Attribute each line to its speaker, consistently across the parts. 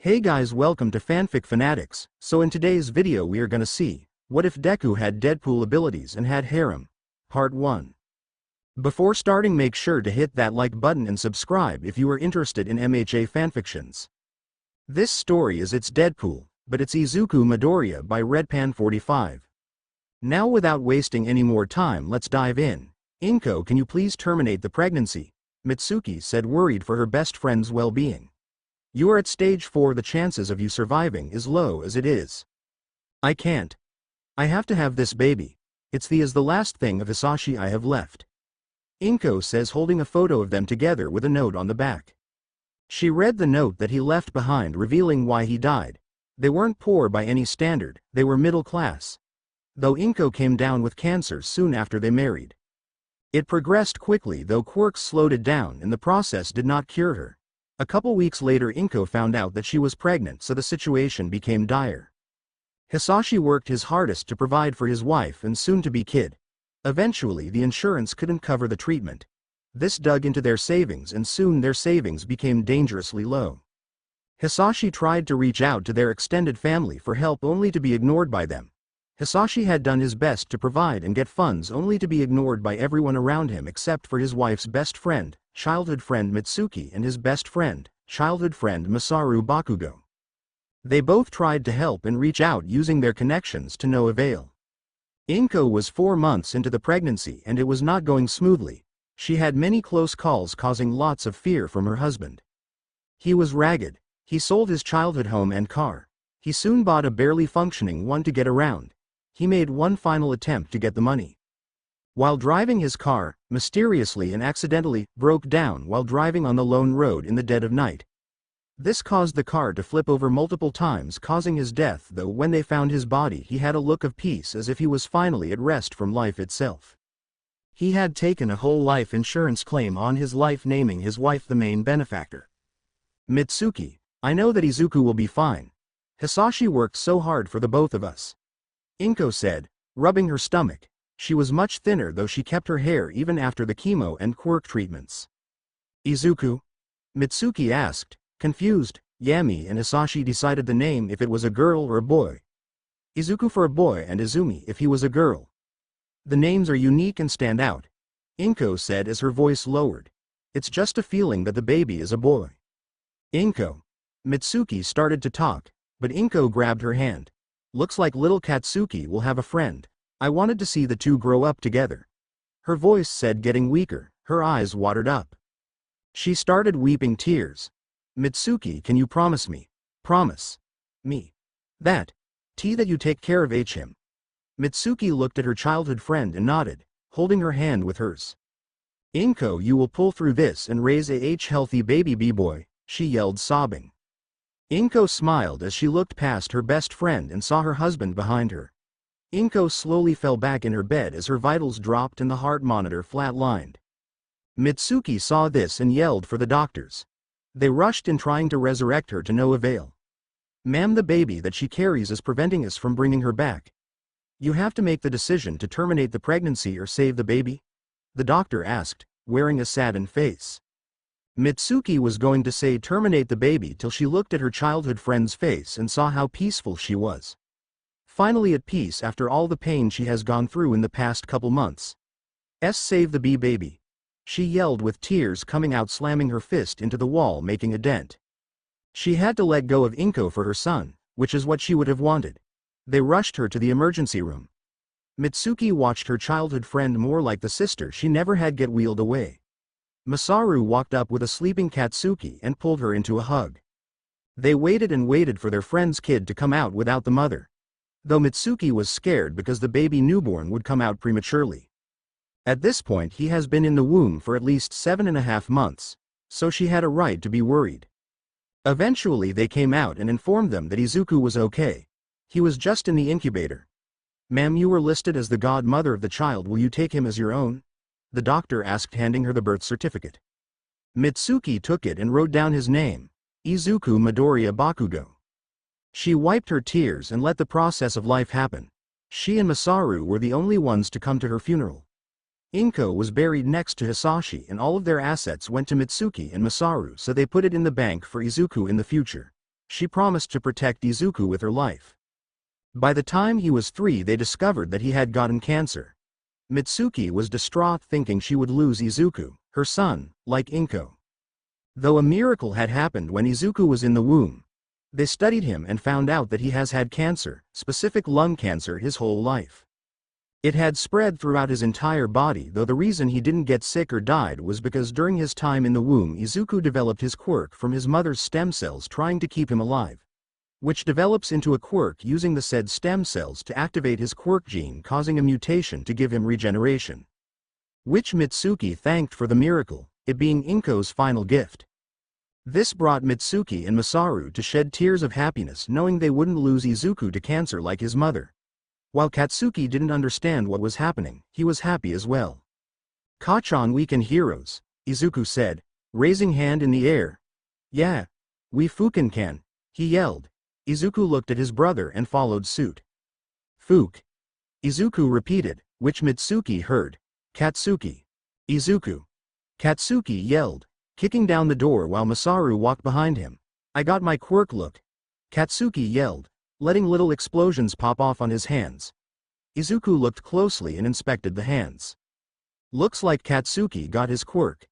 Speaker 1: Hey guys, welcome to Fanfic Fanatics. So in today's video we are gonna see, what if Deku had Deadpool abilities and had Harem? Part 1. Before starting, make sure to hit that like button and subscribe if you are interested in bnha fanfictions. This story is It's Deadpool, but it's Izuku Midoriya by Redpan45. Now without wasting any more time, let's dive in. Inko, can you please terminate the pregnancy? Mitsuki said, worried for her best friend's well-being. You are at stage 4, the chances of you surviving is low as it is. I can't. I have to have this baby. It's the last thing of Hisashi I have left. Inko says, holding a photo of them together with a note on the back. She read the note that he left behind, revealing why he died. They weren't poor by any standard, they were middle class. Though Inko came down with cancer soon after they married. It progressed quickly, though quirks slowed it down, and the process did not cure her. A couple weeks later, Inko found out that she was pregnant, so the situation became dire. Hisashi worked his hardest to provide for his wife and soon-to-be kid. Eventually, the insurance couldn't cover the treatment. This dug into their savings, and soon their savings became dangerously low. Hisashi tried to reach out to their extended family for help, only to be ignored by them. Hisashi had done his best to provide and get funds, only to be ignored by everyone around him except for his wife's best friend, childhood friend Mitsuki, and his best friend, childhood friend Masaru Bakugo. They both tried to help and reach out using their connections to no avail. Inko was 4 months into the pregnancy and it was not going smoothly. She had many close calls, causing lots of fear from her husband. He was ragged. He sold his childhood home and car. He soon bought a barely functioning one to get around. He made one final attempt to get the money. While driving, his car, mysteriously and accidentally, broke down while driving on the lone road in the dead of night. This caused the car to flip over multiple times, causing his death, though when they found his body he had a look of peace, as if he was finally at rest from life itself. He had taken a whole life insurance claim on his life, naming his wife the main benefactor. Mitsuki, I know that Izuku will be fine. Hisashi worked so hard for the both of us. Inko said, rubbing her stomach. She was much thinner, though she kept her hair even after the chemo and quirk treatments. Izuku? Mitsuki asked, confused. Yami and Hisashi decided the name if it was a girl or a boy. Izuku for a boy and Izumi if he was a girl. The names are unique and stand out, Inko said as her voice lowered. It's just a feeling that the baby is a boy. Inko. Mitsuki started to talk, but Inko grabbed her hand. Looks like little Katsuki will have a friend. I wanted to see the two grow up together. Her voice said, getting weaker, her eyes watered up. She started weeping tears. Mitsuki, can you promise me? Promise. Me. That you take care of him. Mitsuki looked at her childhood friend and nodded, holding her hand with hers. Inko, you will pull through this and raise a healthy baby b-boy, she yelled, sobbing. Inko smiled as she looked past her best friend and saw her husband behind her. Inko slowly fell back in her bed as her vitals dropped and the heart monitor flatlined. Mitsuki saw this and yelled for the doctors. They rushed in, trying to resurrect her to no avail. Ma'am, the baby that she carries is preventing us from bringing her back. You have to make the decision to terminate the pregnancy or save the baby? The doctor asked, wearing a saddened face. Mitsuki was going to say terminate the baby till she looked at her childhood friend's face and saw how peaceful she was. Finally at peace after all the pain she has gone through in the past couple months. Save the baby. She yelled with tears coming out, slamming her fist into the wall, making a dent. She had to let go of Inko for her son, which is what she would have wanted. They rushed her to the emergency room. Mitsuki watched her childhood friend, more like the sister she never had, get wheeled away. Masaru walked up with a sleeping Katsuki and pulled her into a hug. They waited and waited for their friend's kid to come out without the mother. Though Mitsuki was scared because the baby newborn would come out prematurely. At this point he has been in the womb for at least 7.5 months, so she had a right to be worried. Eventually they came out and informed them that Izuku was okay. He was just in the incubator. Ma'am, you were listed as the godmother of the child, will you take him as your own? The doctor asked, handing her the birth certificate. Mitsuki took it and wrote down his name, Izuku Midoriya Bakugo. She wiped her tears and let the process of life happen. She and Masaru were the only ones to come to her funeral. Inko was buried next to Hisashi and all of their assets went to Mitsuki and Masaru, so they put it in the bank for Izuku in the future. she promised to protect Izuku with her life. By the time he was 3, they discovered that he had gotten cancer. Mitsuki was distraught thinking she would lose Izuku, her son, like Inko. Though a miracle had happened when Izuku was in the womb. They studied him and found out that he has had cancer, specific lung cancer, his whole life. It had spread throughout his entire body, though the reason he didn't get sick or died was because during his time in the womb Izuku developed his quirk from his mother's stem cells trying to keep him alive, which develops into a quirk using the said stem cells to activate his quirk gene, causing a mutation to give him regeneration. Which Mitsuki thanked for the miracle, it being Inko's final gift. This brought Mitsuki and Masaru to shed tears of happiness knowing they wouldn't lose Izuku to cancer like his mother. While Katsuki didn't understand what was happening, he was happy as well. "Kachan, we can heroes," Izuku said, raising hand in the air. "Yeah. We fukin can," he yelled. Izuku looked at his brother and followed suit. "Fuk," Izuku repeated, which Mitsuki heard. "Katsuki." "Izuku." Katsuki yelled, kicking down the door while Masaru walked behind him. "I got my quirk, look," Katsuki yelled, letting little explosions pop off on his hands. Izuku looked closely and inspected the hands. "Looks like Katsuki got his quirk,"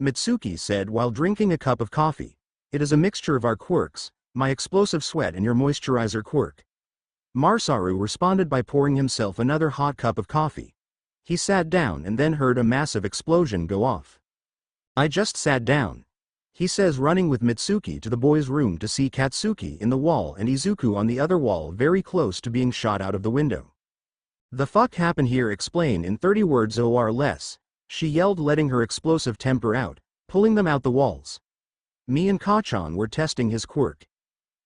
Speaker 1: Mitsuki said while drinking a cup of coffee. "It is a mixture of our quirks, my explosive sweat and your moisturizer quirk." Masaru responded by pouring himself another hot cup of coffee. He sat down and then heard a massive explosion go off. "I just sat down," he says, running with Mitsuki to the boys' room to see Katsuki in the wall and Izuku on the other wall very close to being shot out of the window. "The fuck happened here? Explain in 30 words or less," she yelled, letting her explosive temper out, pulling them out the walls. "Me and Kachan were testing his quirk,"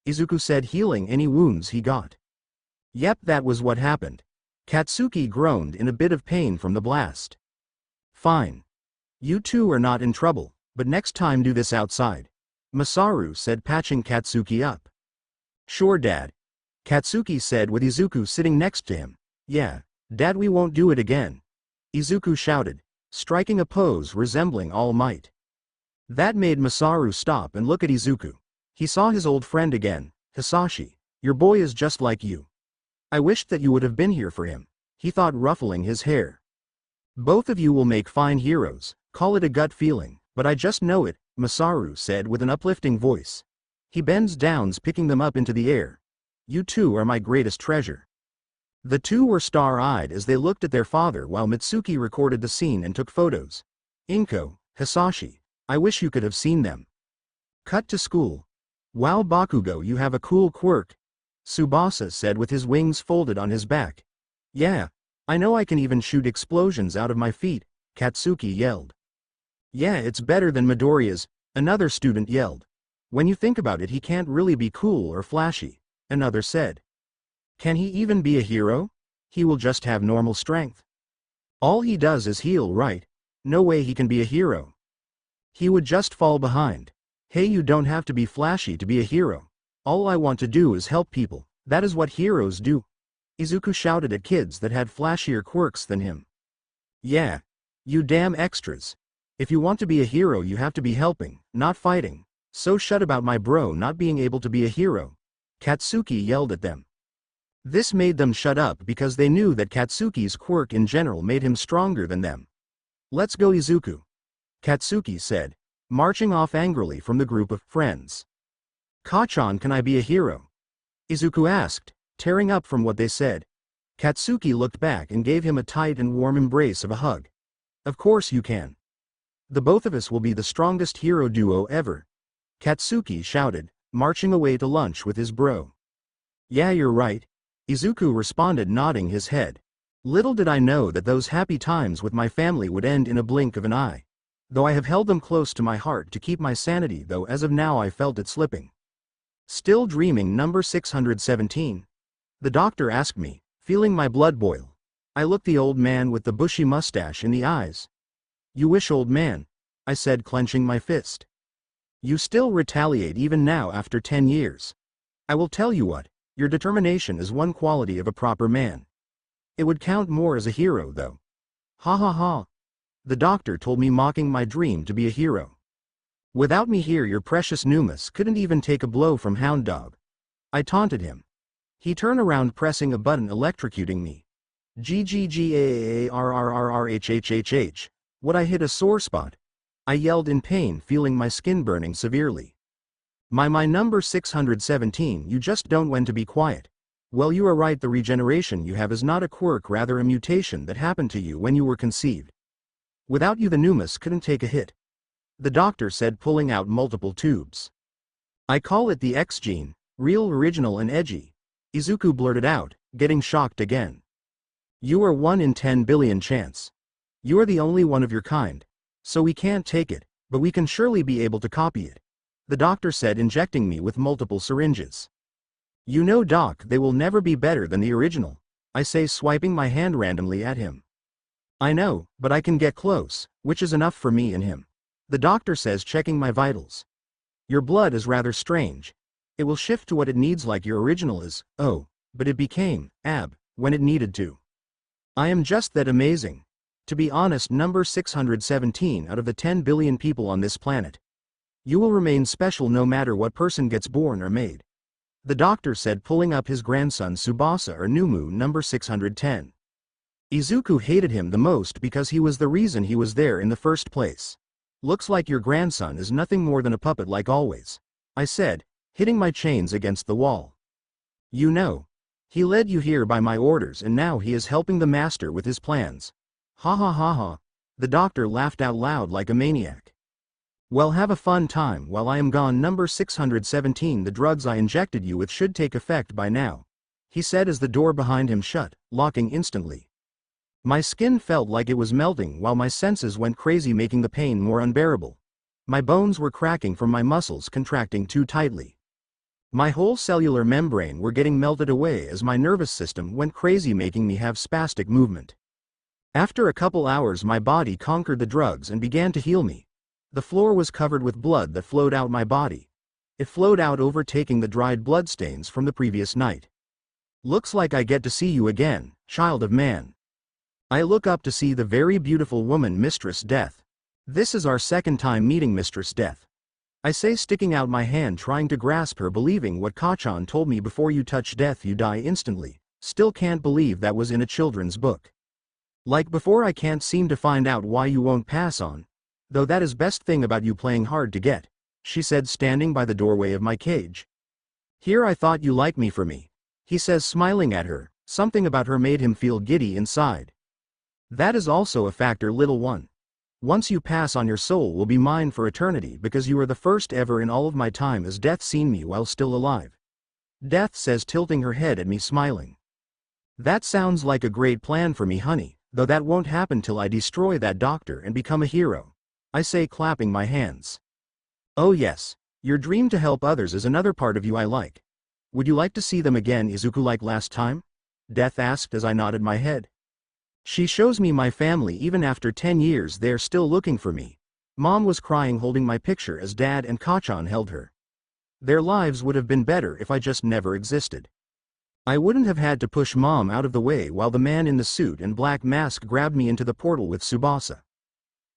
Speaker 1: Izuku said, healing any wounds he got. "Yep, that was what happened." Katsuki groaned in a bit of pain from the blast. "Fine. You two are not in trouble, but next time do this outside," Masaru said, patching Katsuki up. "Sure, Dad," Katsuki said with Izuku sitting next to him. "Yeah, Dad, we won't do it again," Izuku shouted, striking a pose resembling All Might. That made Masaru stop and look at Izuku. He saw his old friend again. "Hisashi, your boy is just like you. I wished that you would have been here for him," he thought, ruffling his hair. "Both of you will make fine heroes, call it a gut feeling, but I just know it," Masaru said with an uplifting voice. He bends down, picking them up into the air. "You two are my greatest treasure." The two were star-eyed as they looked at their father while Mitsuki recorded the scene and took photos. "Inko, Hisashi, I wish you could have seen them." Cut to school. "Wow, Bakugo, you have a cool quirk," Tsubasa said with his wings folded on his back. "Yeah, I know, I can even shoot explosions out of my feet," Katsuki yelled. "Yeah, it's better than Midoriya's," another student yelled. "When you think about it, he can't really be cool or flashy," another said. "Can he even be a hero? He will just have normal strength. All he does is heal, right? No way he can be a hero. He would just fall behind." "Hey, you don't have to be flashy to be a hero. All I want to do is help people, that is what heroes do," Izuku shouted at kids that had flashier quirks than him. "Yeah. You damn extras. If you want to be a hero you have to be helping, not fighting. So shut about my bro not being able to be a hero," Katsuki yelled at them. This made them shut up because they knew that Katsuki's quirk in general made him stronger than them. "Let's go, Izuku," Katsuki said, marching off angrily from the group of friends. "Kachan, can I be a hero?" Izuku asked, tearing up from what they said. Katsuki looked back and gave him a tight and warm embrace of a hug. "Of course you can. The both of us will be the strongest hero duo ever," Katsuki shouted, marching away to lunch with his bro. "Yeah, you're right," Izuku responded, nodding his head. "Little did I know that those happy times with my family would end in a blink of an eye. Though I have held them close to my heart to keep my sanity, though as of now I felt it slipping." "Still dreaming, number 617? The doctor asked me, feeling my blood boil. I looked the old man with the bushy mustache in the eyes. "You wish, old man," I said, clenching my fist. "You still retaliate even now after 10 years. I will tell you what, your determination is one quality of a proper man. It would count more as a hero, though." "Ha ha ha. The doctor told me, mocking my dream to be a hero." Without me here your precious Numas couldn't even take a blow from Hound Dog. I taunted him. He turned around pressing a button electrocuting me. Ggggarrrrhhhh. Would I hit a sore spot? I yelled in pain, feeling my skin burning severely. My number 617, you just don't want to be quiet. Well, you are right, the regeneration you have is not a quirk, rather a mutation that happened to you when you were conceived. Without you the Numas couldn't take a hit. The doctor said, pulling out multiple tubes. I call it the X gene, real, original and edgy. Izuku blurted out, getting shocked again. You are 1 in 10 billion chance. You are the only one of your kind. So we can't take it, but we can surely be able to copy it. The doctor said, injecting me with multiple syringes. You know, Doc, they will never be better than the original. I say, swiping my hand randomly at him. I know, but I can get close, which is enough for me and him. The doctor says, checking my vitals. Your blood is rather strange. It will shift to what it needs like your original is, oh, but it became, when it needed to. I am just that amazing. To be honest, number 617 out of the 10 billion people on this planet. You will remain special no matter what person gets born or made. The doctor said, pulling up his grandson Tsubasa or Numu number 610. Izuku hated him the most because he was the reason he was there in the first place. Looks like your grandson is nothing more than a puppet like always, I said, hitting my chains against the wall. You know, he led you here by my orders and now he is helping the master with his plans. Ha ha ha ha. The doctor laughed out loud like a maniac. Well, have a fun time while I am gone. Number 617, the drugs I injected you with should take effect by now, he said as the door behind him shut, locking instantly. My skin felt like it was melting while my senses went crazy, making the pain more unbearable. My bones were cracking from my muscles contracting too tightly. My whole cellular membrane were getting melted away as my nervous system went crazy, making me have spastic movement. After a couple hours my body conquered the drugs and began to heal me. The floor was covered with blood that flowed out my body. It flowed out, overtaking the dried bloodstains from the previous night. Looks like I get to see you again, child of man. I look up to see the very beautiful woman, Mistress Death. This is our second time meeting, Mistress Death. I say, sticking out my hand trying to grasp her, believing what Kachan told me, before you touch death you die instantly. Still can't believe that was in a children's book. Like before, I can't seem to find out why you won't pass on. Though that is best thing about you, playing hard to get, she said, standing by the doorway of my cage. Here I thought you liked me for me, he says, smiling at her. Something about her made him feel giddy inside. That is also a factor, little one. Once you pass on, your soul will be mine for eternity, because you are the first ever in all of my time as Death seen me while still alive. Death says, tilting her head at me, smiling. That sounds like a great plan for me, honey, though that won't happen till I destroy that doctor and become a hero, I say, clapping my hands. Oh yes, your dream to help others is another part of you I like. Would you like to see them again, Izuku, like last time? Death asked as I nodded my head. She shows me my family. Even after 10 years they're still looking for me. Mom was crying holding my picture as Dad and Kachan held her. Their lives would have been better if I just never existed. I wouldn't have had to push Mom out of the way while the man in the suit and black mask grabbed me into the portal with Tsubasa.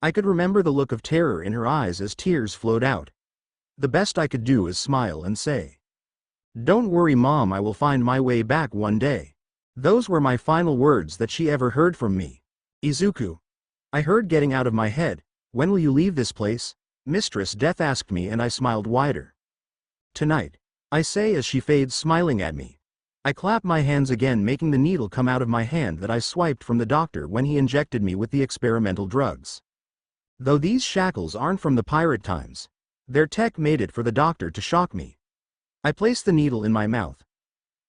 Speaker 1: I could remember the look of terror in her eyes as tears flowed out. The best I could do is smile and say, "Don't worry, Mom, I will find my way back one day." Those were my final words that she ever heard from me. Izuku, I heard, getting out of my head. When will you leave this place? Mistress Death asked me, and I smiled wider. Tonight, I say as she fades, smiling at me. I clap my hands again, making the needle come out of my hand that I swiped from the doctor when he injected me with the experimental drugs. Though these shackles aren't from the pirate times, their tech made it for the doctor to shock me. I placed the needle in my mouth.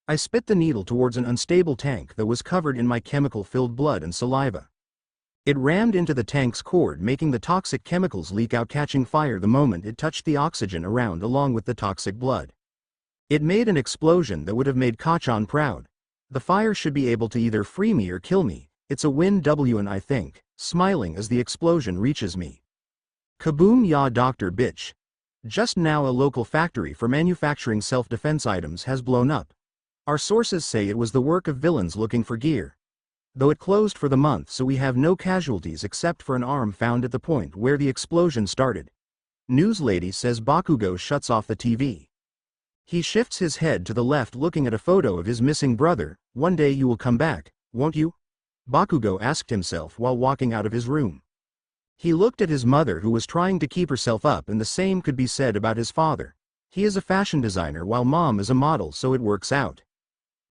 Speaker 1: I spit the needle towards an unstable tank that was covered in my chemical-filled blood and saliva. It rammed into the tank's cord, making the toxic chemicals leak out, catching fire the moment it touched the oxygen around along with the toxic blood. It made an explosion that would have made Kachan proud. The fire should be able to either free me or kill me. It's a win-win, I think, smiling as the explosion reaches me. Kaboom, ya doctor bitch. Just now a local factory for manufacturing self-defense items has blown up. Our sources say it was the work of villains looking for gear. Though it closed for the month, so we have no casualties except for an arm found at the point where the explosion started. News lady says Bakugo shuts off the TV. He shifts his head to the left looking at a photo of his missing brother. One day you will come back, won't you? Bakugo asked himself while walking out of his room. He looked at his mother who was trying to keep herself up, and the same could be said about his father. He is a fashion designer while mom is a model, so it works out.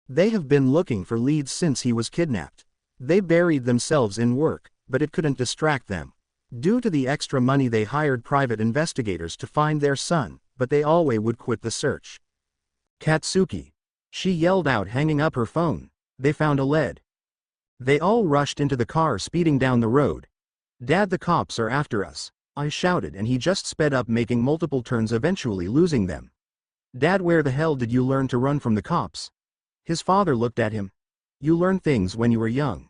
Speaker 1: They have been looking for leads since he was kidnapped. They buried themselves in work, but it couldn't distract them. Due to the extra money they hired private investigators to find their son, but they always would quit the search. Katsuki. She yelled out, hanging up her phone. They found a lead. They all rushed into the car speeding down the road. Dad, the cops are after us, I shouted, and he just sped up making multiple turns, eventually losing them. Dad, where the hell did you learn to run from the cops? His father looked at him. You learn things when you were young.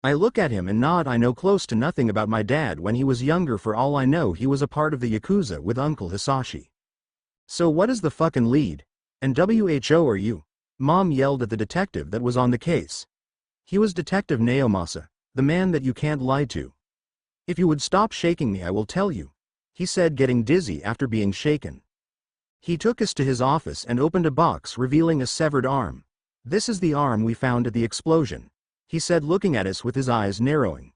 Speaker 1: I look at him and nod. I know close to nothing about my dad when he was younger. For all I know, he was a part of the Yakuza with Uncle Hisashi. So what is the fucking lead? And WHO are you? Mom yelled at the detective that was on the case. He was Detective Naomasa, the man that you can't lie to. If you would stop shaking me, I will tell you, he said, getting dizzy after being shaken. He took us to his office and opened a box, revealing a severed arm. This is the arm we found at the explosion, he said, looking at us with his eyes narrowing.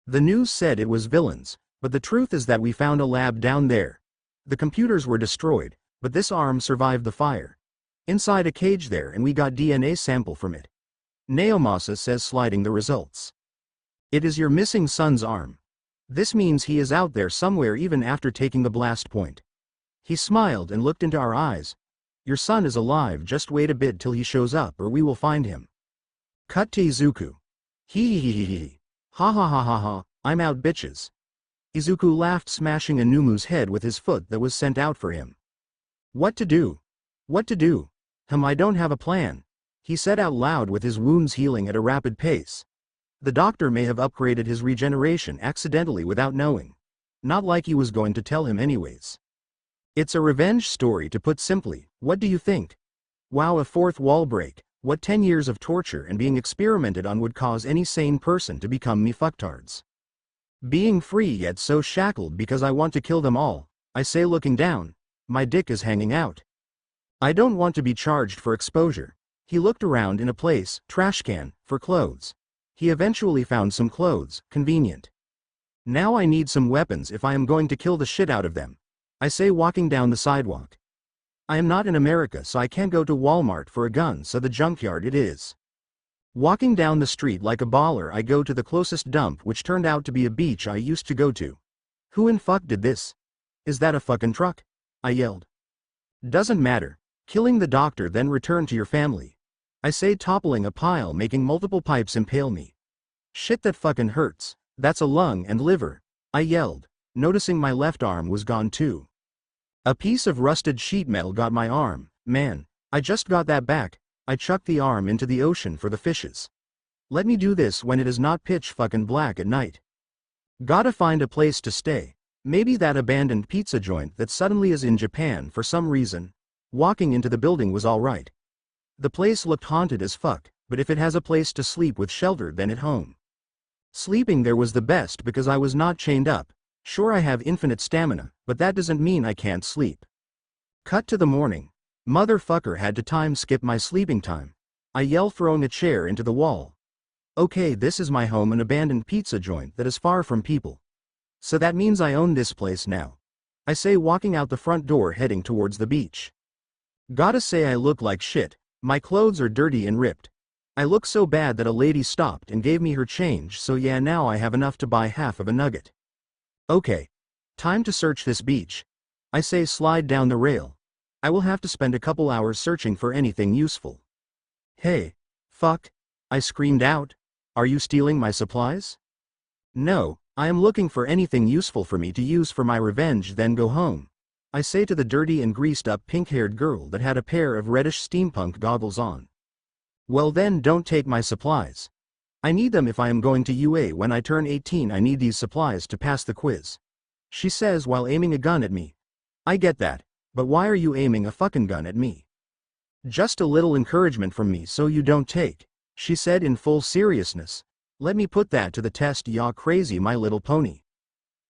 Speaker 1: The news said it was villains, but the truth is that we found a lab down there. The computers were destroyed, but this arm survived the fire. Inside a cage there, and we got DNA sample from it. Naomasa says, sliding the results. It is your missing son's arm. This means he is out there somewhere even after taking the blast point. He smiled and looked into our eyes. Your son is alive, just wait a bit till he shows up or we will find him. Cut to Izuku. Hee. Ha ha ha ha ha, I'm out, bitches. Izuku laughed, smashing Anumu's head with his foot that was sent out for him. What to do? What to do? I don't have a plan, he said out loud, with his wounds healing at a rapid pace. The doctor may have upgraded his regeneration accidentally without knowing. Not like he was going to tell him anyways. It's a revenge story, to put simply. What do you think? Wow, a fourth wall break. What 10 years of torture and being experimented on would cause any sane person to become me fucktards? Being free yet so shackled because I want to kill them all, I say, looking down. My dick is hanging out. I don't want to be charged for exposure. He looked around in a place, trash can, for clothes. He eventually found some clothes, convenient. Now I need some weapons if I am going to kill the shit out of them, I say, walking down the sidewalk. I am not in America, so I can't go to Walmart for a gun, so the junkyard it is. Walking down the street like a baller, I go to the closest dump, which turned out to be a beach I used to go to. Who in fuck did this? Is that a fucking truck? I yelled. Doesn't matter. Killing the doctor, then return to your family, I say, toppling a pile, making multiple pipes impale me. Shit, that fucking hurts. That's a lung and liver, I yelled, noticing my left arm was gone too. A piece of rusted sheet metal got my arm. Man, I just got that back. I chucked the arm into the ocean for the fishes. Let me do this when it is not pitch fucking black at night. Gotta find a place to stay. Maybe that abandoned pizza joint that suddenly is in Japan for some reason. Walking into the building was alright. The place looked haunted as fuck, but if it has a place to sleep with shelter, then at home. Sleeping there was the best because I was not chained up. Sure, I have infinite stamina, but that doesn't mean I can't sleep. Cut to the morning. Motherfucker had to time skip my sleeping time. I yell, throwing a chair into the wall. Okay, this is my home, an abandoned pizza joint that is far from people. So that means I own this place now, I say, walking out the front door heading towards the beach. Gotta say I look like shit. My clothes are dirty and ripped. I look so bad that a lady stopped and gave me her change, so yeah, now I have enough to buy half of a nugget. Okay. Time to search this beach, I say, slide down the rail. I will have to spend a couple hours searching for anything useful. Hey, fuck, I screamed out. Are you stealing my supplies? No, I am looking for anything useful for me to use for my revenge, then go home, I say to the dirty and greased up pink-haired girl that had a pair of reddish steampunk goggles on. Well then, don't take my supplies. I need them if I am going to UA when I turn 18. I need these supplies to pass the quiz, she says while aiming a gun at me. I get that, but why are you aiming a fucking gun at me? Just a little encouragement from me so you don't take, she said in full seriousness. Let me put that to the test, ya crazy My Little Pony.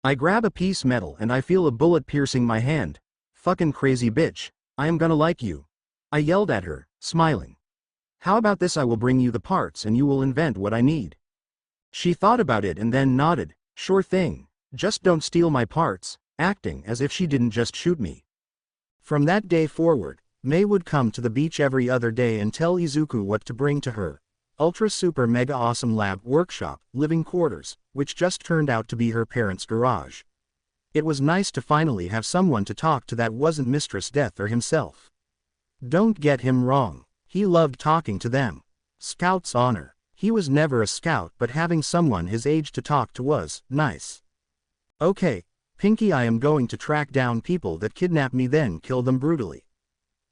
Speaker 1: I grab a piece metal and I feel a bullet piercing my hand. Fucking crazy bitch. I am gonna like you. I yelled at her, smiling. How about this, I will bring you the parts and you will invent what I need. She thought about it and then nodded, sure thing, just don't steal my parts, acting as if she didn't just shoot me. From that day forward, Mei would come to the beach every other day and tell Izuku what to bring to her. Ultra super mega awesome lab workshop, living quarters, which just turned out to be her parents' garage. It was nice to finally have someone to talk to that wasn't Mistress Death or himself. Don't get him wrong, he loved talking to them. Scout's honor. He was never a scout, but having someone his age to talk to was nice. Okay, Pinky, I am going to track down people that kidnap me then kill them brutally.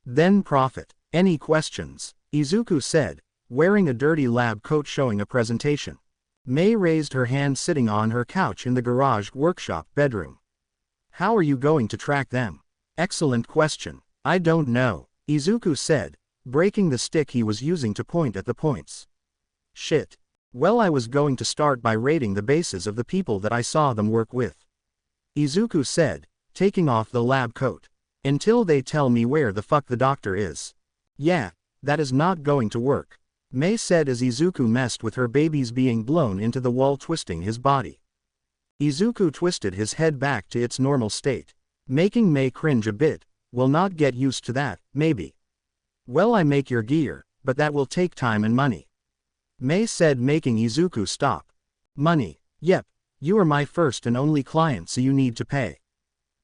Speaker 1: Then profit. Any questions? Izuku said, wearing a dirty lab coat showing a presentation. Mei raised her hand sitting on her couch in the garage workshop bedroom. How are you going to track them? Excellent question. I don't know, Izuku said, breaking the stick he was using to point at the points. Shit. Well, I was going to start by raiding the bases of the people that I saw them work with. Izuku said, taking off the lab coat. Until they tell me where the fuck the doctor is. Yeah, that is not going to work, Mei said as Izuku messed with her babies being blown into the wall, twisting his body. Izuku twisted his head back to its normal state, making Mei cringe a bit. Will not get used to that, maybe. Well, I make your gear, but that will take time and money, Mei said, making Izuku stop. Money? Yep, you are my first and only client, so you need to pay.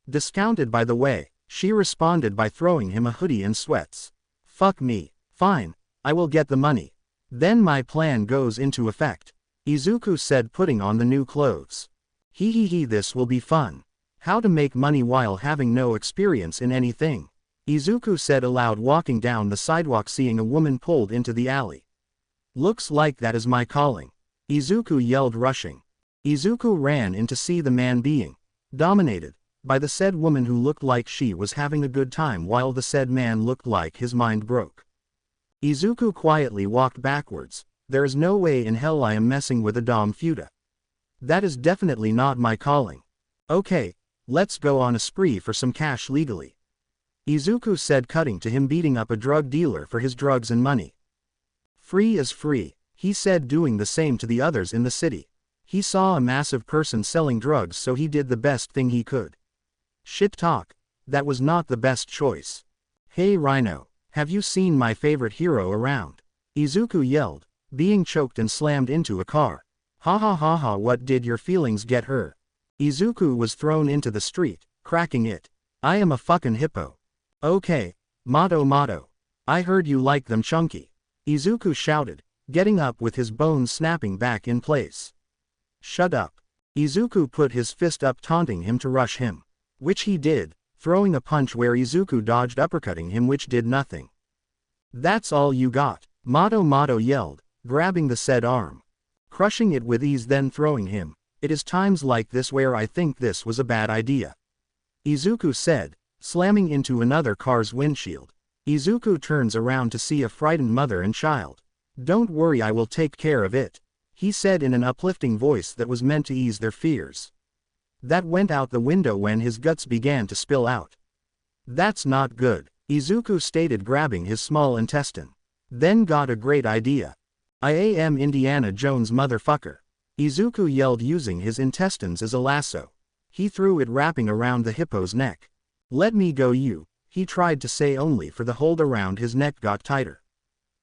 Speaker 1: Discounted, by the way, she responded by throwing him a hoodie and sweats. Fuck me. Fine, I will get the money. Then my plan goes into effect, Izuku said, putting on the new clothes. Hee, this will be fun. How to make money while having no experience in anything, Izuku said aloud, walking down the sidewalk, seeing a woman pulled into the alley. Looks like that is my calling, Izuku yelled, rushing. Izuku ran in to see the man being dominated by the said woman, who looked like she was having a good time while the said man looked like his mind broke. Izuku quietly walked backwards. There is no way in hell I am messing with a dom futa. That is definitely not my calling. Okay, let's go on a spree for some cash legally, Izuku said, cutting to him beating up a drug dealer for his drugs and money. Free is free, he said, doing the same to the others in the city. He saw a massive person selling drugs, so he did the best thing he could. Shit talk. That was not the best choice. Hey Rhino, have you seen my favorite hero around? Izuku yelled, being choked and slammed into a car. Ha ha ha ha, what, did your feelings get hurt? Izuku was thrown into the street, cracking it. I am a fucking hippo. Okay, motto. I heard you like them chunky, Izuku shouted, getting up with his bones snapping back in place. Shut up. Izuku put his fist up, taunting him to rush him. Which he did, throwing a punch where Izuku dodged, uppercutting him, which did nothing. That's all you got, Motto yelled, grabbing the said arm. Crushing it with ease, then throwing him. It is times like this where I think this was a bad idea, Izuku said, slamming into another car's windshield. Izuku turns around to see a frightened mother and child. Don't worry, I will take care of it, he said in an uplifting voice that was meant to ease their fears. That went out the window when his guts began to spill out. That's not good, Izuku stated, grabbing his small intestine. Then got a great idea. I am Indiana Jones, motherfucker, Izuku yelled, using his intestines as a lasso. He threw it, wrapping around the hippo's neck. Let me go, you, he tried to say, only for the hold around his neck got tighter.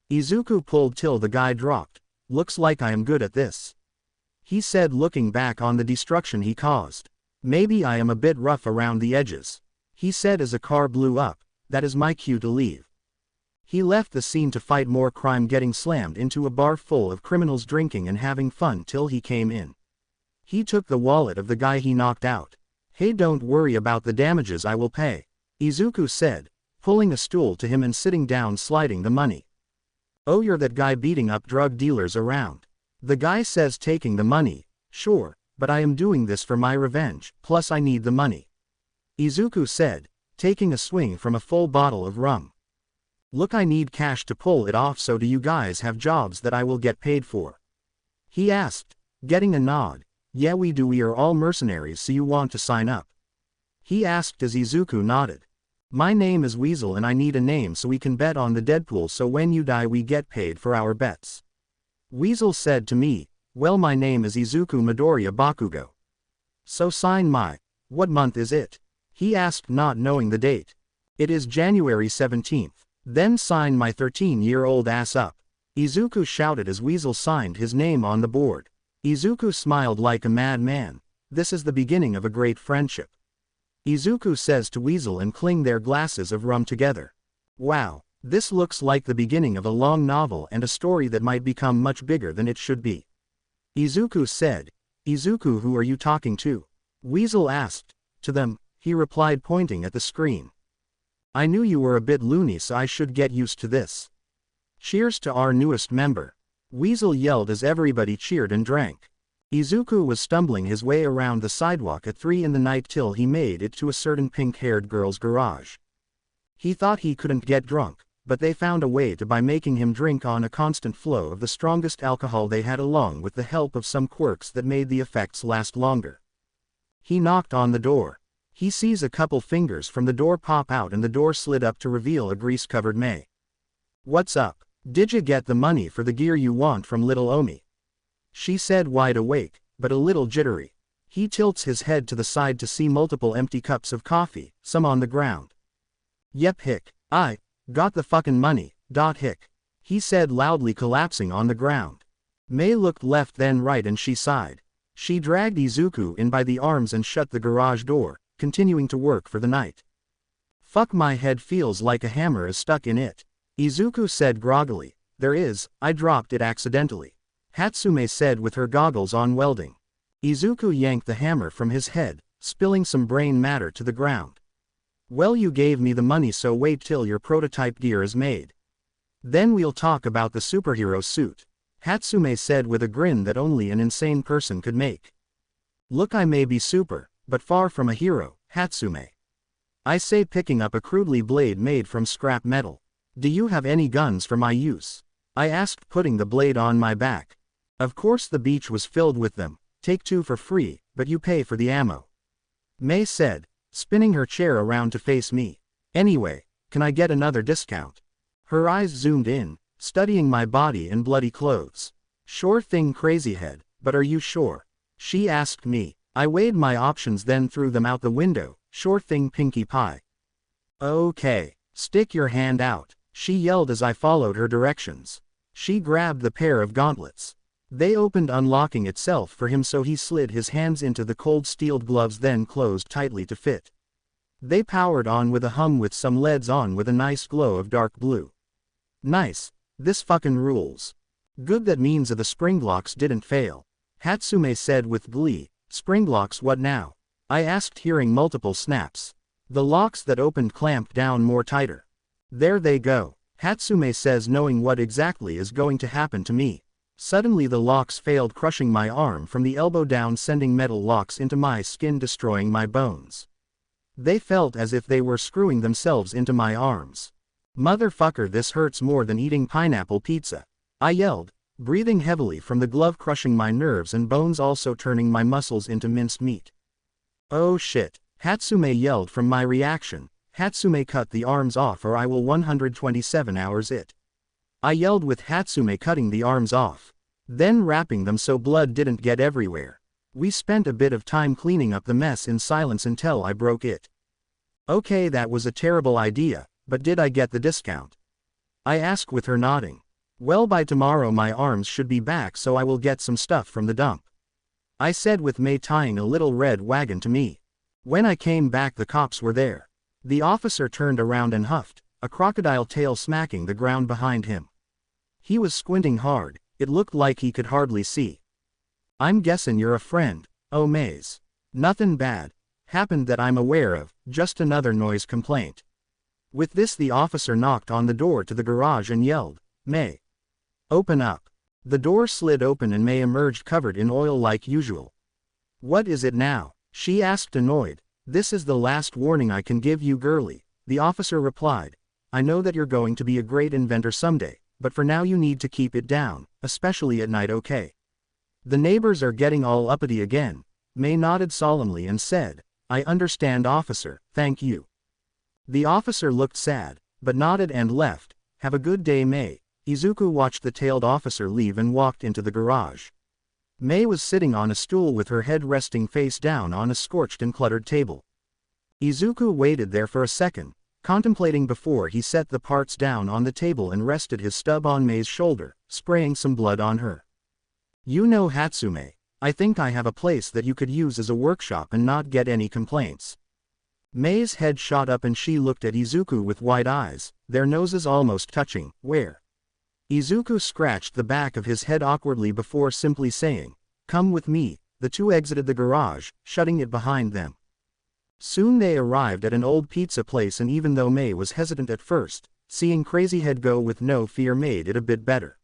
Speaker 1: Izuku pulled till the guy dropped. Looks like I am good at this, he said, looking back on the destruction he caused. Maybe I am a bit rough around the edges, he said as a car blew up. That is my cue to leave. He left the scene to fight more crime, getting slammed into a bar full of criminals drinking and having fun till he came in. He took the wallet of the guy he knocked out. Hey, don't worry about the damages, I will pay, Izuku said, pulling a stool to him and sitting down, sliding the money. Oh, you're that guy beating up drug dealers around? The guy says, taking the money. Sure, but I am doing this for my revenge, plus I need the money, Izuku said, taking a swing from a full bottle of rum. Look, I need cash to pull it off, so do you guys have jobs that I will get paid for? He asked, getting a nod. Yeah we do, we are all mercenaries, so you want to sign up? He asked as Izuku nodded. My name is Weasel and I need a name so we can bet on the Deadpool, so when you die we get paid for our bets. Weasel said to me, well my name is Izuku Midoriya Bakugo. So sign my. What month is it? He asked, not knowing the date. It is January 17th. Then sign my 13-year-old ass up. Izuku shouted as Weasel signed his name on the board. Izuku smiled like a madman. This is the beginning of a great friendship. Izuku says to Weasel and cling their glasses of rum together. Wow, this looks like the beginning of a long novel and a story that might become much bigger than it should be. Izuku said. Izuku, who are you talking to? Weasel asked. To them, he replied, pointing at the screen. I knew you were a bit loony, so I should get used to this. Cheers to our newest member. Weasel yelled as everybody cheered and drank. Izuku was stumbling his way around the sidewalk at 3 in the night till he made it to a certain pink-haired girl's garage. He thought he couldn't get drunk, but they found a way to by making him drink on a constant flow of the strongest alcohol they had, along with the help of some quirks that made the effects last longer. He knocked on the door. He sees a couple fingers from the door pop out and the door slid up to reveal a grease-covered May. What's up? Did you get the money for the gear you want from little Omi? She said, wide awake, but a little jittery. He tilts his head to the side to see multiple empty cups of coffee, some on the ground. Yep, hick. I got the fucking money, hick. He said loudly, collapsing on the ground. May looked left then right and she sighed. She dragged Izuku in by the arms and shut the garage door, continuing to work for the night. Fuck, my head feels like a hammer is stuck in it. Izuku said groggily. There is, I dropped it accidentally. Hatsume said with her goggles on, welding. Izuku yanked the hammer from his head, spilling some brain matter to the ground. Well, you gave me the money, so wait till your prototype gear is made. Then we'll talk about the superhero suit. Hatsume said with a grin that only an insane person could make. Look, I may be super, but far from a hero, Hatsume. I say, picking up a crudely blade made from scrap metal. Do you have any guns for my use? I asked, putting the blade on my back. Of course, the beach was filled with them. Take 2 for free, but you pay for the ammo. May said, spinning her chair around to face me. Anyway, can I get another discount? Her eyes zoomed in, studying my body and bloody clothes. Sure thing, crazyhead, but are you sure? She asked me. I weighed my options then threw them out the window. Sure thing, Pinkie Pie. Okay, stick your hand out, she yelled as I followed her directions. She grabbed the pair of gauntlets. They opened, unlocking itself for him, so he slid his hands into the cold steeled gloves, then closed tightly to fit. They powered on with a hum, with some LEDs on with a nice glow of dark blue. Nice. This fucking rules. Good, that means the springlocks didn't fail. Hatsume said with glee. Springlocks, what now? I asked, hearing multiple snaps. The locks that opened clamped down more tighter. There they go, Hatsume says, knowing what exactly is going to happen to me. Suddenly the locks failed, crushing my arm from the elbow down, sending metal locks into my skin, destroying my bones. They felt as if they were screwing themselves into my arms. Motherfucker, this hurts more than eating pineapple pizza. I yelled, breathing heavily from the glove, crushing my nerves and bones, also turning my muscles into minced meat. Oh shit, Hatsume yelled from my reaction. Hatsume, cut the arms off or I will 127 hours it. I yelled with Hatsume cutting the arms off, then wrapping them so blood didn't get everywhere. We spent a bit of time cleaning up the mess in silence until I broke it. Okay, that was a terrible idea, but did I get the discount? I asked with her nodding. Well, by tomorrow my arms should be back, so I will get some stuff from the dump. I said with May tying a little red wagon to me. When I came back, the cops were there. The officer turned around and huffed, a crocodile tail smacking the ground behind him. He was squinting hard, it looked like he could hardly see. I'm guessing you're a friend. Oh, Maze. Nothing bad happened that I'm aware of, just another noise complaint. With this, the officer knocked on the door to the garage and yelled, May. Open up. The door slid open and May emerged, covered in oil like usual. What is it now? She asked, annoyed. This is the last warning I can give you, girlie, the officer replied. I know that you're going to be a great inventor someday, but for now you need to keep it down, especially at night, okay? The neighbors are getting all uppity again. May nodded solemnly and said, I understand officer, thank you. The officer looked sad, but nodded and left. Have a good day May. Izuku watched the tailed officer leave and walked into the garage. May was sitting on a stool with her head resting face down on a scorched and cluttered table. Izuku waited there for a second, contemplating before he set the parts down on the table and rested his stub on May's shoulder, spraying some blood on her. You know Hatsume, I think I have a place that you could use as a workshop and not get any complaints. May's head shot up and she looked at Izuku with wide eyes, their noses almost touching. Where? Izuku scratched the back of his head awkwardly before simply saying, come with me. The two exited the garage, shutting it behind them. Soon they arrived at an old pizza place, and even though May was hesitant at first, seeing Crazy Head go with no fear made it a bit better.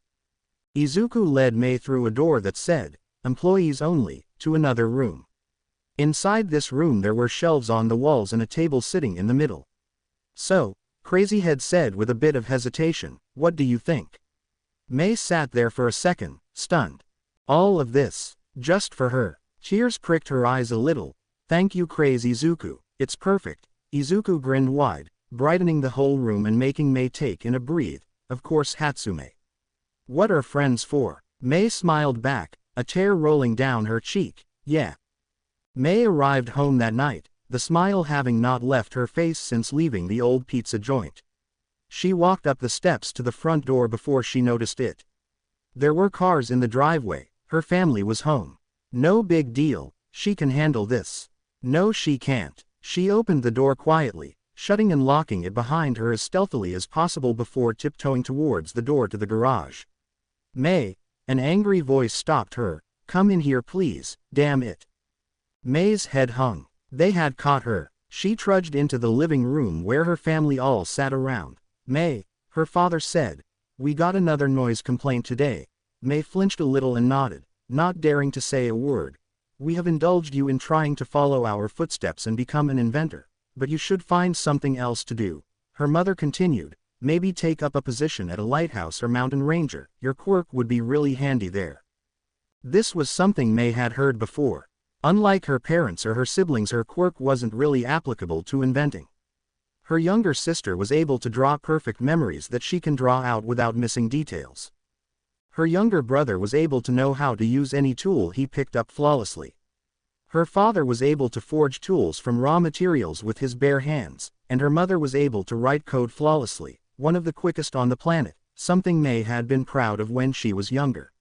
Speaker 1: Izuku led May through a door that said, employees only, to another room. Inside this room there were shelves on the walls and a table sitting in the middle. So, Crazy Head said with a bit of hesitation, what do you think? May sat there for a second, stunned. All of this, just for her. Tears pricked her eyes a little. Thank you Crazy Izuku, it's perfect. Izuku grinned wide, brightening the whole room and making May take in a breath. Of course Hatsume. What are friends for? May smiled back, a tear rolling down her cheek. Yeah. May arrived home that night, the smile having not left her face since leaving the old pizza joint. She walked up the steps to the front door before she noticed it. There were cars in the driveway, her family was home. No big deal, she can handle this. No she can't. She opened the door quietly, shutting and locking it behind her as stealthily as possible before tiptoeing towards the door to the garage. May, an angry voice stopped her, come in here please, damn it. May's head hung. They had caught her. She trudged into the living room where her family all sat around. May, her father said, we got another noise complaint today. May flinched a little and nodded, not daring to say a word. We have indulged you in trying to follow our footsteps and become an inventor, but you should find something else to do. Her mother continued, maybe take up a position at a lighthouse or mountain ranger, your quirk would be really handy there. This was something May had heard before. Unlike her parents or her siblings, her quirk wasn't really applicable to inventing. Her younger sister was able to draw perfect memories that she can draw out without missing details. Her younger brother was able to know how to use any tool he picked up flawlessly. Her father was able to forge tools from raw materials with his bare hands, and her mother was able to write code flawlessly, one of the quickest on the planet, something May had been proud of when she was younger.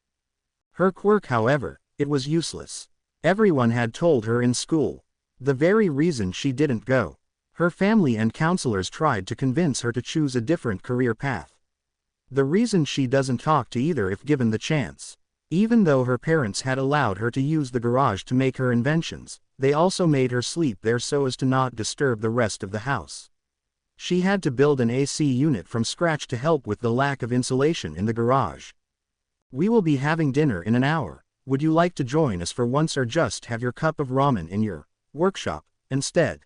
Speaker 1: Her quirk, however, it was useless. Everyone had told her in school. The very reason she didn't go. Her family and counselors tried to convince her to choose a different career path. The reason she doesn't talk to either if given the chance. Even though her parents had allowed her to use the garage to make her inventions, they also made her sleep there so as to not disturb the rest of the house. She had to build an AC unit from scratch to help with the lack of insulation in the garage. We will be having dinner in an hour. Would you like to join us for once or just have your cup of ramen in your workshop instead?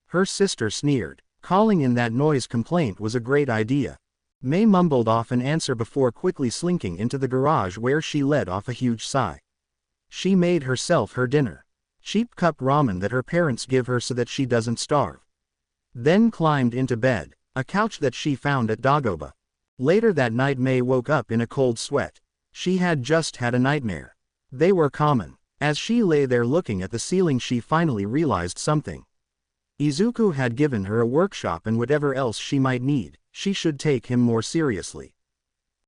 Speaker 1: Her sister sneered. Calling in that noise complaint was a great idea. May mumbled off an answer before quickly slinking into the garage where she let off a huge sigh. She made herself her dinner. Cheap cup ramen that her parents give her so that she doesn't starve. Then climbed into bed, a couch that she found at Dagoba. Later that night May woke up in a cold sweat. She had just had a nightmare. They were common. As she lay there looking at the ceiling she finally realized something. Izuku had given her a workshop and whatever else she might need, she should take him more seriously.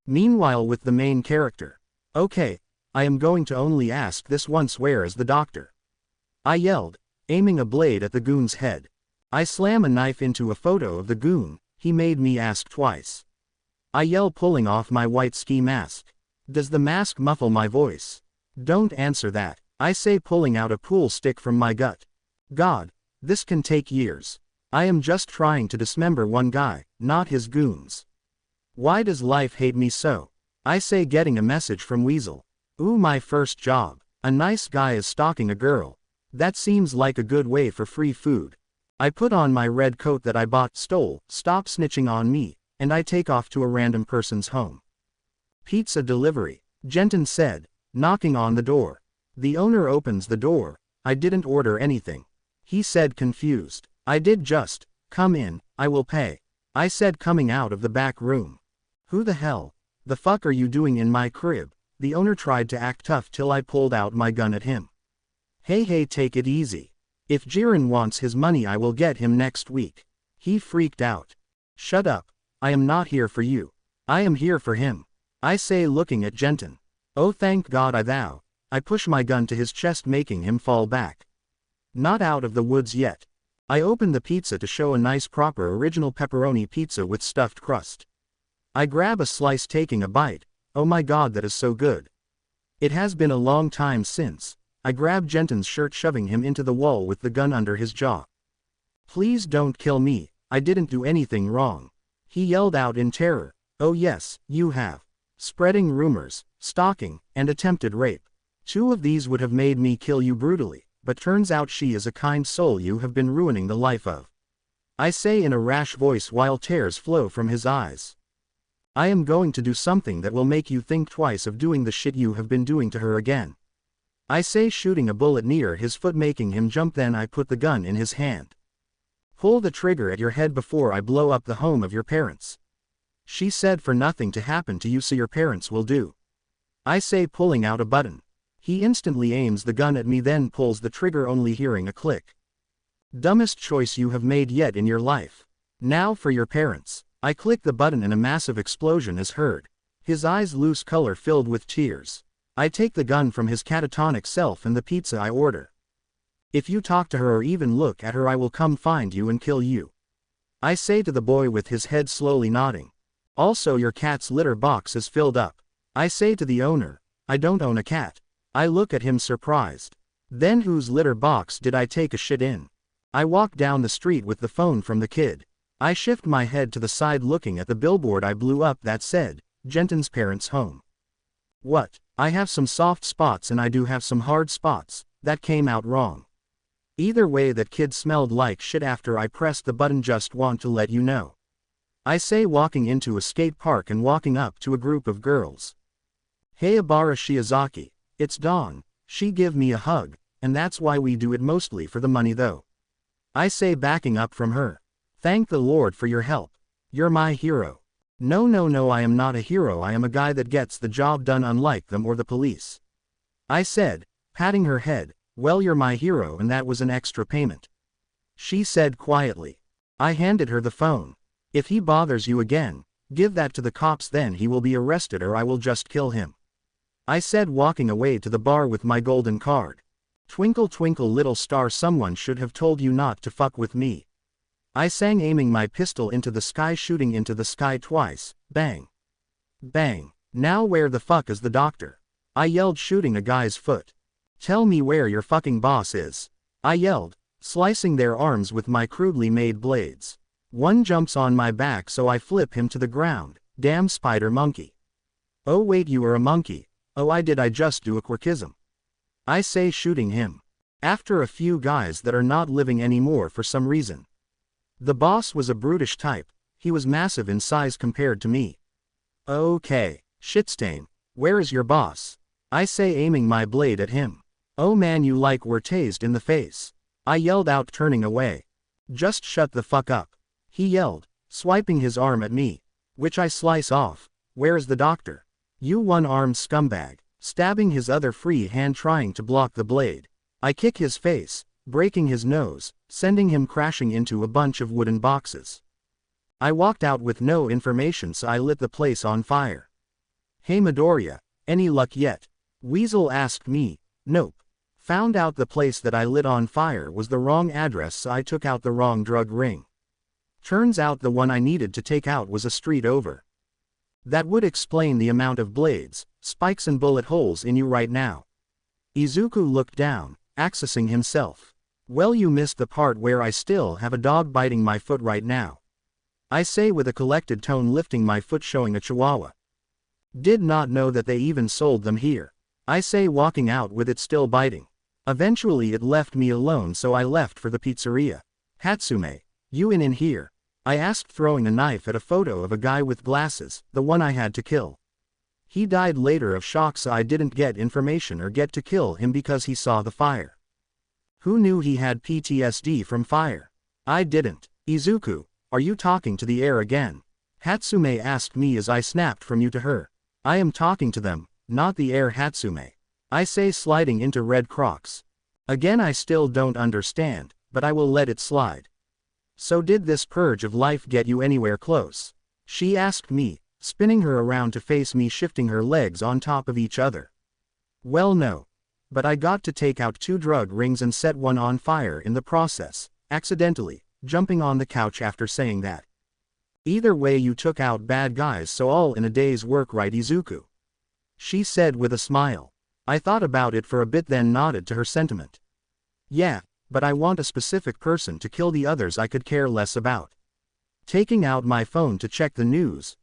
Speaker 1: Meanwhile with the main character. Okay, I am going to only ask this once, where is the doctor? I yelled, aiming a blade at the goon's head. I slam a knife into a photo of the goon, he made me ask twice. I yell, pulling off my white ski mask. Does the mask muffle my voice? Don't answer that, I say, pulling out a pool stick from my gut. God, this can take years. I am just trying to dismember one guy, not his goons. Why does life hate me so? I say, getting a message from Weasel. Ooh, my first job. A nice guy is stalking a girl. That seems like a good way for free food. I put on my red coat that I stole, stop snitching on me, and I take off to a random person's home. Pizza delivery. Genton said, knocking on the door. The owner opens the door. I didn't order anything. He said confused. I did just, come in, I will pay. I said coming out of the back room. Who the hell? The fuck are you doing in my crib? The owner tried to act tough till I pulled out my gun at him. Hey take it easy. If Jiren wants his money I will get him next week. He freaked out. Shut up. I am not here for you. I am here for him. I say looking at Genton. Oh thank God I push my gun to his chest making him fall back. Not out of the woods yet. I open the pizza to show a nice proper original pepperoni pizza with stuffed crust. I grab a slice taking a bite. Oh my God that is so good. It has been a long time since. I grab Genton's shirt shoving him into the wall with the gun under his jaw. Please don't kill me, I didn't do anything wrong. He yelled out in terror. Oh yes, you have. Spreading rumors, stalking, and attempted rape. 2 of these would have made me kill you brutally, but turns out she is a kind soul you have been ruining the life of. I say in a rash voice while tears flow from his eyes. I am going to do something that will make you think twice of doing the shit you have been doing to her again. I say shooting a bullet near his foot making him jump then I put the gun in his hand. Pull the trigger at your head before I blow up the home of your parents. She said for nothing to happen to you so your parents will do. I say pulling out a button. He instantly aims the gun at me then pulls the trigger only hearing a click. Dumbest choice you have made yet in your life. Now for your parents. I click the button and a massive explosion is heard. His eyes lose color filled with tears. I take the gun from his catatonic self and the pizza I order. If you talk to her or even look at her I will come find you and kill you. I say to the boy with his head slowly nodding. Also your cat's litter box is filled up. I say to the owner, I don't own a cat. I look at him surprised. Then whose litter box did I take a shit in? I walk down the street with the phone from the kid. I shift my head to the side looking at the billboard I blew up that said, Genton's parents' home. What? I have some soft spots and I do have some hard spots. That came out wrong. Either way that kid smelled like shit after I pressed the button just want to let you know. I say walking into a skate park and walking up to a group of girls. Hey Abara Shiozaki, it's Dawn, she give me a hug, and that's why we do it mostly for the money though. I say backing up from her. Thank the Lord for your help. You're my hero. No I am not a hero I am a guy that gets the job done unlike them or the police. I said, patting her head, well you're my hero and that was an extra payment. She said quietly. I handed her the phone. If he bothers you again, give that to the cops then he will be arrested or I will just kill him. I said walking away to the bar with my golden card. Twinkle twinkle little star someone should have told you not to fuck with me. I sang aiming my pistol into the sky shooting into the sky twice, bang. Bang. Now where the fuck is the doctor? I yelled shooting a guy's foot. Tell me where your fucking boss is. I yelled, slicing their arms with my crudely made blades. One jumps on my back so I flip him to the ground, damn spider monkey. Oh wait you are a monkey, oh I just do a quirkism. I say shooting him. After a few guys that are not living anymore for some reason. The boss was a brutish type, he was massive in size compared to me. Okay, shitstain, where is your boss? I say aiming my blade at him. Oh man you like were tased in the face. I yelled out turning away. Just shut the fuck up. He yelled, swiping his arm at me. Which I slice off. Where is the doctor? You one-armed scumbag. Stabbing his other free hand trying to block the blade. I kick his face, breaking his nose, sending him crashing into a bunch of wooden boxes. I walked out with no information so I lit the place on fire. Hey Midoriya, any luck yet? Weasel asked me. Nope. Found out the place that I lit on fire was the wrong address so I took out the wrong drug ring. Turns out the one I needed to take out was a street over. That would explain the amount of blades, spikes and bullet holes in you right now. Izuku looked down, accessing himself. Well you missed the part where I still have a dog biting my foot right now. I say with a collected tone lifting my foot showing a chihuahua. Did not know that they even sold them here. I say walking out with it still biting. Eventually it left me alone so I left for the pizzeria. Hatsume, you in here? I asked throwing a knife at a photo of a guy with glasses, the one I had to kill. He died later of shock, so I didn't get information or get to kill him because he saw the fire. Who knew he had PTSD from fire? I didn't. Izuku, are you talking to the air again? Hatsume asked me as I snapped from you to her. I am talking to them, not the air, Hatsume. I say, sliding into red Crocs. Again, I still don't understand, but I will let it slide. So did this purge of life get you anywhere close? She asked me, spinning her around to face me, shifting her legs on top of each other. Well, no. But I got to take out 2 drug rings and set one on fire in the process, accidentally, jumping on the couch after saying that. Either way, you took out bad guys, so all in a day's work, right, Izuku? She said with a smile. I thought about it for a bit, then nodded to her sentiment. Yeah, but I want a specific person to kill, the others I could care less about. Taking out my phone to check the news,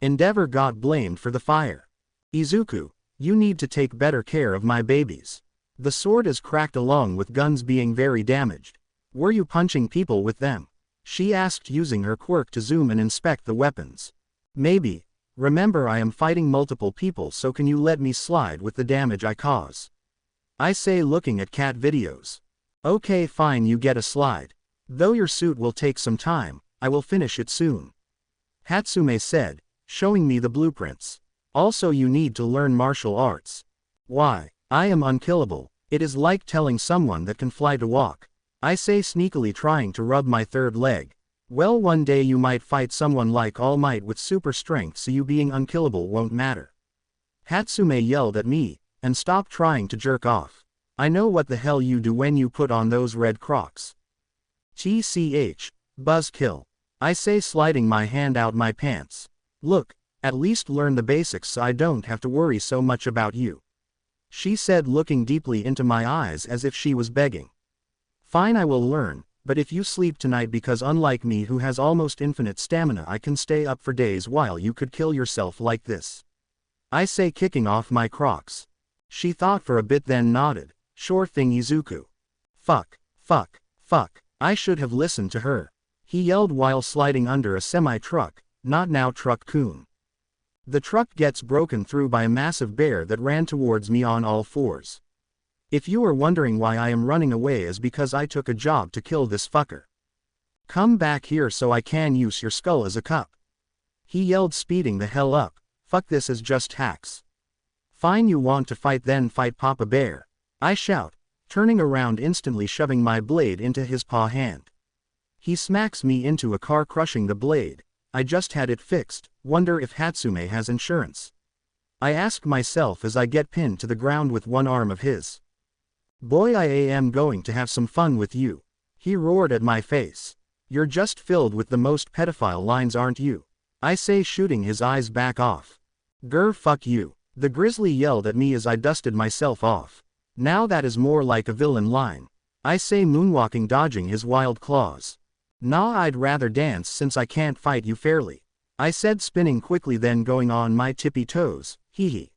Speaker 1: Endeavor got blamed for the fire. Izuku, you need to take better care of my babies. The sword is cracked along with guns being very damaged. Were you punching people with them? She asked, using her quirk to zoom and inspect the weapons. Maybe. Remember, I am fighting multiple people, so can you let me slide with the damage I cause? I say, looking at cat videos. Okay, fine, you get a slide. Though your suit will take some time, I will finish it soon. Hatsume said, showing me the blueprints. Also, you need to learn martial arts. Why? I am unkillable. It is like telling someone that can fly to walk. I say, sneakily trying to rub my third leg. Well, one day you might fight someone like All Might with super strength, so you being unkillable won't matter. Hatsume yelled at me, and stopped trying to jerk off. I know what the hell you do when you put on those red Crocs. TCH, buzzkill. I say, sliding my hand out my pants. Look, at least learn the basics so I don't have to worry so much about you. She said, looking deeply into my eyes as if she was begging. Fine, I will learn. But if you sleep tonight, because unlike me who has almost infinite stamina, I can stay up for days while you could kill yourself like this. I say, kicking off my Crocs. She thought for a bit, then nodded. Sure thing, Izuku. Fuck. I should have listened to her. He yelled while sliding under a semi-truck. Not now, truck-kun. The truck gets broken through by a massive bear that ran towards me on all fours. If you are wondering why I am running away, is because I took a job to kill this fucker. Come back here so I can use your skull as a cup. He yelled, speeding the hell up. Fuck, this is just hacks. Fine, you want to fight, then fight, Papa Bear. I shout, turning around, instantly shoving my blade into his paw hand. He smacks me into a car, crushing the blade. I just had it fixed. Wonder if Hatsume has insurance. I ask myself as I get pinned to the ground with one arm of his. Boy, I am going to have some fun with you. He roared at my face. You're just filled with the most pedophile lines, aren't you? I say, shooting his eyes back off. Grr, fuck you. The grizzly yelled at me as I dusted myself off. Now that is more like a villain line. I say, moonwalking, dodging his wild claws. Nah, I'd rather dance since I can't fight you fairly. I said, spinning quickly, then going on my tippy toes. Hee.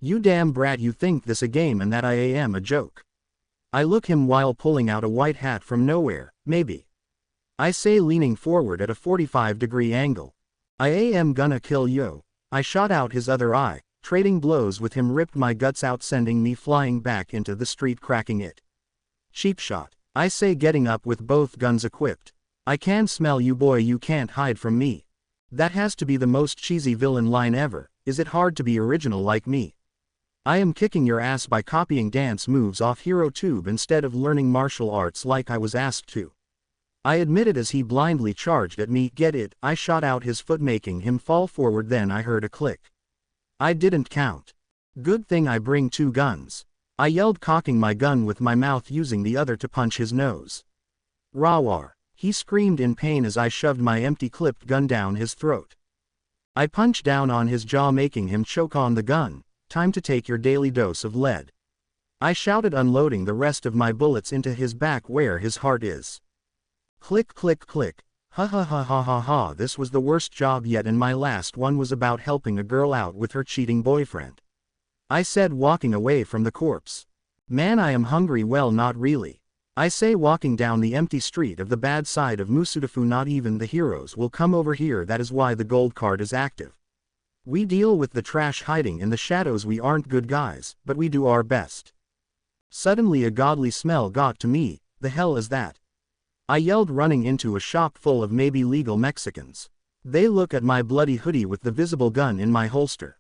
Speaker 1: You damn brat, you think this a game and that I am a joke. I look him while pulling out a white hat from nowhere. Maybe. I say, leaning forward at a 45-degree angle. I am gonna kill yo. I shot out his other eye, trading blows with him, ripped my guts out, sending me flying back into the street, cracking it. Cheap shot. I say, getting up with both guns equipped. I can smell you, boy, you can't hide from me. That has to be the most cheesy villain line ever. Is it hard to be original like me? I am kicking your ass by copying dance moves off HeroTube instead of learning martial arts like I was asked to. I admitted as he blindly charged at me. Get it? I shot out his foot, making him fall forward, then I heard a click. I didn't count. Good thing I bring 2 guns. I yelled, cocking my gun with my mouth, using the other to punch his nose. Rawar. He screamed in pain as I shoved my empty clipped gun down his throat. I punched down on his jaw, making him choke on the gun. Time to take your daily dose of lead. I shouted, unloading the rest of my bullets into his back where his heart is. Click, click, click. Ha ha ha ha ha ha. This was the worst job yet, and my last one was about helping a girl out with her cheating boyfriend. I said, walking away from the corpse. Man, I am hungry. Well, not really. I say, walking down the empty street of the bad side of Musudafu. Not even the heroes will come over here. That is why the gold card is active. We deal with the trash hiding in the shadows. We aren't good guys, but we do our best. Suddenly a godly smell got to me. The hell is that? I yelled, running into a shop full of maybe legal Mexicans. They look at my bloody hoodie with the visible gun in my holster.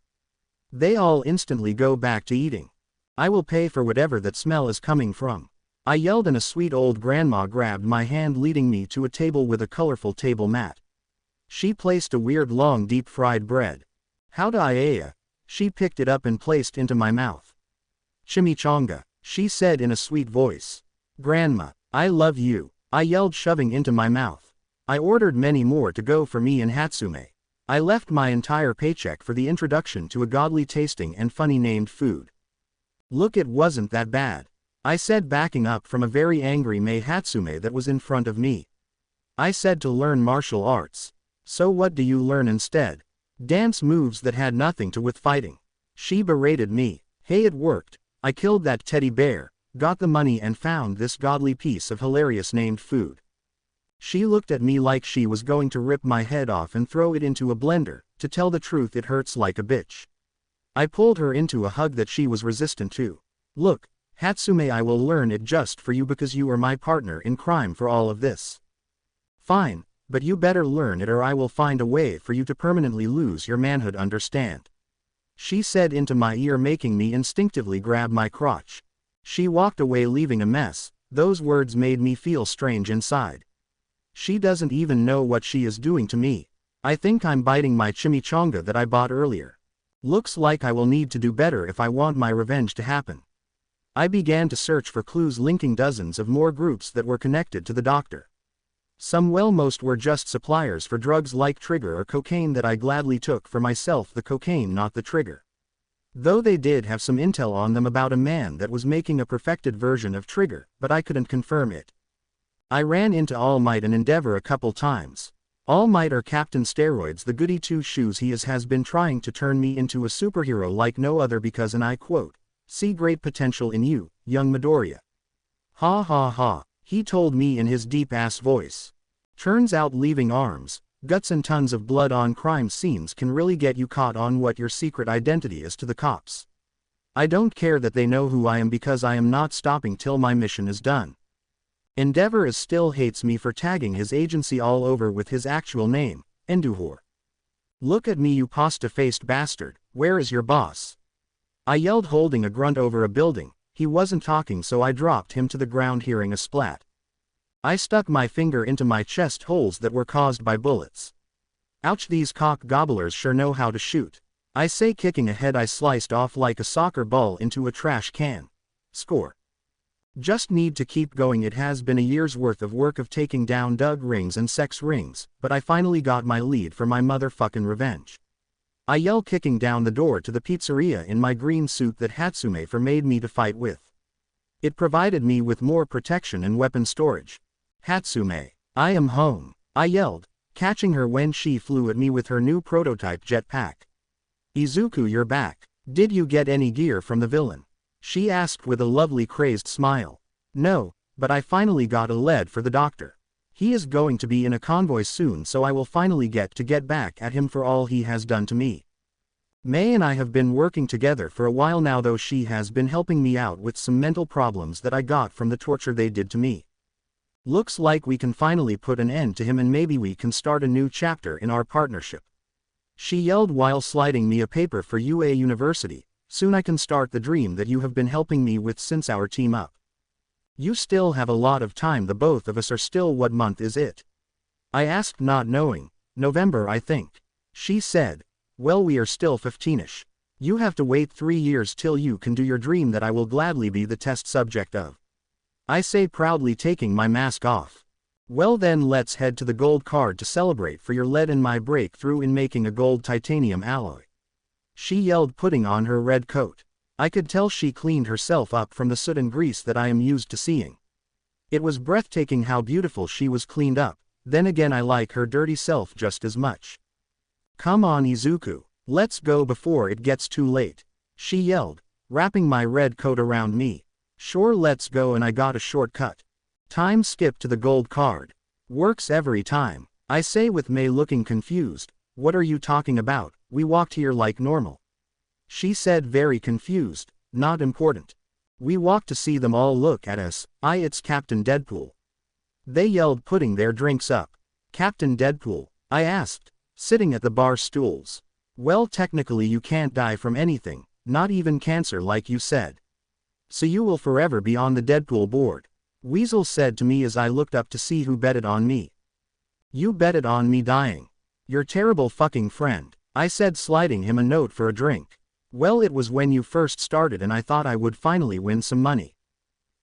Speaker 1: They all instantly go back to eating. I will pay for whatever that smell is coming from. I yelled, and a sweet old grandma grabbed my hand, leading me to a table with a colorful table mat. She placed a weird long deep fried bread. How do I? She picked it up and placed into my mouth. Chimichanga, she said in a sweet voice. Grandma, I love you, I yelled, shoving into my mouth. I ordered many more to go for me and Hatsume. I left my entire paycheck for the introduction to a godly tasting and funny named food. Look, it wasn't that bad, I said, backing up from a very angry Mei Hatsume that was in front of me. I said to learn martial arts. So what do you learn instead? Dance moves that had nothing to with fighting. She berated me. Hey, it worked. I killed that teddy bear, got the money, and found this godly piece of hilarious named food. She looked at me like she was going to rip my head off and throw it into a blender. To tell the truth, it hurts like a bitch. I pulled her into a hug that she was resistant to. Look, Hatsume, I will learn it just for you because you are my partner in crime for all of this. Fine, but you better learn it or I will find a way for you to permanently lose your manhood, understand? She said into my ear, making me instinctively grab my crotch. She walked away, leaving a mess. Those words made me feel strange inside. She doesn't even know what she is doing to me. I think I'm biting my chimichanga that I bought earlier. Looks like I will need to do better if I want my revenge to happen. I began to search for clues linking dozens of more groups that were connected to the doctor. Most were just suppliers for drugs like trigger or cocaine that I gladly took for myself, the cocaine, not the trigger. Though they did have some intel on them about a man that was making a perfected version of trigger, but I couldn't confirm it. I ran into All Might and Endeavor a couple times. All Might, or Captain Steroids, the goody two-shoes he has been trying to turn me into a superhero like no other because, and I quote, see great potential in you, young Midoriya. Ha ha ha, he told me in his deep-ass voice. Turns out leaving arms, guts and tons of blood on crime scenes can really get you caught on what your secret identity is to the cops. I don't care that they know who I am because I am not stopping till my mission is done. Endeavor still hates me for tagging his agency all over with his actual name, Enduhor. Look at me, you pasta-faced bastard, where is your boss? I yelled, holding a grunt over a building. He wasn't talking, so I dropped him to the ground, hearing a splat. I stuck my finger into my chest holes that were caused by bullets. Ouch, these cock gobblers sure know how to shoot. I say, kicking a head I sliced off like a soccer ball into a trash can. Score. Just need to keep going. It has been a year's worth of work of taking down Doug rings and sex rings, but I finally got my lead for my motherfucking revenge. I yell, kicking down the door to the pizzeria in my green suit that Hatsume made me to fight with. It provided me with more protection and weapon storage. Hatsume, I am home, I yelled, catching her when she flew at me with her new prototype jetpack. Izuku, you're back. Did you get any gear from the villain? She asked with a lovely crazed smile. No, but I finally got a lead for the doctor. He is going to be in a convoy soon, so I will finally get back at him for all he has done to me. Mei and I have been working together for a while now, though she has been helping me out with some mental problems that I got from the torture they did to me. Looks like we can finally put an end to him and maybe we can start a new chapter in our partnership. She yelled while sliding me a paper for UA University. Soon I can start the dream that you have been helping me with since our team up. You still have a lot of time. The both of us are still. What month is it? I asked, not knowing. November, I think. She said. Well, we are still 15ish. You have to wait 3 years till you can do your dream that I will gladly be the test subject of. I say, proudly taking my mask off. Well then, let's head to the gold card to celebrate for your lead in my breakthrough in making a gold titanium alloy. She yelled, putting on her red coat. I could tell she cleaned herself up from the soot and grease that I am used to seeing. It was breathtaking how beautiful she was cleaned up. Then again, I like her dirty self just as much. Come on, Izuku, let's go before it gets too late, she yelled, wrapping my red coat around me. Sure, let's go, and I got a shortcut. Time skip to the gold card. Works every time, I say with Mei looking confused. What are you talking about? We walked here like normal. She said, very confused. Not important. We walked to see them all look at us. It's Captain Deadpool. They yelled, putting their drinks up. Captain Deadpool? I asked, sitting at the bar stools. Well, technically you can't die from anything, not even cancer like you said. So you will forever be on the Deadpool board. Weasel said to me as I looked up to see who betted on me. You betted on me dying. Your terrible fucking friend, I said, sliding him a note for a drink. Well, it was when you first started and I thought I would finally win some money.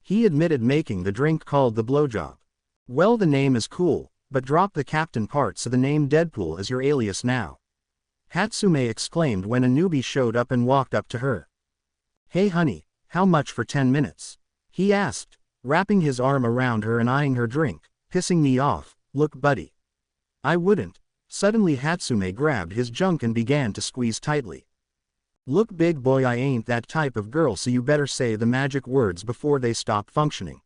Speaker 1: He admitted, making the drink called the blowjob. Well, the name is cool, but drop the captain part so the name Deadpool is your alias now. Hatsume exclaimed when a newbie showed up and walked up to her. Hey honey, how much for 10 minutes? He asked, wrapping his arm around her and eyeing her drink, pissing me off. Look buddy. I wouldn't. Suddenly Hatsume grabbed his junk and began to squeeze tightly. Look big boy, I ain't that type of girl, so you better say the magic words before they stop functioning.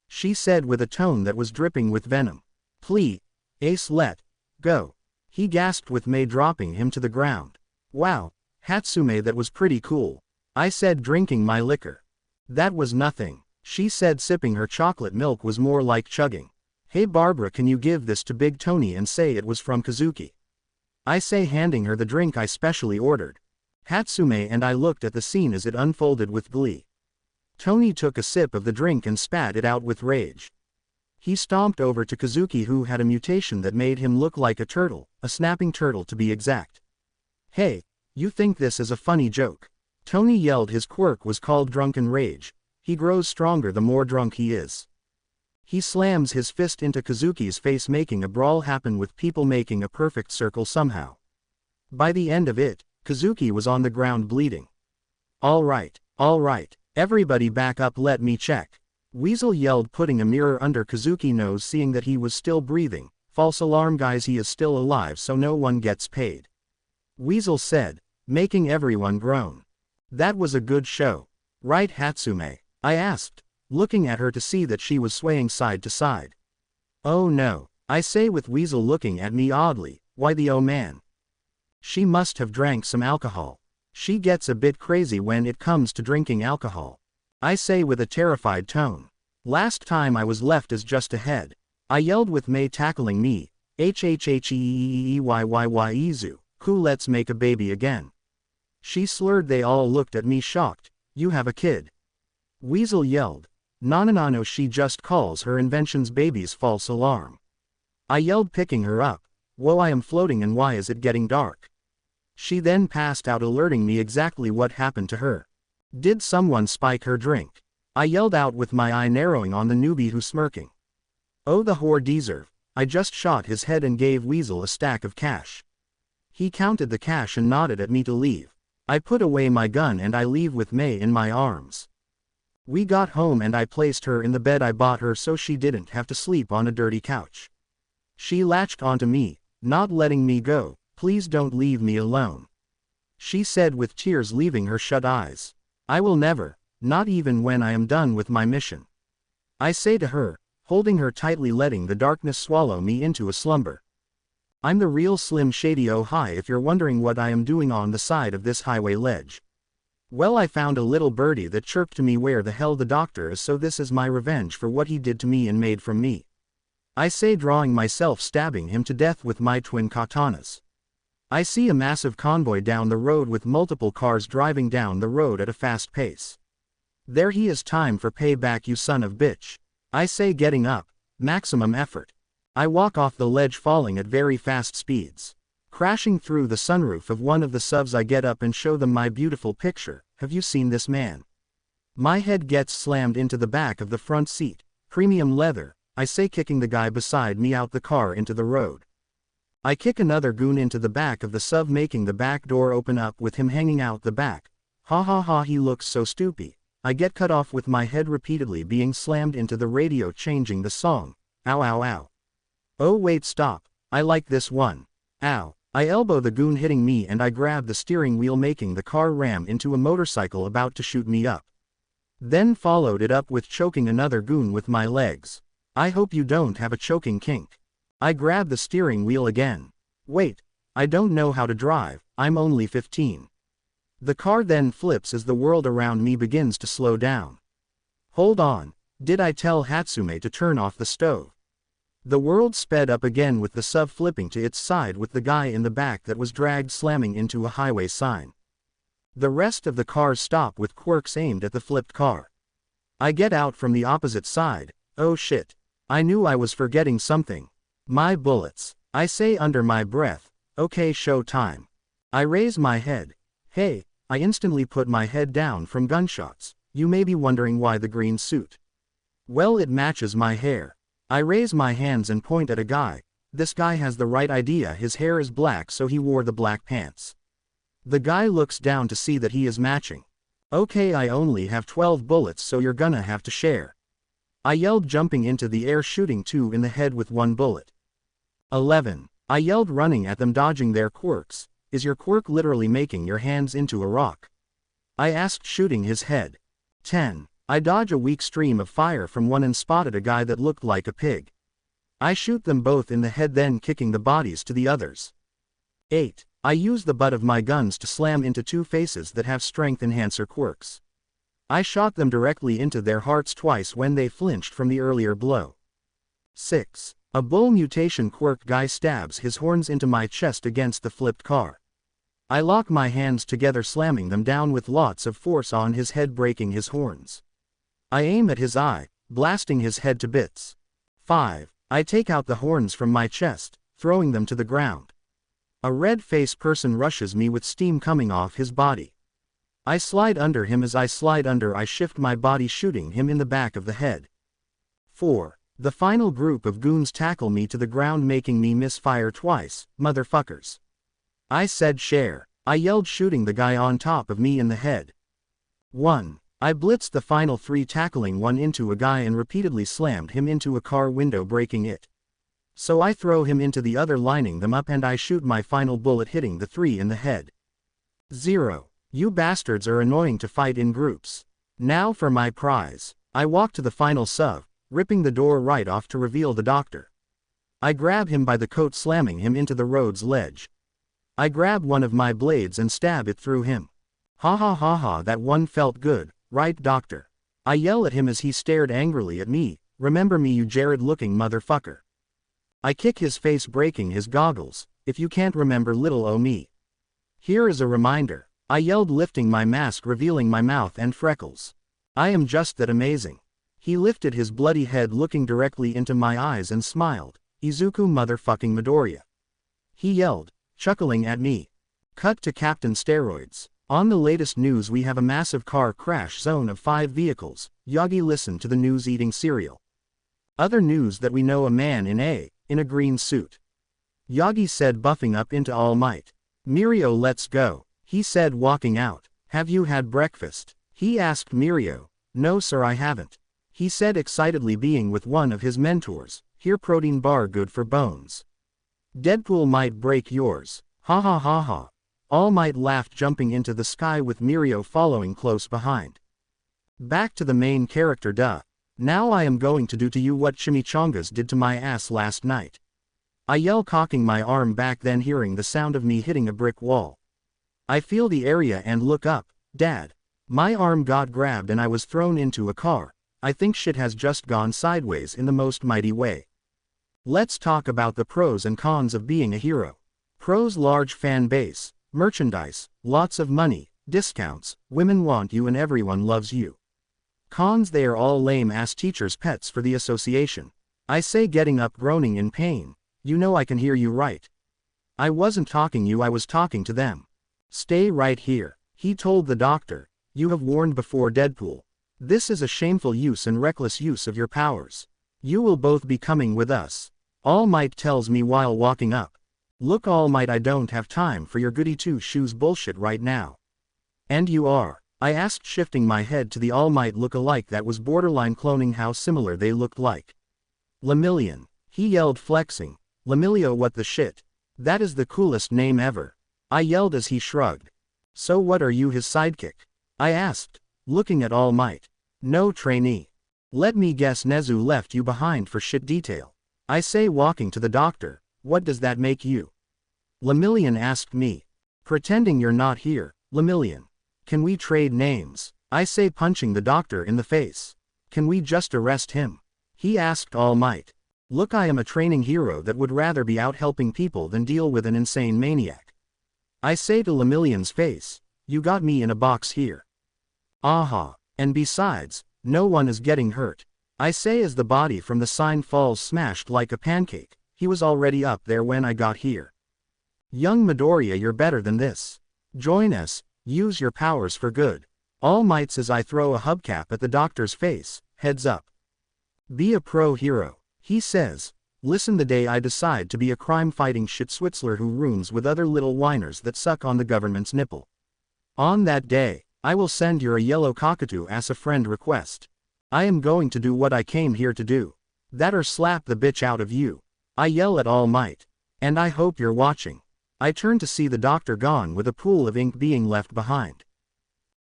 Speaker 1: She said with a tone that was dripping with venom. Please, Ace, let go. He gasped with May dropping him to the ground. Wow, Hatsume, that was pretty cool. I said, drinking my liquor. That was nothing. She said, sipping her chocolate milk was more like chugging. Hey Barbara, can you give this to Big Tony and say it was from Kazuki? I say, handing her the drink I specially ordered. Hatsume and I looked at the scene as it unfolded with glee. Tony took a sip of the drink and spat it out with rage. He stomped over to Kazuki, who had a mutation that made him look like a turtle, a snapping turtle to be exact. Hey, you think this is a funny joke? Tony yelled. His quirk was called Drunken Rage. He grows stronger the more drunk he is. He slams his fist into Kazuki's face, making a brawl happen with people making a perfect circle somehow. By the end of it, Kazuki was on the ground bleeding. All right, everybody back up, let me check. Weasel yelled, putting a mirror under Kazuki's nose. Seeing that he was still breathing. False alarm guys, he is still alive so no one gets paid. Weasel said, making everyone groan. That was a good show. Right Hatsume? I asked, looking at her to see that she was swaying side to side. Oh no, I say with Weasel looking at me oddly. Why the oh man? She must have drank some alcohol. She gets a bit crazy when it comes to drinking alcohol. I say with a terrified tone. Last time I was left as just ahead. I yelled with May tackling me. Izu, cool, let's make a baby again. She slurred. They all looked at me shocked. You have a kid? Weasel yelled. No, she just calls her inventions babies. False alarm. I yelled, picking her up. Whoa, I am floating, and why is it getting dark? She then passed out, alerting me exactly what happened to her. Did someone spike her drink? I yelled out with my eye narrowing on the newbie who smirking. Oh, the whore deserve. I just shot his head and gave Weasel a stack of cash. He counted the cash and nodded at me to leave. I put away my gun and I leave with May in my arms. We got home and I placed her in the bed I bought her so she didn't have to sleep on a dirty couch. She latched onto me, not letting me go. Please don't leave me alone. She said with tears leaving her shut eyes. I will never, not even when I am done with my mission. I say to her, holding her tightly, letting the darkness swallow me into a slumber. I'm the real Slim Shady. Oh hi, if you're wondering what I am doing on the side of this highway ledge. Well, I found a little birdie that chirped to me where the hell the doctor is, so this is my revenge for what he did to me and made from me. I say, drawing myself, stabbing him to death with my twin katanas. I see a massive convoy down the road with multiple cars driving down the road at a fast pace. There he is, time for payback, you son of bitch. I say, getting up, maximum effort. I walk off the ledge, falling at very fast speeds. Crashing through the sunroof of one of the subs, I get up and show them my beautiful picture. Have you seen this man? My head gets slammed into the back of the front seat. Premium leather, I say, kicking the guy beside me out the car into the road. I kick another goon into the back of the sub, making the back door open up with him hanging out the back. Ha ha ha, he looks so stupid. I get cut off with my head repeatedly being slammed into the radio, changing the song. Ow ow ow. Oh wait, stop. I like this one. Ow. I elbow the goon hitting me and I grab the steering wheel, making the car ram into a motorcycle about to shoot me up. Then followed it up with choking another goon with my legs. I hope you don't have a choking kink. I grab the steering wheel again. Wait. I don't know how to drive. I'm only 15. The car then flips as the world around me begins to slow down. Hold on, did I tell Hatsume to turn off the stove? The world sped up again with the sub flipping to its side with the guy in the back that was dragged slamming into a highway sign. The rest of the cars stop with quirks aimed at the flipped car. I get out from the opposite side. Oh shit. I knew I was forgetting something. My bullets. I say under my breath. Okay, show time. I raise my head. Hey, I instantly put my head down from gunshots. You may be wondering why the green suit. Well, it matches my hair. I raise my hands and point at a guy. This guy has the right idea, his hair is black so he wore the black pants. The guy looks down to see that he is matching. Okay, I only have 12 bullets so you're gonna have to share. I yelled, jumping into the air, shooting 2 in the head with 1 bullet. 11. I yelled, running at them, dodging their quirks. Is your quirk literally making your hands into a rock? I asked, shooting his head. 10. I dodge a weak stream of fire from one and spotted a guy that looked like a pig. I shoot them both in the head, then kicking the bodies to the others. 8. I use the butt of my guns to slam into 2 faces that have strength enhancer quirks. I shot them directly into their hearts twice when they flinched from the earlier blow. 6. A bull mutation quirk guy stabs his horns into my chest against the flipped car. I lock my hands together, slamming them down with lots of force on his head, breaking his horns. I aim at his eye, blasting his head to bits. 5. I take out the horns from my chest, throwing them to the ground. A red-faced person rushes me with steam coming off his body. I slide under him. As I slide under, I shift my body, shooting him in the back of the head. 4. The final group of goons tackle me to the ground, making me misfire twice. Motherfuckers. I said share. I yelled, shooting the guy on top of me in the head. 1. I blitzed the final 3, tackling one into a guy and repeatedly slammed him into a car window, breaking it. So I throw him into the other, lining them up, and I shoot my final bullet, hitting the 3 in the head. 0. You bastards are annoying to fight in groups. Now for my prize. I walk to the final sub, ripping the door right off to reveal the doctor. I grab him by the coat, slamming him into the road's ledge. I grab one of my blades and stab it through him. Ha ha ha ha, that one felt good, right, doctor? I yell at him as he stared angrily at me. Remember me, you Jared-looking motherfucker. I kick his face, breaking his goggles. If you can't remember little o' me. Here is a reminder. I yelled, lifting my mask, revealing my mouth and freckles. I am just that amazing. He lifted his bloody head, looking directly into my eyes, and smiled. Izuku motherfucking Midoriya. He yelled, chuckling at me. Cut to Captain Steroids. On the latest news, we have a massive car crash zone of 5 vehicles. Yagi listened to the news eating cereal. Other news that we know a man in a green suit. Yagi said, buffing up into All Might. Mirio, let's go. He said, walking out. Have you had breakfast? He asked Mirio. No sir, I haven't. He said excitedly, being with one of his mentors. Here, protein bar, good for bones. Deadpool might break yours. Ha ha ha ha. All Might laughed, jumping into the sky with Mirio following close behind. Back to the main character, duh. Now I am going to do to you what chimichangas did to my ass last night. I yell, cocking my arm back, then hearing the sound of me hitting a brick wall. I feel the area and look up. Dad. My arm got grabbed and I was thrown into a car. I think shit has just gone sideways in the most mighty way. Let's talk about the pros and cons of being a hero. Pros: large fan base, merchandise, lots of money, discounts, women want you and everyone loves you. Cons: they are all lame-ass teachers' pets for the association. I say, getting up, groaning in pain. You know I can hear you, right? I wasn't talking you, I was talking to them. Stay right here, he told the doctor. You have warned before, Deadpool. This is a shameful use and reckless use of your powers. You will both be coming with us. All Might tells me while walking up. Look, All Might, I don't have time for your goody two-shoes bullshit right now. And you are? I asked, shifting my head to the All Might look-alike that was borderline cloning how similar they looked like. Lemillion. He yelled, flexing. Lemilio, what the shit? That is the coolest name ever. I yelled as he shrugged. So what, are you his sidekick? I asked, looking at All Might. No, trainee. Let me guess, Nezu left you behind for shit detail. I say, walking to the doctor. What does that make you? Lemillion asked me. Pretending you're not here, Lemillion. Can we trade names? I say, punching the doctor in the face. Can we just arrest him? He asked All Might. Look, I am a training hero that would rather be out helping people than deal with an insane maniac. I say to Lemillion's face, you got me in a box here. Aha, and besides, no one is getting hurt. I say as the body from the sign falls smashed like a pancake. He was already up there when I got here. Young Midoriya, you're better than this. Join us, use your powers for good. All Might says. I throw a hubcap at the doctor's face, heads up. Be a pro hero, he says. Listen, the day I decide to be a crime-fighting shit-switzler who rooms with other little whiners that suck on the government's nipple. On that day, I will send you a yellow cockatoo as a friend request. I am going to do what I came here to do. That or slap the bitch out of you. I yell at All Might. And I hope you're watching. I turn to see the doctor gone with a pool of ink being left behind.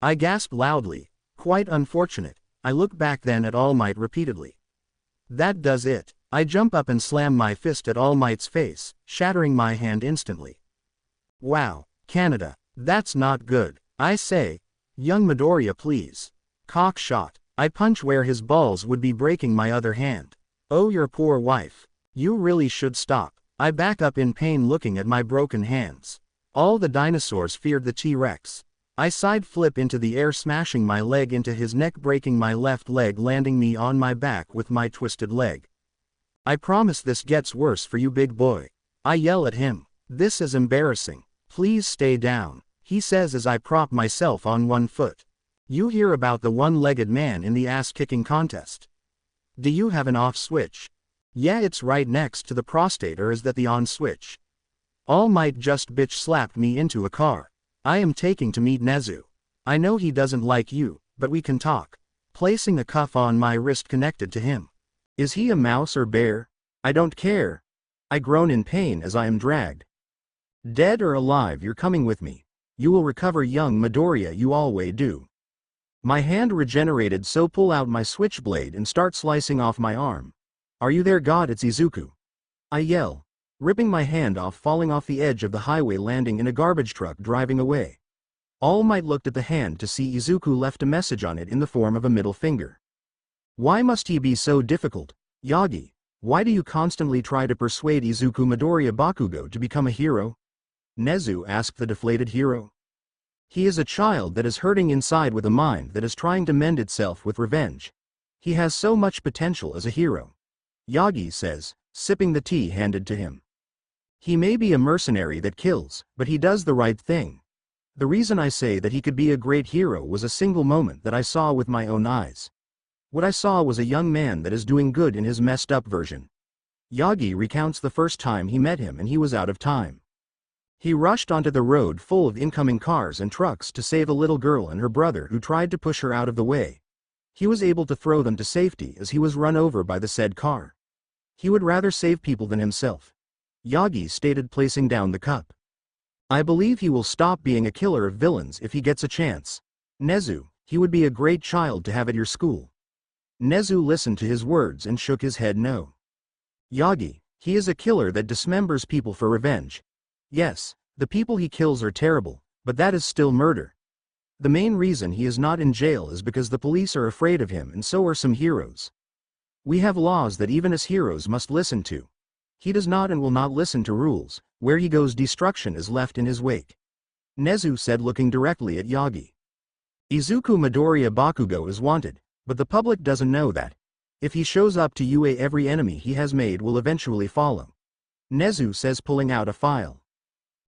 Speaker 1: I gasp loudly. Quite unfortunate. I look back then at All Might repeatedly. That does it. I jump up and slam my fist at All Might's face, shattering my hand instantly. Wow, Canada, that's not good. I say, young Midoriya, please. Cock shot. I punch where his balls would be breaking my other hand. Oh, your poor wife. You really should stop. I back up in pain looking at my broken hands. All the dinosaurs feared the T-Rex. I side flip into the air, smashing my leg into his neck, breaking my left leg, landing me on my back with my twisted leg. I promise this gets worse for you, big boy. I yell at him. This is embarrassing. Please stay down, he says as I prop myself on one foot. You hear about the one-legged man in the ass-kicking contest? Do you have an off switch? Yeah, it's right next to the prostate, or is that the on switch? All Might just bitch slapped me into a car. I am taking to meet Nezu. I know he doesn't like you, but we can talk. Placing a cuff on my wrist connected to him. Is he a mouse or bear? I don't care. I groan in pain as I am dragged. Dead or alive, you're coming with me. You will recover, young Midoriya, you always do. My hand regenerated, so pull out my switchblade and start slicing off my arm. Are you there, God? It's Izuku. I yell, ripping my hand off, falling off the edge of the highway, landing in a garbage truck driving away. All Might looked at the hand to see Izuku left a message on it in the form of a middle finger. Why must he be so difficult? Yagi, why do you constantly try to persuade Izuku Midoriya Bakugo to become a hero? Nezu asked the deflated hero. He is a child that is hurting inside with a mind that is trying to mend itself with revenge. He has so much potential as a hero. Yagi says, sipping the tea handed to him. He may be a mercenary that kills, but he does the right thing. The reason I say that he could be a great hero was a single moment that I saw with my own eyes. What I saw was a young man that is doing good in his messed up version. Yagi recounts the first time he met him and he was out of time. He rushed onto the road full of incoming cars and trucks to save a little girl and her brother who tried to push her out of the way. He was able to throw them to safety as he was run over by the said car. He would rather save people than himself. Yagi stated, placing down the cup. I believe he will stop being a killer of villains if he gets a chance. Nezu, he would be a great child to have at your school. Nezu listened to his words and shook his head no. Yagi, he is a killer that dismembers people for revenge. Yes, the people he kills are terrible, but that is still murder. The main reason he is not in jail is because the police are afraid of him, and so are some heroes. We have laws that even as heroes must listen to. He does not and will not listen to rules. Where he goes, destruction is left in his wake. Nezu said, looking directly at Yagi. Izuku Midoriya Bakugo is wanted, but the public doesn't know that. If he shows up to UA, every enemy he has made will eventually follow. Nezu says, pulling out a file.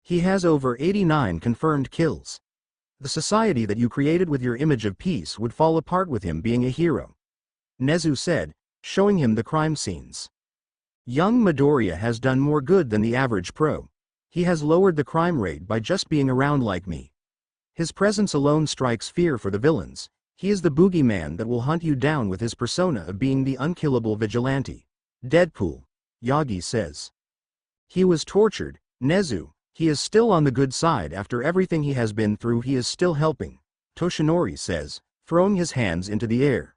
Speaker 1: He has over 89 confirmed kills. The society that you created with your image of peace would fall apart with him being a hero. Nezu said, showing him the crime scenes. Young Midoriya has done more good than the average pro. He has lowered the crime rate by just being around like me. His presence alone strikes fear for the villains. He is the boogeyman that will hunt you down with his persona of being the unkillable vigilante. Deadpool, Yagi says. He was tortured, Nezu. He is still on the good side after everything he has been through. He is still helping, Toshinori says, throwing his hands into the air.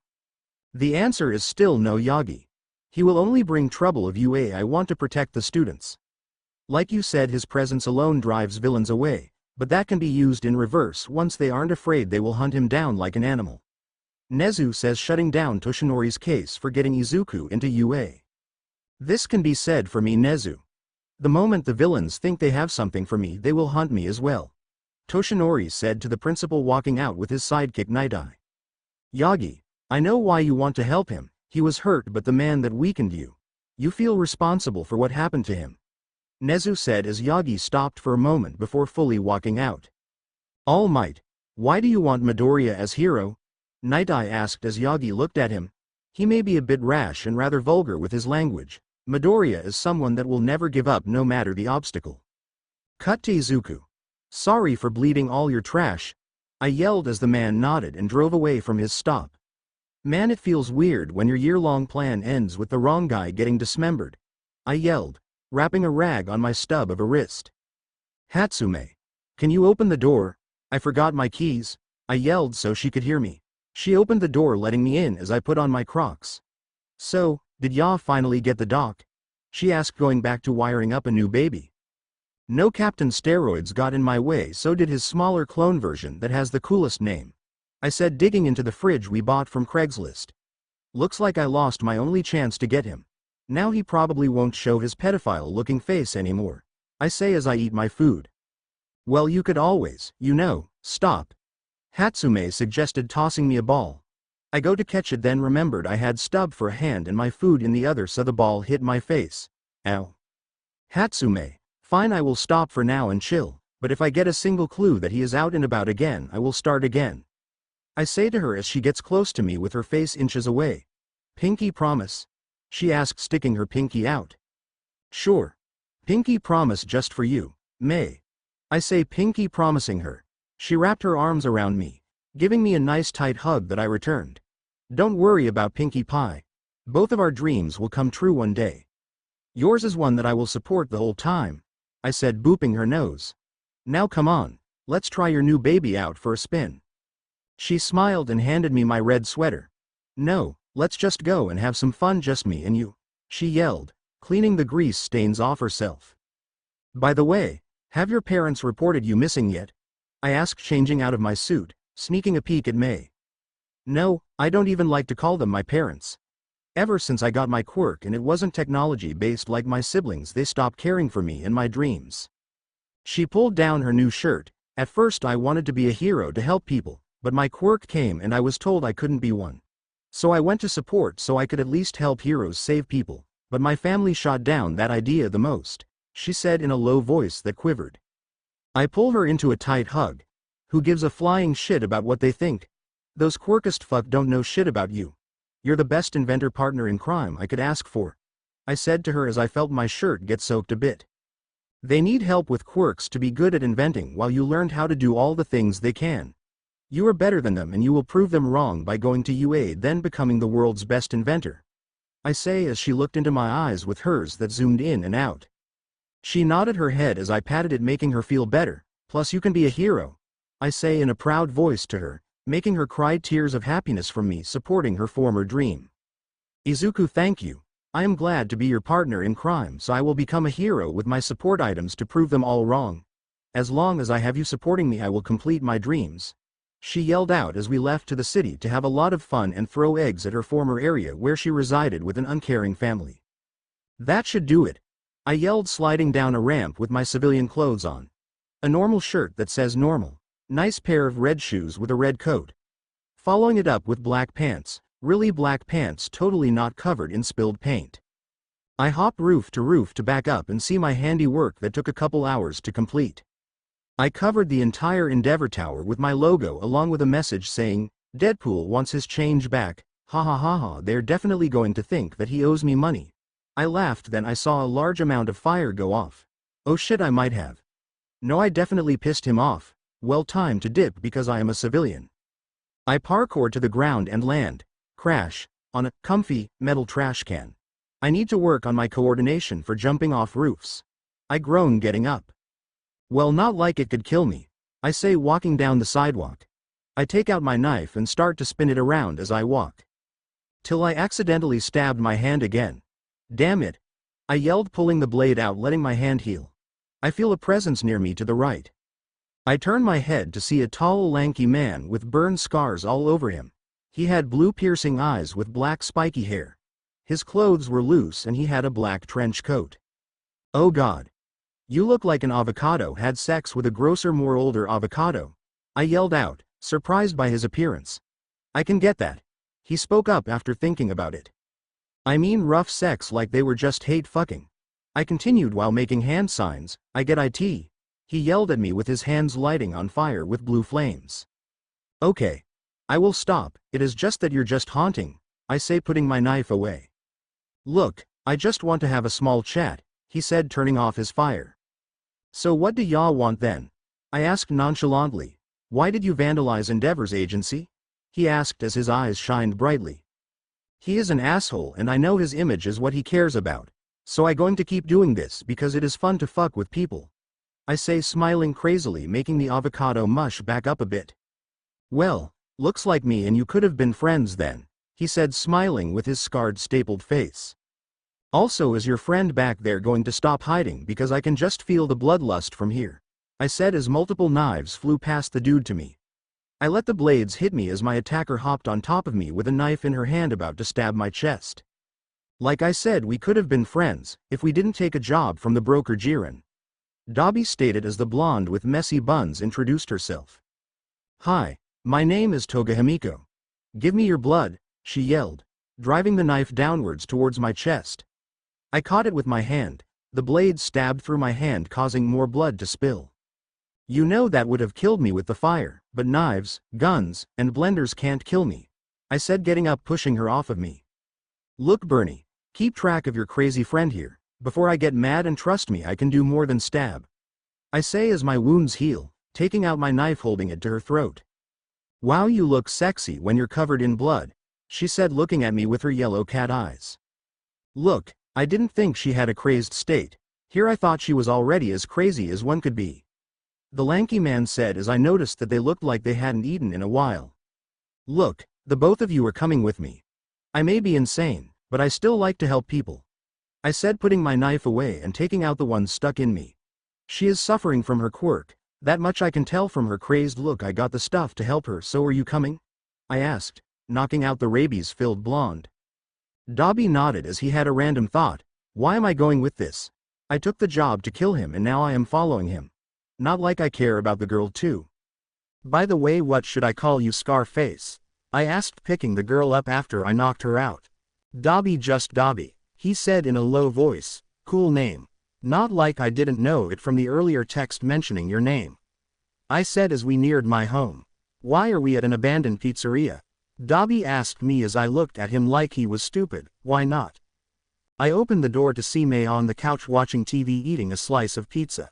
Speaker 1: The answer is still no, Yagi. He will only bring trouble of UA. I want to protect the students. Like you said, his presence alone drives villains away. But that can be used in reverse once they aren't afraid they will hunt him down like an animal. Nezu says, shutting down Toshinori's case for getting Izuku into UA. This can be said for me, Nezu. The moment the villains think they have something for me, they will hunt me as well. Toshinori said to the principal, walking out with his sidekick Night-Eye. Yagi, I know why you want to help him. He was hurt, but the man that weakened you. You feel responsible for what happened to him. Nezu said as Yagi stopped for a moment before fully walking out. All Might, why do you want Midoriya as hero? Night-Eye asked as Yagi looked at him. He may be a bit rash and rather vulgar with his language. Midoriya is someone that will never give up no matter the obstacle. Cut to Izuku. Sorry for bleeding all your trash, I yelled as the man nodded and drove away from his stop. Man, it feels weird when your year-long plan ends with the wrong guy getting dismembered, I yelled, wrapping a rag on my stub of a wrist. Hatsume, can you open the door? I forgot my keys, I yelled so she could hear me. She opened the door, letting me in as I put on my Crocs. So, did Ya finally get the doc? She asked, going back to wiring up a new baby. No, Captain Steroids got in my way, so did his smaller clone version that has the coolest name, I said, digging into the fridge we bought from Craigslist. Looks like I lost my only chance to get him. Now he probably won't show his pedophile-looking face anymore, I say as I eat my food. Well, you could always, stop. Hatsume suggested, tossing me a ball. I go to catch it, then remembered I had stub for a hand and my food in the other, so the ball hit my face. Ow. Hatsume, fine, I will stop for now and chill, but if I get a single clue that he is out and about again, I will start again, I say to her as she gets close to me with her face inches away. Pinky promise? She asked, sticking her pinky out. Sure. Pinky promise just for you, May. I say, pinky promising her. She wrapped her arms around me, giving me a nice tight hug that I returned. Don't worry about Pinkie Pie. Both of our dreams will come true one day. Yours is one that I will support the whole time, I said, booping her nose. Now come on, let's try your new baby out for a spin. She smiled and handed me my red sweater. No, let's just go and have some fun, just me and you, she yelled, cleaning the grease stains off herself. By the way, have your parents reported you missing yet? I asked, changing out of my suit, sneaking a peek at May. No, I don't even like to call them my parents. Ever since I got my quirk and it wasn't technology-based like my siblings, they stopped caring for me in my dreams. She pulled down her new shirt. At first I wanted to be a hero to help people, but my quirk came and I was told I couldn't be one. So I went to support so I could at least help heroes save people, but my family shot down that idea the most, she said in a low voice that quivered. I pull her into a tight hug. Who gives a flying shit about what they think? Those quirkist fuck don't know shit about you. You're the best inventor partner in crime I could ask for, I said to her as I felt my shirt get soaked a bit. They need help with quirks to be good at inventing while you learned how to do all the things they can. You are better than them and you will prove them wrong by going to UA, then becoming the world's best inventor, I say as she looked into my eyes with hers that zoomed in and out. She nodded her head as I patted it, making her feel better. Plus you can be a hero, I say in a proud voice to her, making her cry tears of happiness from me supporting her former dream. Izuku, thank you. I am glad to be your partner in crime, so I will become a hero with my support items to prove them all wrong. As long as I have you supporting me, I will complete my dreams, she yelled out as we left to the city to have a lot of fun and throw eggs at her former area where she resided with an uncaring family. That should do it, I yelled, sliding down a ramp with my civilian clothes on. A normal shirt that says normal. Nice pair of red shoes with a red coat. Following it up with black pants, really black pants, totally not covered in spilled paint. I hop roof to back up and see my handiwork that took a couple hours to complete. I covered the entire Endeavor Tower with my logo along with a message saying, Deadpool wants his change back, ha ha ha ha. They're definitely going to think that he owes me money. I laughed, then I saw a large amount of fire go off. Oh shit, I might have. No, I definitely pissed him off. Well, time to dip because I am a civilian. I parkour to the ground and land, crash, on a comfy metal trash can. I need to work on my coordination for jumping off roofs, I groan, getting up. Well, not like it could kill me, I say, walking down the sidewalk. I take out my knife and start to spin it around as I walk, till I accidentally stabbed my hand again. Damn it, I yelled, pulling the blade out, letting my hand heal. I feel a presence near me to the right. I turned my head to see a tall lanky man with burn scars all over him. He had blue piercing eyes with black spiky hair. His clothes were loose and he had a black trench coat. "Oh God. You look like an avocado had sex with a grosser more older avocado," I yelled out, surprised by his appearance. "I can get that," he spoke up after thinking about it. "I mean rough sex like they were just hate fucking." I continued while making hand signs. "I get it," he yelled at me with his hands lighting on fire with blue flames. "Okay. I will stop, it is just that you're just haunting," I say, putting my knife away. "Look, I just want to have a small chat," he said, turning off his fire. "So what do y'all want then?" I asked nonchalantly. "Why did you vandalize Endeavor's agency?" he asked as his eyes shined brightly. "He is an asshole and I know his image is what he cares about, so I going to keep doing this because it is fun to fuck with people," I say, smiling crazily, making the avocado mush back up a bit. "Well, looks like me and you could have been friends then," he said, smiling with his scarred stapled face. "Also, is your friend back there going to stop hiding because I can just feel the bloodlust from here," I said as multiple knives flew past the dude to me. I let the blades hit me as my attacker hopped on top of me with a knife in her hand about to stab my chest. "Like I said, we could have been friends, if we didn't take a job from the broker Jiren," Dabi stated as the blonde with messy buns introduced herself. "Hi, my name is Toga Himiko. Give me your blood," she yelled, driving the knife downwards towards my chest. I caught it with my hand. The blade stabbed through my hand, causing more blood to spill. "You know that would have killed me with the fire, but knives, guns, and blenders can't kill me," I said, getting up, pushing her off of me. "Look, Bernie, keep track of your crazy friend here, before I get mad, and trust me, I can do more than stab," I say as my wounds heal, taking out my knife, holding it to her throat. "Wow, you look sexy when you're covered in blood," she said, looking at me with her yellow cat eyes. Look, I didn't think she had a crazed state. Here I thought she was already as crazy as one could be," the lanky man said as I noticed that they looked like they hadn't eaten in a while. "Look, the both of you are coming with me. I may be insane, but I still like to help people," I said, putting my knife away and taking out the one stuck in me. "She is suffering from her quirk, that much I can tell from her crazed look. I got the stuff to help her, so are you coming?" I asked, knocking out the rabies-filled blonde. Dabi nodded as he had a random thought. Why am I going with this? I took the job to kill him and now I am following him. Not like I care about the girl too. "By the way, what should I call you, Scarface?" I asked, picking the girl up after I knocked her out. "Dabi, just Dabi," he said in a low voice. "Cool name. Not like I didn't know it from the earlier text mentioning your name," I said as we neared my home. "Why are we at an abandoned pizzeria?" Dabi asked me as I looked at him like he was stupid. "Why not?" I opened the door to see Mei on the couch watching TV eating a slice of pizza.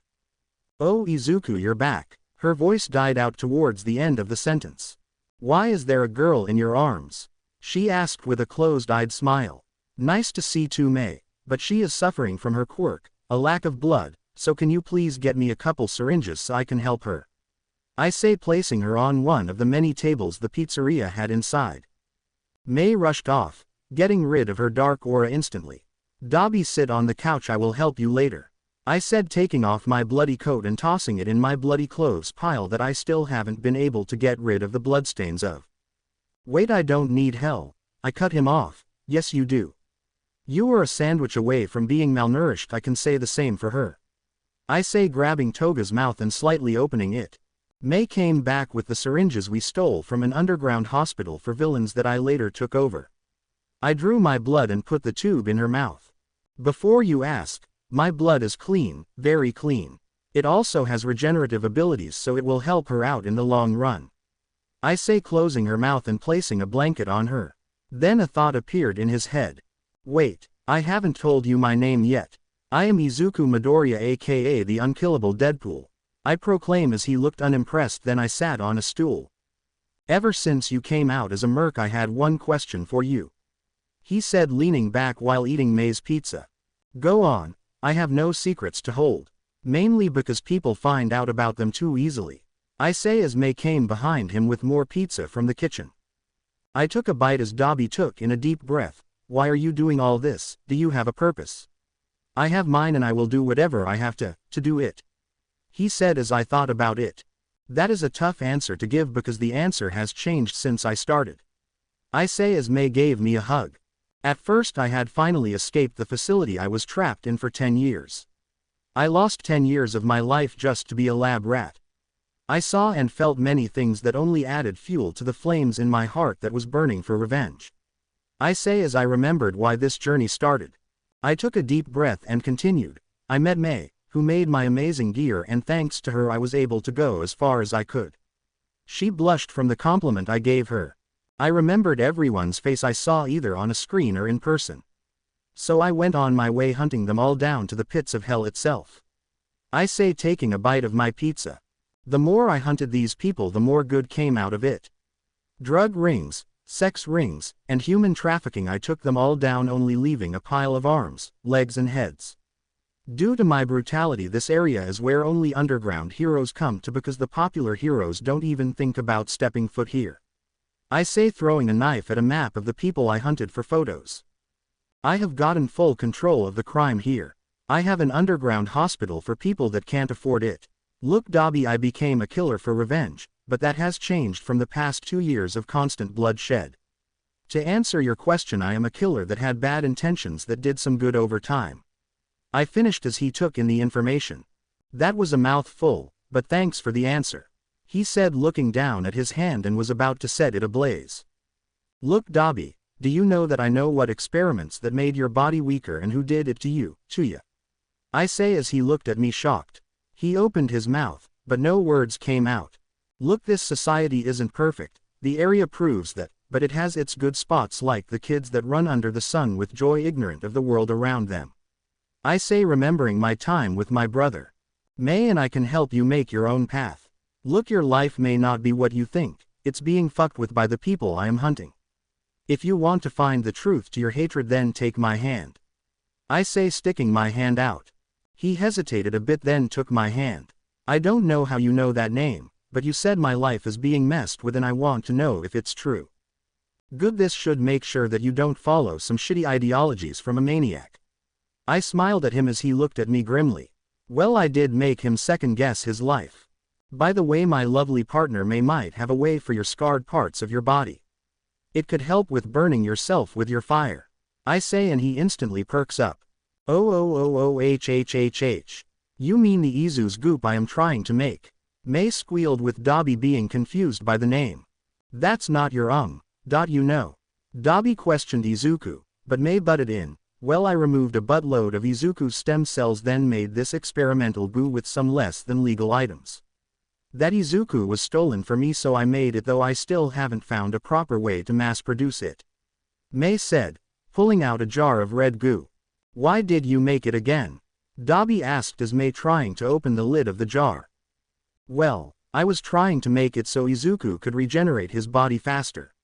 Speaker 1: "Oh, Izuku, you're back." Her voice died out towards the end of the sentence. "Why is there a girl in your arms?" she asked with a closed-eyed smile. "Nice to see too, Mei, but she is suffering from her quirk, a lack of blood, so can you please get me a couple syringes so I can help her?" I say, placing her on one of the many tables the pizzeria had inside. Mei rushed off, getting rid of her dark aura instantly. "Dabi, sit on the couch, I will help you later," I said, taking off my bloody coat and tossing it in my bloody clothes pile that I still haven't been able to get rid of the bloodstains of. "Wait, I don't need help," I cut him off. "Yes you do. You are a sandwich away from being malnourished, I can say the same for her," I say, grabbing Toga's mouth and slightly opening it. Mei came back with the syringes we stole from an underground hospital for villains that I later took over. I drew my blood and put the tube in her mouth. "Before you ask, my blood is clean, very clean. It also has regenerative abilities, so it will help her out in the long run," I say, closing her mouth and placing a blanket on her. Then a thought appeared in his head. "Wait, I haven't told you my name yet. I am Izuku Midoriya, aka the unkillable Deadpool," I proclaim as he looked unimpressed. Then I sat on a stool. "Ever since you came out as a merc, I had one question for you," he said, leaning back while eating Mei's pizza. "Go on. I have no secrets to hold. Mainly because people find out about them too easily," I say as Mei came behind him with more pizza from the kitchen. I took a bite as Dabi took in a deep breath. "Why are you doing all this? Do you have a purpose?" "I have mine and I will do whatever I have to do it," he said as I thought about it. That is a tough answer to give because the answer has changed since I started. I say as May gave me a hug. At first I had finally escaped the facility I was trapped in for 10 years. I lost 10 years of my life just to be a lab rat. I saw and felt many things that only added fuel to the flames in my heart that was burning for revenge. I say as I remembered why this journey started. I took a deep breath and continued. I met May, who made my amazing gear, and thanks to her I was able to go as far as I could. She blushed from the compliment I gave her. I remembered everyone's face I saw either on a screen or in person. So I went on my way hunting them all down to the pits of hell itself. I say taking a bite of my pizza. The more I hunted these people the more good came out of it. Drug rings, sex rings, and human trafficking, I took them all down, only leaving a pile of arms, legs and heads. Due to my brutality, this area is where only underground heroes come to because the popular heroes don't even think about stepping foot here. I say throwing a knife at a map of the people I hunted for photos. I have gotten full control of the crime here. I have an underground hospital for people that can't afford it. Look Dobby, I became a killer for revenge, but that has changed from the past 2 years of constant bloodshed. To answer your question, I am a killer that had bad intentions that did some good over time. I finished as he took in the information. That was a mouthful, but thanks for the answer, he said, looking down at his hand and was about to set it ablaze. Look Dobby, do you know that I know what experiments that made your body weaker and who did it to you, I say as he looked at me shocked. He opened his mouth, but no words came out. Look, this society isn't perfect, the area proves that, but it has its good spots, like the kids that run under the sun with joy, ignorant of the world around them. I say, remembering my time with my brother. May and I can help you make your own path. Look, your life may not be what you think, it's being fucked with by the people I am hunting. If you want to find the truth to your hatred, then take my hand. I say, sticking my hand out. He hesitated a bit, then took my hand. I don't know how you know that name, but you said my life is being messed with and I want to know if it's true. Good, this should make sure that you don't follow some shitty ideologies from a maniac. I smiled at him as he looked at me grimly. Well, I did make him second guess his life. By the way, my lovely partner May might have a way for your scarred parts of your body. It could help with burning yourself with your fire. I say, and he instantly perks up. Oh. You mean the Izu's goop I am trying to make? May squealed, with Dobby being confused by the name. That's not your you know. Dobby questioned Izuku, but May butted in. Well, I removed a buttload of Izuku's stem cells, then made this experimental goo with some less than legal items. That Izuku was stolen from me, so I made it, though I still haven't found a proper way to mass produce it. May said, pulling out a jar of red goo. Why did you make it again? Dobby asked as May trying to open the lid of the jar. Well, I was trying to make it so Izuku could regenerate his body faster.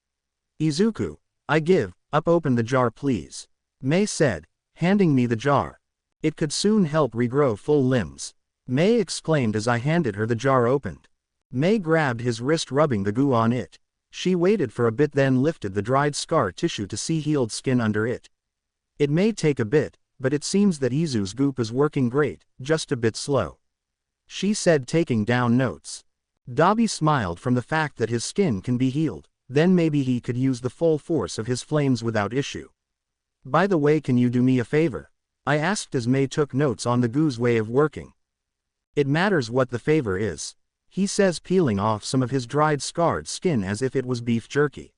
Speaker 1: Izuku, I give up, open the jar please. May said, handing me the jar. It could soon help regrow full limbs. May exclaimed as I handed her the jar opened. May grabbed his wrist, rubbing the goo on it. She waited for a bit, then lifted the dried scar tissue to see healed skin under it. It may take a bit, but it seems that Izu's goop is working great, just a bit slow, she said, taking down notes. Dobby smiled from the fact that his skin can be healed, then maybe he could use the full force of his flames without issue. By the way, can you do me a favor? I asked as May took notes on the goo's way of working. It matters what the favor is, he says, peeling off some of his dried scarred skin as if it was beef jerky.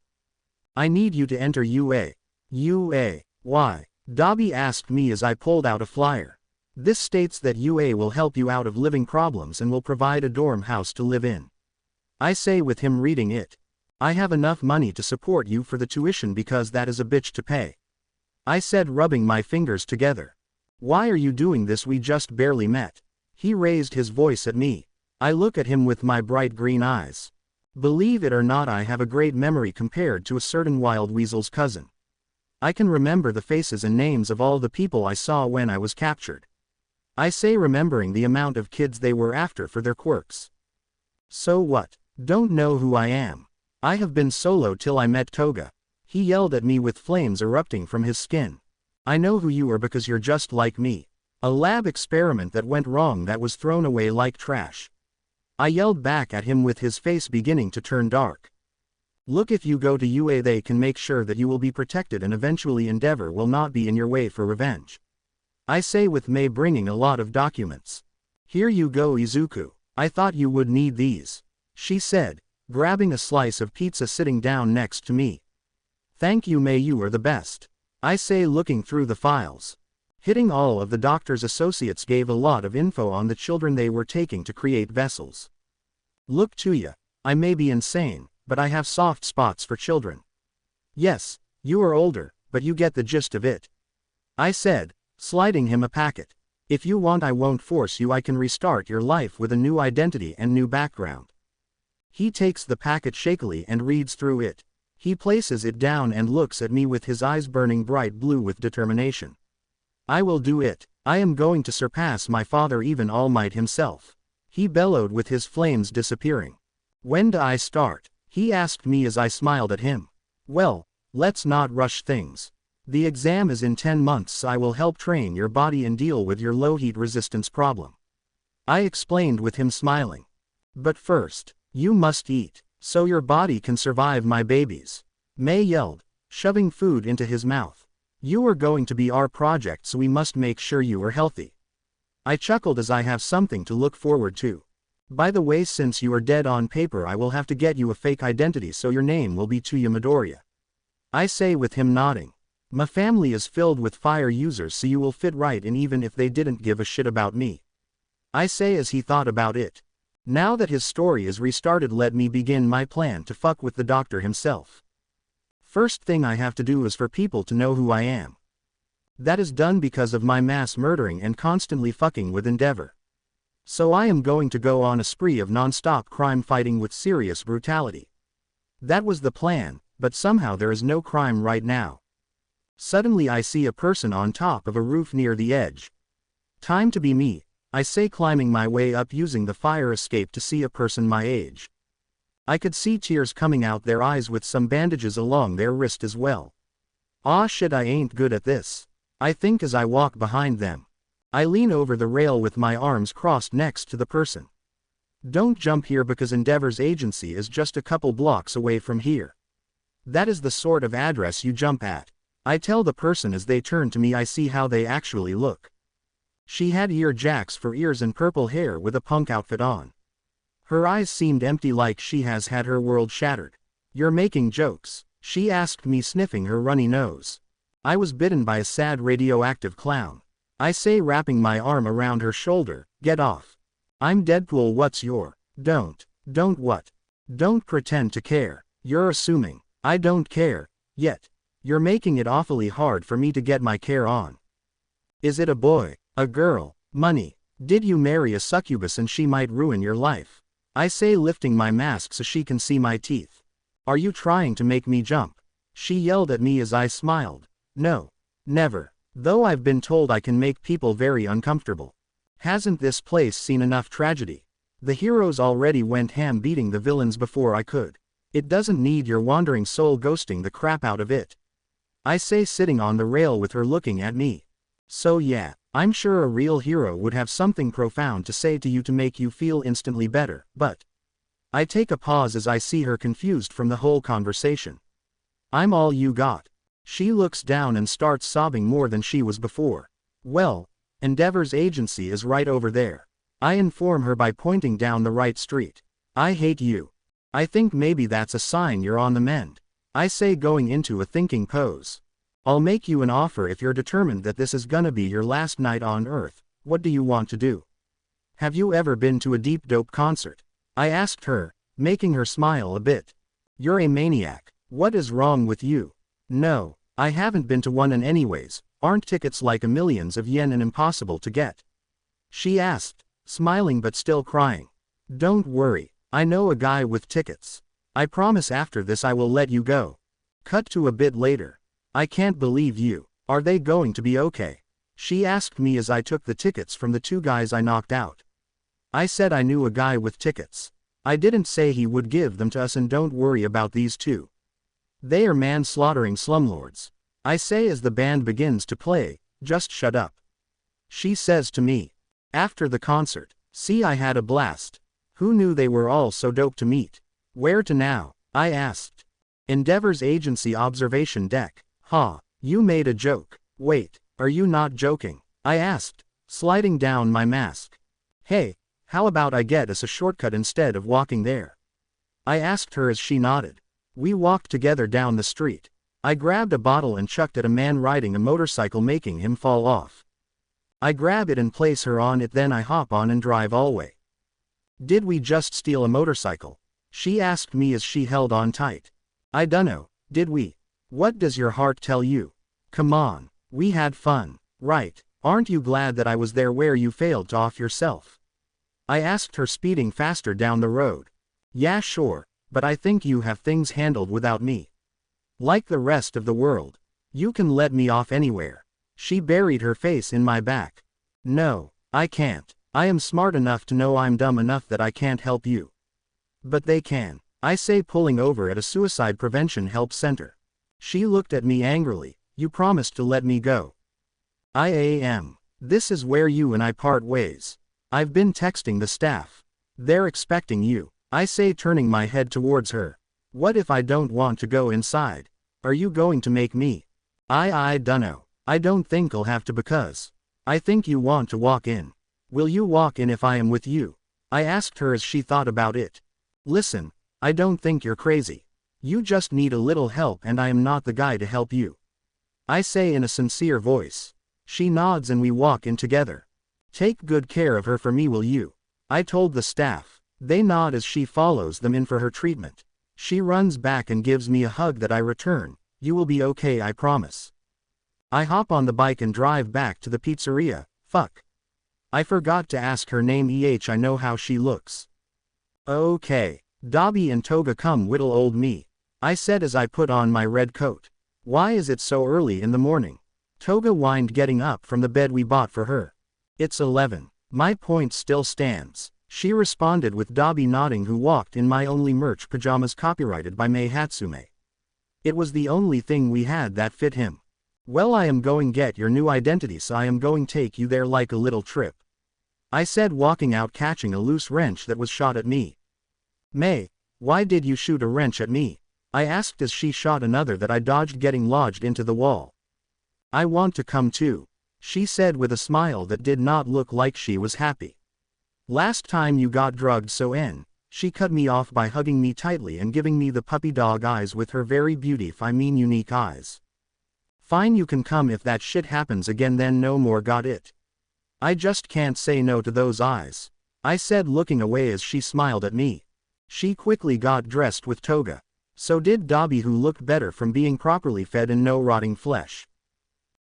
Speaker 1: I need you to enter UA. UA, why? Dobby asked me as I pulled out a flyer. This states that UA will help you out of living problems and will provide a dorm house to live in. I say with him reading it. I have enough money to support you for the tuition because that is a bitch to pay. I said, rubbing my fingers together. Why are you doing this? We just barely met. He raised his voice at me. I look at him with my bright green eyes. Believe it or not, I have a great memory compared to a certain wild weasel's cousin. I can remember the faces and names of all the people I saw when I was captured. I say, remembering the amount of kids they were after for their quirks. So what? Don't know who I am. I have been solo till I met Toga. He yelled at me with flames erupting from his skin. I know who you are because you're just like me. A lab experiment that went wrong that was thrown away like trash. I yelled back at him with his face beginning to turn dark. Look, if you go to UA they can make sure that you will be protected and eventually Endeavor will not be in your way for revenge. I say with Mei bringing a lot of documents. Here you go Izuku, I thought you would need these. She said, grabbing a slice of pizza sitting down next to me. Thank you Mei, you are the best. I say looking through the files. Hitting all of the doctor's associates gave a lot of info on the children they were taking to create vessels. Look to ya, I may be insane, but I have soft spots for children. Yes, you are older, but you get the gist of it. I said, sliding him a packet. If you want I won't force you, I can restart your life with a new identity and new background. He takes the packet shakily and reads through it. He places it down and looks at me with his eyes burning bright blue with determination. I will do it. I am going to surpass my father, even All Might himself. He bellowed with his flames disappearing. When do I start? He asked me as I smiled at him. Well, let's not rush things. The exam is in 10 months, so I will help train your body and deal with your low heat resistance problem. I explained with him smiling. But first, you must eat, so your body can survive my babies. Mei yelled, shoving food into his mouth. You are going to be our project, so we must make sure you are healthy. I chuckled as I have something to look forward to. By the way, since you are dead on paper, I will have to get you a fake identity so your name will be Tuya Midoriya. I say with him nodding. My family is filled with fire users, so you will fit right in even if they didn't give a shit about me. I say as he thought about it. Now that his story is restarted, let me begin my plan to fuck with the doctor himself. First thing I have to do is for people to know who I am. That is done because of my mass murdering and constantly fucking with Endeavor. So I am going to go on a spree of non-stop crime fighting with serious brutality. That was the plan, but somehow there is no crime right now. Suddenly I see a person on top of a roof near the edge. Time to be me, I say, climbing my way up using the fire escape to see a person my age. I could see tears coming out their eyes with some bandages along their wrist as well. Aw shit, I ain't good at this. I think as I walk behind them. I lean over the rail with my arms crossed next to the person. Don't jump here because Endeavor's agency is just a couple blocks away from here. That is the sort of address you jump at. I tell the person as they turn to me. I see how they actually look. She had ear jacks for ears and purple hair with a punk outfit on. Her eyes seemed empty, like she has had her world shattered. You're making jokes, she asked me, sniffing her runny nose. I was bitten by a sad radioactive clown. I say, wrapping my arm around her shoulder, get off. I'm Deadpool, what's your, don't what? Don't pretend to care, you're assuming, I don't care, yet. You're making it awfully hard for me to get my care on. Is it a boy, a girl, money? Did you marry a succubus and she might ruin your life? I say, lifting my mask so she can see my teeth. Are you trying to make me jump? She yelled at me as I smiled. No. Never. Though I've been told I can make people very uncomfortable. Hasn't this place seen enough tragedy? The heroes already went ham beating the villains before I could. It doesn't need your wandering soul ghosting the crap out of it. I say, sitting on the rail with her looking at me. So yeah, I'm sure a real hero would have something profound to say to you to make you feel instantly better, but... I take a pause as I see her confused from the whole conversation. I'm all you got. She looks down and starts sobbing more than she was before. Well, Endeavor's agency is right over there. I inform her by pointing down the right street. I hate you. I think maybe that's a sign you're on the mend. I say, going into a thinking pose. I'll make you an offer if you're determined that this is gonna be your last night on Earth. What do you want to do? Have you ever been to a deep dope concert? I asked her, making her smile a bit. You're a maniac. What is wrong with you? No, I haven't been to one, and anyways, aren't tickets like a millions of yen and impossible to get? She asked, smiling but still crying. Don't worry, I know a guy with tickets. I promise after this I will let you go. Cut to a bit later. I can't believe you. Are they going to be okay? She asked me as I took the tickets from the two guys I knocked out. I said I knew a guy with tickets. I didn't say he would give them to us, and don't worry about these two. They are man-slaughtering slumlords. I say as the band begins to play, just shut up. She says to me. After the concert, see, I had a blast. Who knew they were all so dope to meet? Where to now? I asked. Endeavor's agency observation deck. Ha, you made a joke. Wait, are you not joking? I asked, sliding down my mask. Hey, how about I get us a shortcut instead of walking there? I asked her as she nodded. We walked together down the street. I grabbed a bottle and chucked at a man riding a motorcycle, making him fall off. I grab it and place her on it, then I hop on and drive all way. Did we just steal a motorcycle? She asked me as she held on tight. I dunno, did we? What does your heart tell you? Come on, we had fun, right? Aren't you glad that I was there where you failed to off yourself? I asked her, speeding faster down the road. Yeah, sure, but I think you have things handled without me. Like the rest of the world. You can let me off anywhere. She buried her face in my back. No, I can't. I am smart enough to know I'm dumb enough that I can't help you. But they can. I say, pulling over at a suicide prevention help center. She looked at me angrily. You promised to let me go. I am. This is where you and I part ways. I've been texting the staff. They're expecting you. I say, turning my head towards her. What if I don't want to go inside? Are you going to make me? I dunno. I don't think I'll have to, because I think you want to walk in. Will you walk in if I am with you? I asked her as she thought about it. Listen, I don't think you're crazy. You just need a little help and I am not the guy to help you. I say in a sincere voice. She nods and we walk in together. Take good care of her for me, will you? I told the staff. They nod as she follows them in for her treatment. She runs back and gives me a hug that I return. You will be okay, I promise. I hop on the bike and drive back to the pizzeria. Fuck. I forgot to ask her name. I know how she looks. Okay. Dobby and Toga come whittle old me. I said as I put on my red coat. Why is it so early in the morning? Toga whined, getting up from the bed we bought for her. It's 11. My point still stands. She responded with Dobby nodding, who walked in my only merch pajamas copyrighted by Mei Hatsume. It was the only thing we had that fit him. Well, I am going get your new identity, so I am going take you there like a little trip. I said, walking out, catching a loose wrench that was shot at me. Mei, why did you shoot a wrench at me? I asked as she shot another that I dodged, getting lodged into the wall. I want to come too, she said with a smile that did not look like she was happy. Last time you got drugged, so she cut me off by hugging me tightly and giving me the puppy dog eyes with her very unique eyes. Fine, you can come if that shit happens again, then no more, got it? I just can't say no to those eyes, I said, looking away as she smiled at me. She quickly got dressed with Toga. So did Dobby, who looked better from being properly fed and no rotting flesh.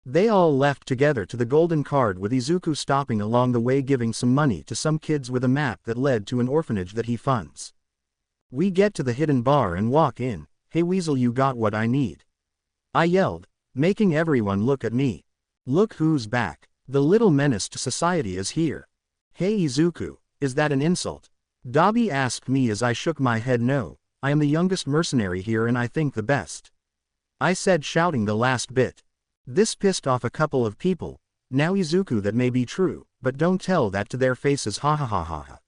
Speaker 1: They all left together to the Golden Card, with Izuku stopping along the way giving some money to some kids with a map that led to an orphanage that he funds. We get to the hidden bar and walk in. Hey Weasel, you got what I need? I yelled, making everyone look at me. Look who's back. The little menace to society is here. Hey Izuku, is that an insult? Dobby asked me as I shook my head. No, I am the youngest mercenary here and I think the best, I said, shouting the last bit. This pissed off a couple of people. Now Izuku, that may be true, but don't tell that to their faces, ha ha ha ha ha.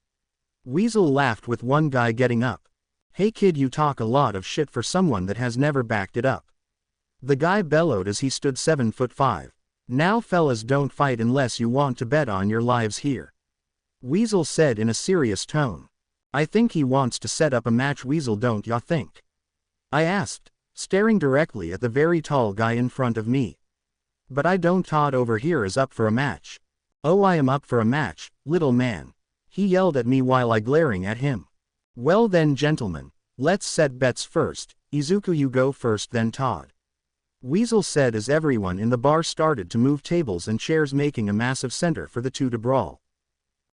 Speaker 1: Weasel laughed, with one guy getting up. Hey kid, you talk a lot of shit for someone that has never backed it up. The guy bellowed as he stood 7'5". Now fellas, don't fight unless you want to bet on your lives here, Weasel said in a serious tone. I think he wants to set up a match, Weasel, don't ya think? I asked, staring directly at the very tall guy in front of me. But I don't. Todd over here is up for a match. Oh, I am up for a match, little man, he yelled at me while I glaring at him. Well then gentlemen, let's set bets first. Izuku, you go first, then Todd, Weasel said as everyone in the bar started to move tables and chairs, making a massive center for the two to brawl.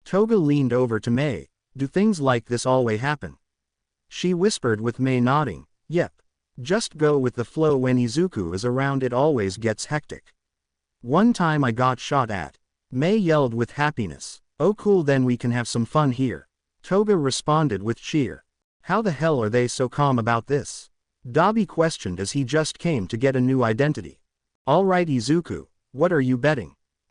Speaker 1: Toga leaned over to Mei. Do things like this always happen? She whispered, with Mei nodding. Yep. Just go with the flow. When Izuku is around it always gets hectic. One time I got shot at, Mei yelled with happiness. Oh cool, then we can have some fun here, Toga responded with cheer. How the hell are they so calm about this? Dobby questioned as he just came to get a new identity. Alright Izuku, what are you betting?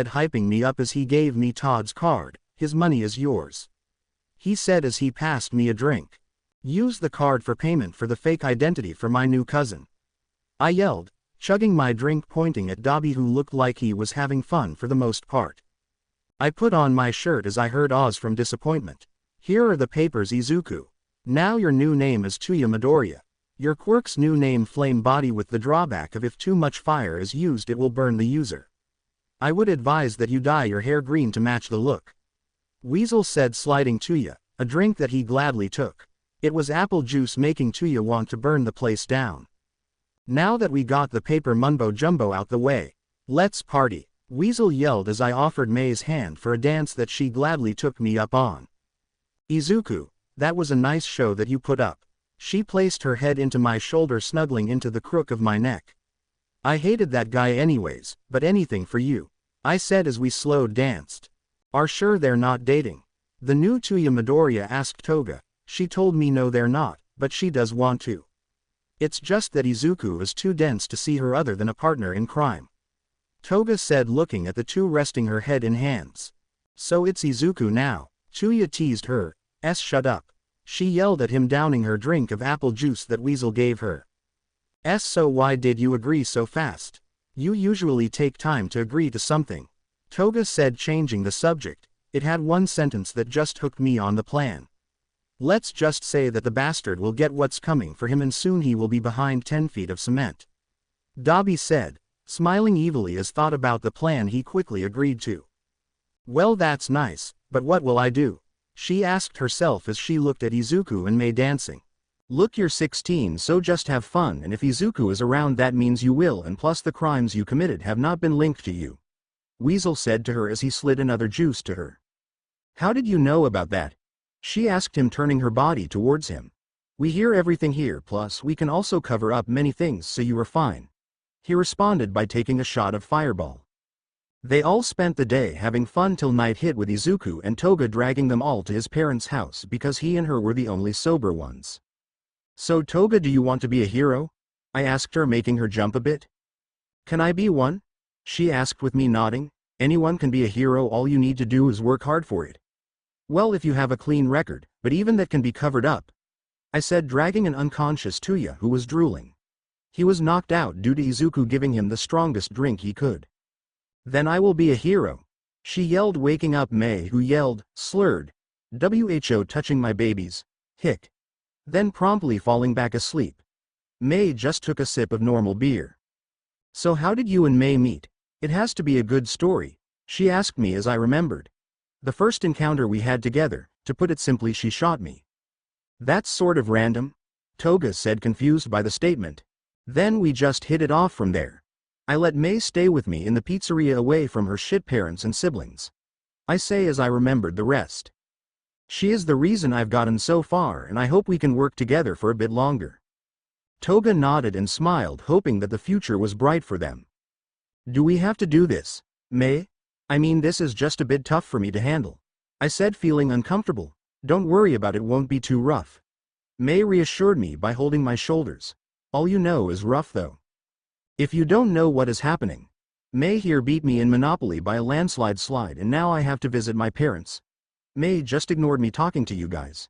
Speaker 1: said, hyping me up as he gave me Todd's card. "His money is yours," he said as he passed me a drink. "Use the card for payment for the fake identity for my new cousin," I yelled, chugging my drink, pointing at Dobby, who looked like he was having fun for the most part. I put on my shirt as I heard Oz from Disappointment. "Here are the papers, Izuku. Now your new name is Tuya Midoriya. Your quirk's new name, Flame Body, with the drawback of if too much fire is used it will burn the user. I would advise that you dye your hair green to match the look," Weasel said, sliding Tuya a drink that he gladly took. It was apple juice, making Tuya want to burn the place down. "Now that we got the paper mumbo jumbo out the way, let's party," Weasel yelled as I offered May's hand for a dance that she gladly took me up on. "Izuku, that was a nice show that you put up." She placed her head into my shoulder, snuggling into the crook of my neck. "I hated that guy anyways, but anything for you," I said as we slowed danced. "Are sure they're not dating?" the new Tuya Midoriya asked Toga. "She told me no, they're not, but she does want to. It's just that Izuku is too dense to see her other than a partner in crime," Toga said, looking at the two, resting her head in hands. "So it's Izuku now," Tuya teased her. "Shut up," she yelled at him, downing her drink of apple juice that Weasel gave her. "So why did you agree so fast? You usually take time to agree to something," Toga said, changing the subject. "It had one sentence that just hooked me on the plan. Let's just say that the bastard will get what's coming for him and soon he will be behind 10 feet of cement," Dobby said, smiling evilly as thought about the plan he quickly agreed to. "Well, that's nice, but what will I do?" she asked herself as she looked at Izuku and May dancing. "Look, you're 16, so just have fun, and if Izuku is around that means you will, and plus the crimes you committed have not been linked to you," Weasel said to her as he slid another juice to her. "How did you know about that?" she asked him, turning her body towards him. "We hear everything here, plus we can also cover up many things, so you are fine," he responded by taking a shot of Fireball. They all spent the day having fun till night hit, with Izuku and Toga dragging them all to his parents' house because he and her were the only sober ones. "So Toga, do you want to be a hero?" I asked her, making her jump a bit. "Can I be one?" she asked with me nodding. Anyone can be a hero, all you need to do is work hard for it. Well, if you have a clean record, but even that can be covered up, I said, dragging an unconscious Tuya who was drooling. He was knocked out due to Izuku giving him the strongest drink he could. Then I will be a hero, she yelled, waking up Mei, who yelled, slurred, "Who touching my babies, hick." Then promptly falling back asleep. Mei just took a sip of normal beer. So how did you and Mei meet? It has to be a good story, she asked me as I remembered. The first encounter we had together, to put it simply, she shot me. That's sort of random, Toga said, confused by the statement. Then we just hit it off from there. I let Mei stay with me in the pizzeria away from her shit parents and siblings, I say as I remembered the rest. She is the reason I've gotten so far, and I hope we can work together for a bit longer. Toga nodded and smiled, hoping that the future was bright for them. Do we have to do this, Mei? I mean, this is just a bit tough for me to handle, I said, feeling uncomfortable. Don't worry about it, won't be too rough. Mei reassured me by holding my shoulders. All you know is rough though. If you don't know what is happening, Mei here beat me in Monopoly by a landslide and now I have to visit my parents. Mei just ignored me talking to you guys.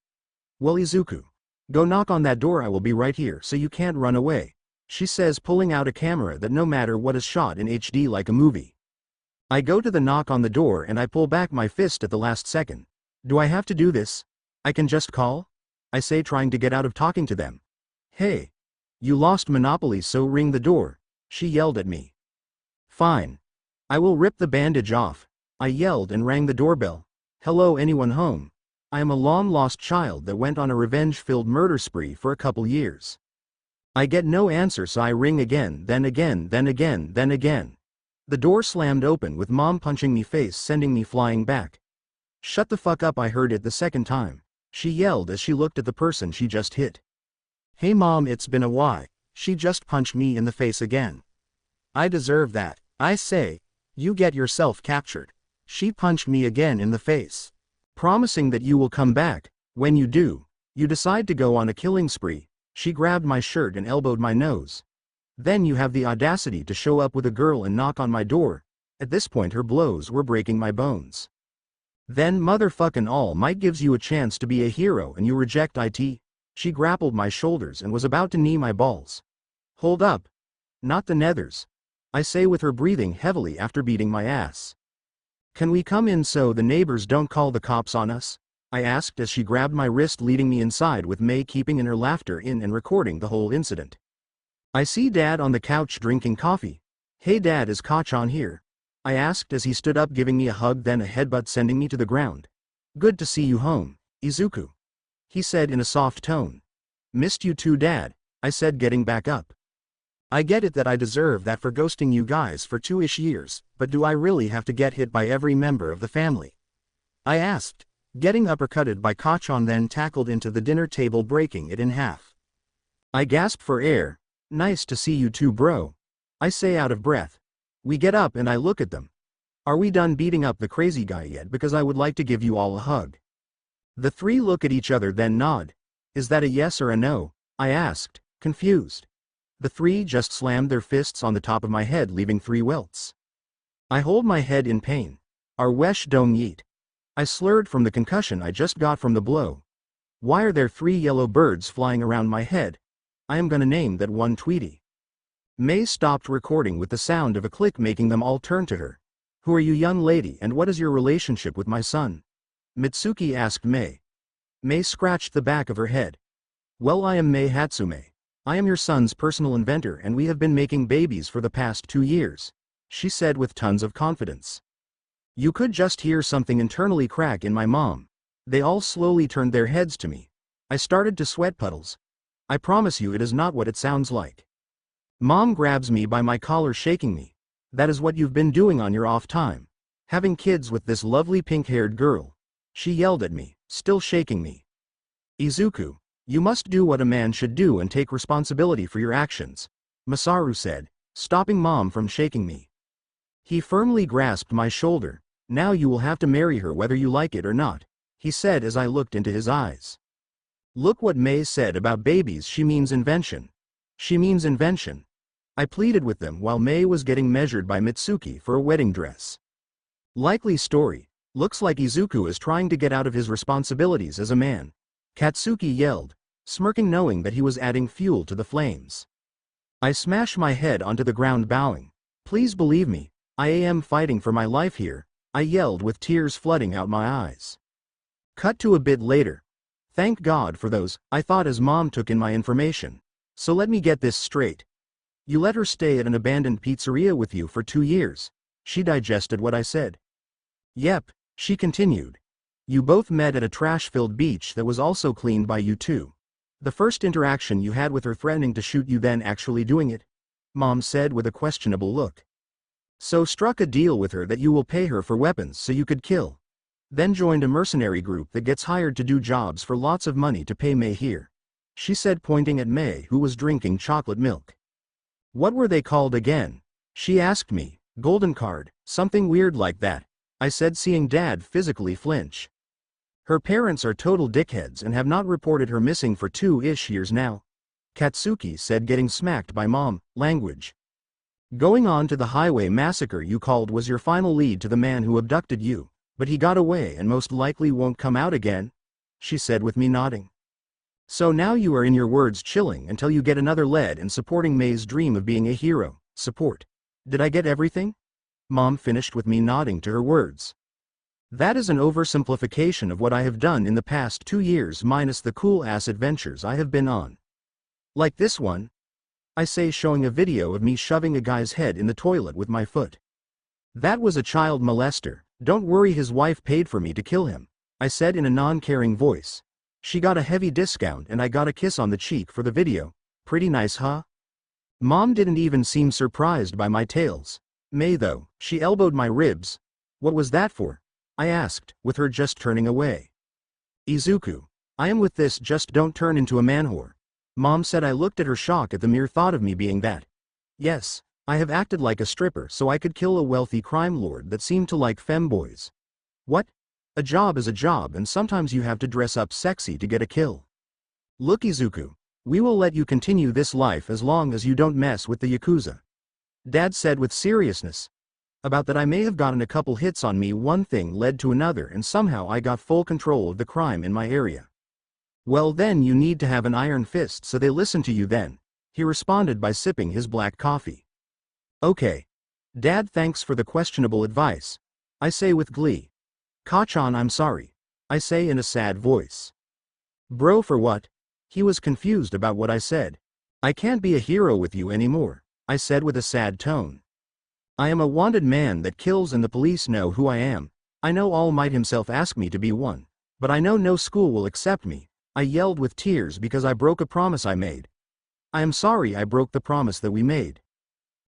Speaker 1: Well, Izuku, go knock on that door, I will be right here so you can't run away, she says, pulling out a camera that no matter what is shot in HD like a movie. I go to the knock on the door and I pull back my fist at the last second. Do I have to do this? I can just call? I say, trying to get out of talking to them. Hey, you lost Monopoly, so ring the door, she yelled at me. Fine. I will rip the bandage off, I yelled and rang the doorbell. Hello, anyone home? I am a long-lost child that went on a revenge-filled murder spree for a couple years. I get no answer, so I ring again, then again, then again, then again. The door slammed open with Mom punching me face, sending me flying back. Shut the fuck up, I heard it the second time, she yelled as she looked at the person she just hit. Hey Mom, it's been a while. She just punched me in the face again. I deserve that, I say. You get yourself captured. She punched me again in the face. Promising that you will come back. When you do, you decide to go on a killing spree. She grabbed my shirt and elbowed my nose. Then you have the audacity to show up with a girl and knock on my door. At this point her blows were breaking my bones. Then motherfucking All Might gives you a chance to be a hero and you reject it. She grappled my shoulders and was about to knee my balls. Hold up. Not the nethers, I say with her breathing heavily after beating my ass. Can we come in so the neighbors don't call the cops on us? I asked as she grabbed my wrist, leading me inside, with Mei keeping in her laughter in and recording the whole incident. I see Dad on the couch drinking coffee. Hey Dad, is Kachan here? I asked as he stood up, giving me a hug, then a headbutt, sending me to the ground. Good to see you home, Izuku, he said in a soft tone. Missed you too, Dad, I said, getting back up. I get it that I deserve that for ghosting you guys for 2-ish years, but do I really have to get hit by every member of the family? I asked, getting uppercutted by Kachan, then tackled into the dinner table, breaking it in half. I gasped for air. Nice to see you too, bro, I say, out of breath. We get up and I look at them. Are we done beating up the crazy guy yet? Because I would like to give you all a hug. The three look at each other, then nod. Is that a yes or a no? I asked, confused. The three just slammed their fists on the top of my head, leaving 3 welts. I hold my head in pain. Arwesh dong yeet, I slurred from the concussion I just got from the blow. Why are there 3 yellow birds flying around my head? I am gonna name that one Tweety. Mei stopped recording with the sound of a click, making them all turn to her. Who are you, young lady, and what is your relationship with my son? Mitsuki asked Mei. Mei scratched the back of her head. Well, I am Mei Hatsume. I am your son's personal inventor and we have been making babies for the past 2 years, she said with tons of confidence. You could just hear something internally crack in my mom. They all slowly turned their heads to me. I started to sweat puddles. I promise you it is not what it sounds like. Mom grabs me by my collar, shaking me. That is what you've been doing on your off time. Having kids with this lovely pink-haired girl. She yelled at me, still shaking me. Izuku, you must do what a man should do and take responsibility for your actions, Masaru said, stopping Mom from shaking me. He firmly grasped my shoulder. Now you will have to marry her whether you like it or not, he said as I looked into his eyes. Look what Mei said about babies, she means invention. She means invention. I pleaded with them while Mei was getting measured by Mitsuki for a wedding dress. Likely story. Looks like Izuku is trying to get out of his responsibilities as a man. Katsuki yelled, smirking knowing that he was adding fuel to the flames. I smash my head onto the ground bowing. Please believe me, I am fighting for my life here, I yelled with tears flooding out my eyes. Cut to a bit later. Thank God for those, I thought as mom took in my information. So let me get this straight. You let her stay at an abandoned pizzeria with you for 2 years. She digested what I said. Yep, she continued. You both met at a trash-filled beach that was also cleaned by you two. The first interaction you had with her threatening to shoot you then actually doing it? Mom said with a questionable look. So struck a deal with her that you will pay her for weapons so you could kill. Then joined a mercenary group that gets hired to do jobs for lots of money to pay May here. She said pointing at May who was drinking chocolate milk. What were they called again? She asked me. Golden card, something weird like that, I said seeing Dad physically flinch. Her parents are total dickheads and have not reported her missing for 2-ish years now. Katsuki said getting smacked by Mom, language. Going on to the highway massacre you called was your final lead to the man who abducted you, but he got away and most likely won't come out again, she said with me nodding. So now you are in your words chilling until you get another lead in supporting May's dream of being a hero, support. Did I get everything? Mom finished with me nodding to her words. That is an oversimplification of what I have done in the past 2 years minus the cool-ass adventures I have been on. Like this one? I say showing a video of me shoving a guy's head in the toilet with my foot. That was a child molester, don't worry his wife paid for me to kill him, I said in a non-caring voice. She got a heavy discount and I got a kiss on the cheek for the video, pretty nice huh? Mom didn't even seem surprised by my tales. May though, she elbowed my ribs. What was that for? I asked, with her just turning away. Izuku, I am with this just don't turn into a man-whore. Mom said. I looked at her shock at the mere thought of me being that. Yes, I have acted like a stripper so I could kill a wealthy crime lord that seemed to like femboys. What? A job is a job and sometimes you have to dress up sexy to get a kill. Look Izuku, we will let you continue this life as long as you don't mess with the Yakuza. Dad said with seriousness. About that I may have gotten a couple hits on me, one thing led to another and somehow I got full control of the crime in my area. Well then you need to have an iron fist so they listen to you then, he responded by sipping his black coffee. Okay. Dad thanks for the questionable advice, I say with glee. Kachan I'm sorry, I say in a sad voice. Bro for what? He was confused about what I said. I can't be a hero with you anymore, I said with a sad tone. I am a wanted man that kills and the police know who I am. I know All Might himself asked me to be one. But I know no school will accept me, I yelled with tears because I broke a promise I made. I am sorry I broke the promise that we made.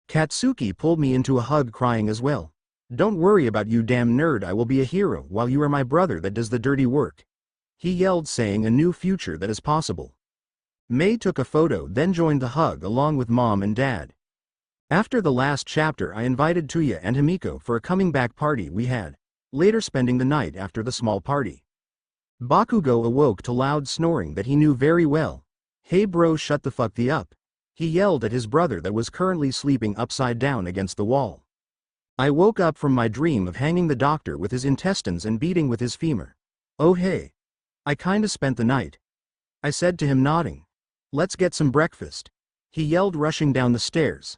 Speaker 1: Katsuki pulled me into a hug crying as well. Don't worry about you damn nerd, I will be a hero while you are my brother that does the dirty work. He yelled saying a new future that is possible. May took a photo then joined the hug along with Mom and Dad. After the last chapter I invited Tuya and Himiko for a coming back party we had, later spending the night after the small party. Bakugo awoke to loud snoring that he knew very well. Hey bro shut the fuck the up. He yelled at his brother that was currently sleeping upside down against the wall. I woke up from my dream of hanging the doctor with his intestines and beating with his femur. Oh hey. I kinda spent the night, I said to him nodding. Let's get some breakfast. He yelled rushing down the stairs.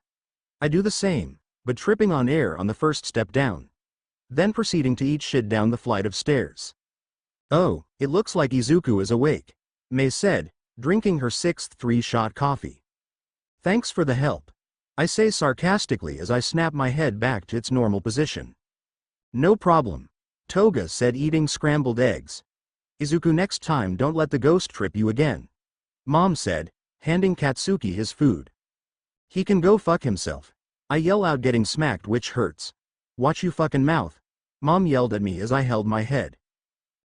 Speaker 1: I do the same, but tripping on air on the first step down. Then proceeding to eat shit down the flight of stairs. Oh, it looks like Izuku is awake, May said, drinking her 6th 3-shot coffee. Thanks for the help, I say sarcastically as I snap my head back to its normal position. No problem, Toga said eating scrambled eggs. Izuku next time don't let the ghost trip you again, Mom said, handing Katsuki his food. He can go fuck himself, I yell out getting smacked which hurts. Watch you fucking mouth, Mom yelled at me as I held my head.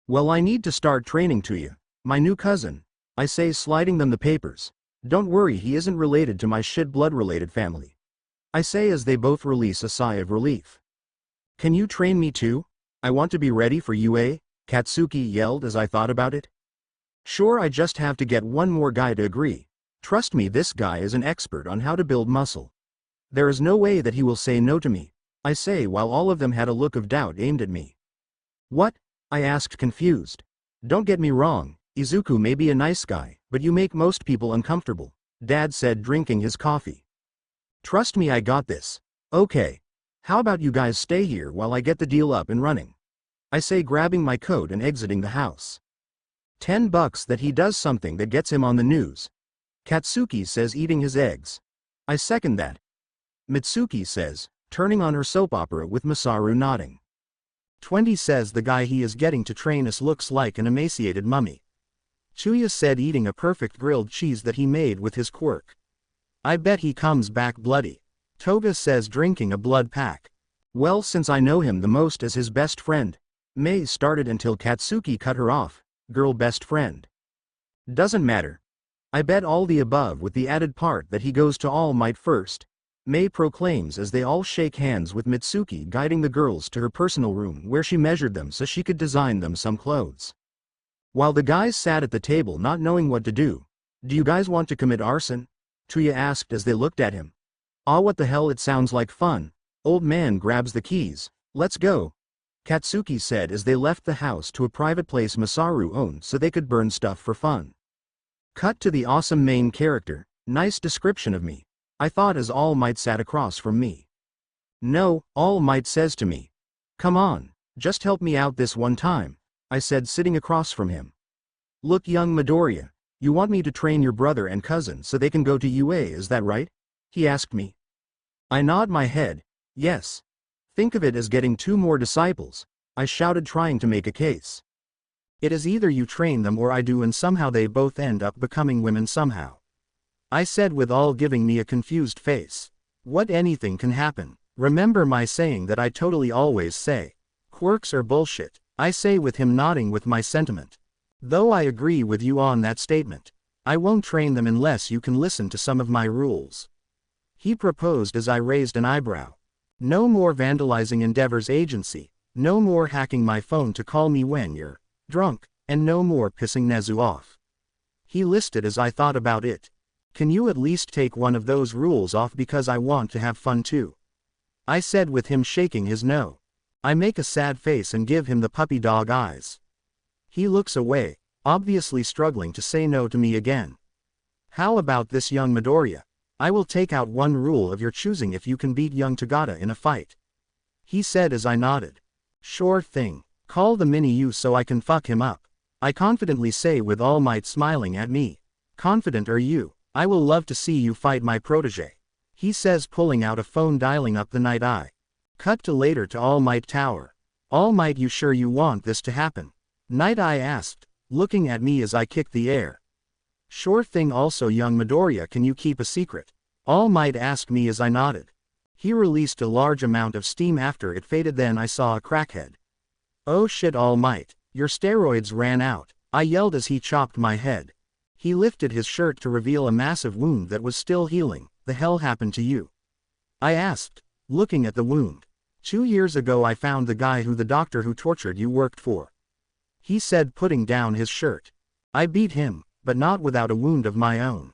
Speaker 1: Well I need to start training to you, my new cousin, I say sliding them the papers. Don't worry he isn't related to my shit blood related family, I say as they both release a sigh of relief. Can you train me too? I want to be ready for UA, Katsuki yelled as I thought about it. Sure I just have to get one more guy to agree. Trust me this guy is an expert on how to build muscle. There is no way that he will say no to me. I say while all of them had a look of doubt aimed at me. What? I asked confused. Don't get me wrong, Izuku may be a nice guy, but you make most people uncomfortable, Dad said drinking his coffee. Trust me, I got this. Okay. How about you guys stay here while I get the deal up and running? I say grabbing my coat and exiting the house. $10 that he does something that gets him on the news. Katsuki says eating his eggs. I second that. Mitsuki says, turning on her soap opera with Masaru nodding. 20 says the guy he is getting to train us looks like an emaciated mummy. Chuya said eating a perfect grilled cheese that he made with his quirk. I bet he comes back bloody. Toga says drinking a blood pack. Well, since I know him the most as his best friend. Mei started until Katsuki cut her off. Girl best friend. Doesn't matter. I bet all the above with the added part that he goes to All Might first. Mei proclaims as they all shake hands with Mitsuki guiding the girls to her personal room where she measured them so she could design them some clothes. While the guys sat at the table not knowing what to do. Do you guys want to commit arson? Tuya asked as they looked at him. Ah, what the hell, it sounds like fun. Old man grabs the keys. Let's go. Katsuki said as they left the house to a private place Masaru owned so they could burn stuff for fun. Cut to the awesome main character. Nice description of me. I thought as All Might sat across from me. No, All Might says to me. Come on, just help me out this one time, I said sitting across from him. Look, young Midoriya, you want me to train your brother and cousin so they can go to UA, is that right? He asked me. I nod my head, yes. Think of it as getting 2 more disciples, I shouted trying to make a case. It is either you train them or I do, and somehow they both end up becoming women somehow. I said with all giving me a confused face. What, anything can happen. Remember my saying that I totally always say. Quirks are bullshit, I say with him nodding with my sentiment. Though I agree with you on that statement. I won't train them unless you can listen to some of my rules. He proposed as I raised an eyebrow. No more vandalizing Endeavor's agency, no more hacking my phone to call me when you're drunk, and no more pissing Nezu off. He listed as I thought about it. Can you at least take one of those rules off because I want to have fun too? I said with him shaking his no. I make a sad face and give him the puppy dog eyes. He looks away, obviously struggling to say no to me again. How about this, young Midoriya? I will take out one rule of your choosing if you can beat young Tagata in a fight. He said as I nodded. Sure thing, call the mini you so I can fuck him up. I confidently say with All Might smiling at me. Confident are you? I will love to see you fight my protege. He says pulling out a phone dialing up the Night Eye. Cut to later to All Might Tower. All Might, you sure you want this to happen? Night Eye asked, looking at me as I kicked the air. Sure thing. Also, young Midoriya, can you keep a secret? All Might asked me as I nodded. He released a large amount of steam after it faded, then I saw a crackhead. Oh shit, All Might, your steroids ran out, I yelled as he chopped my head. He lifted his shirt to reveal a massive wound that was still healing. The hell happened to you? I asked, looking at the wound. 2 years ago I found the guy who the doctor who tortured you worked for. He said, putting down his shirt. I beat him, but not without a wound of my own.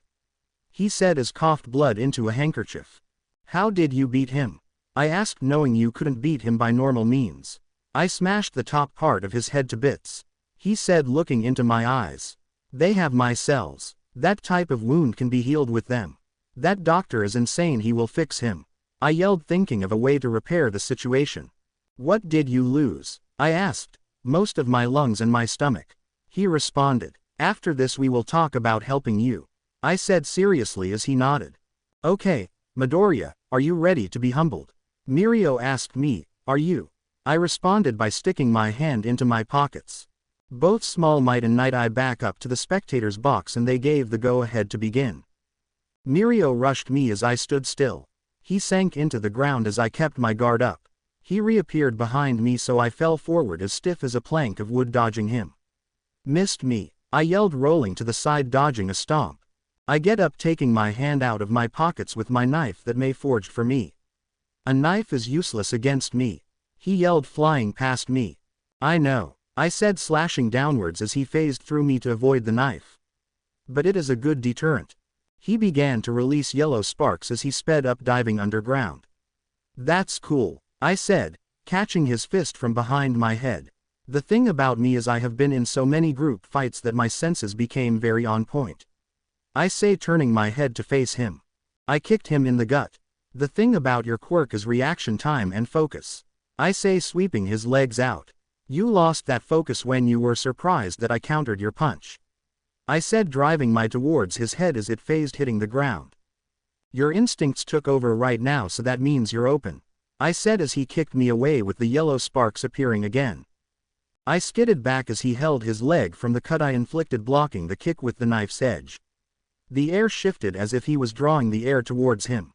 Speaker 1: He said as coughed blood into a handkerchief. How did you beat him? I asked, knowing you couldn't beat him by normal means. I smashed the top part of his head to bits. He said, looking into my eyes. They have my cells. That type of wound can be healed with them. That doctor is insane, he will fix him. I yelled, thinking of a way to repair the situation. What did you lose? I asked. Most of my lungs and my stomach. He responded. After this we will talk about helping you. I said seriously as he nodded. Okay, Midoriya, are you ready to be humbled? Mirio asked me, are you? I responded by sticking my hand into my pockets. Both Small Might and Night Eye back up to the spectators box and they gave the go-ahead to begin. Mirio rushed me as I stood still. He sank into the ground as I kept my guard up. He reappeared behind me so I fell forward as stiff as a plank of wood, dodging him. Missed me, I yelled, rolling to the side dodging a stomp. I get up, taking my hand out of my pockets with my knife that May forged for me. A knife is useless against me. He yelled, flying past me. I know, I said, slashing downwards as he phased through me to avoid the knife. But it is a good deterrent. He began to release yellow sparks as he sped up, diving underground. That's cool, I said, catching his fist from behind my head. The thing about me is I have been in so many group fights that my senses became very on point. I say, turning my head to face him. I kicked him in the gut. The thing about your quirk is reaction time and focus. I say, sweeping his legs out. You lost that focus when you were surprised that I countered your punch. I said, driving my towards his head as it phased, hitting the ground. Your instincts took over right now, so that means you're open. I said as he kicked me away with the yellow sparks appearing again. I skidded back as he held his leg from the cut I inflicted, blocking the kick with the knife's edge. The air shifted as if he was drawing the air towards him.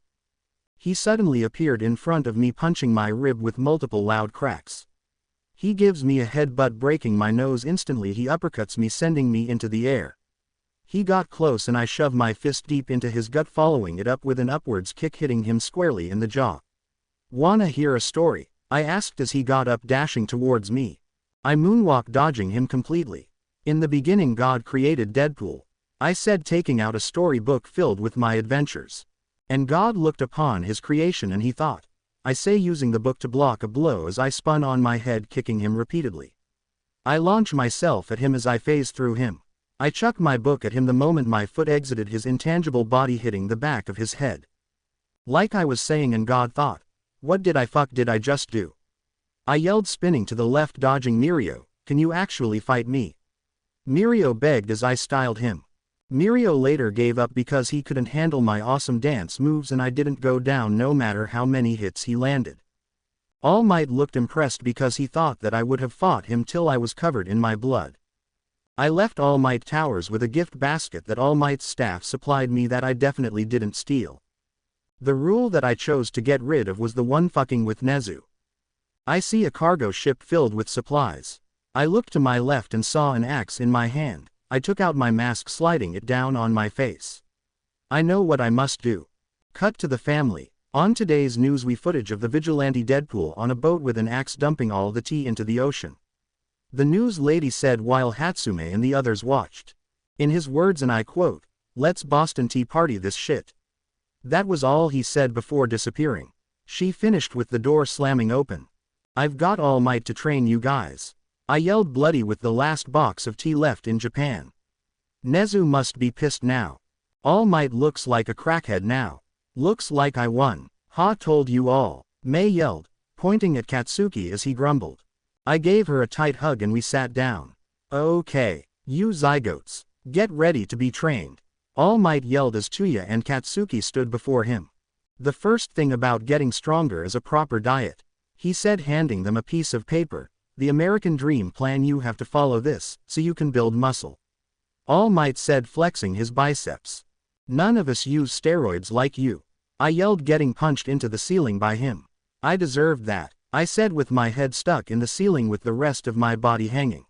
Speaker 1: He suddenly appeared in front of me, punching my rib with multiple loud cracks. He gives me a headbutt, breaking my nose. Instantly he uppercuts me, sending me into the air. He got close and I shoved my fist deep into his gut, following it up with an upwards kick, hitting him squarely in the jaw. Wanna hear a story? I asked as he got up, dashing towards me. I moonwalked, dodging him completely. In the beginning God created Deadpool. I said, taking out a storybook filled with my adventures. And God looked upon his creation and he thought. I say, using the book to block a blow as I spun on my head, kicking him repeatedly. I launch myself at him as I phase through him. I chuck my book at him the moment my foot exited his intangible body, hitting the back of his head. Like I was saying, and God thought, what did I just do? I yelled, spinning to the left, dodging Mirio. Can you actually fight me? Mirio begged as I styled him. Mirio later gave up because he couldn't handle my awesome dance moves and I didn't go down no matter how many hits he landed. All Might looked impressed because he thought that I would have fought him till I was covered in my blood. I left All Might Towers with a gift basket that All Might's staff supplied me that I definitely didn't steal. The rule that I chose to get rid of was the one fucking with Nezu. I see a cargo ship filled with supplies. I looked to my left and saw an axe in my hand. I took out my mask, sliding it down on my face. I know what I must do. Cut to the family. On today's news, we footage of the vigilante Deadpool on a boat with an axe, dumping all the tea into the ocean. The news lady said while Hatsume and the others watched. In his words, and I quote, "Let's Boston Tea Party this shit." That was all he said before disappearing. She finished with the door slamming open. I've got All Might to train you guys. I yelled, bloody with the last box of tea left in Japan. Nezu must be pissed now. All Might looks like a crackhead now. Looks like I won. Ha, told you all. Mei yelled, pointing at Katsuki as he grumbled. I gave her a tight hug and we sat down. Okay, you zygotes, get ready to be trained. All Might yelled as Tuya and Katsuki stood before him. The first thing about getting stronger is a proper diet, he said, handing them a piece of paper. The American Dream Plan, you have to follow this, so you can build muscle. All Might said, flexing his biceps. None of us use steroids like you. I yelled, getting punched into the ceiling by him. I deserved that, I said, with my head stuck in the ceiling with the rest of my body hanging.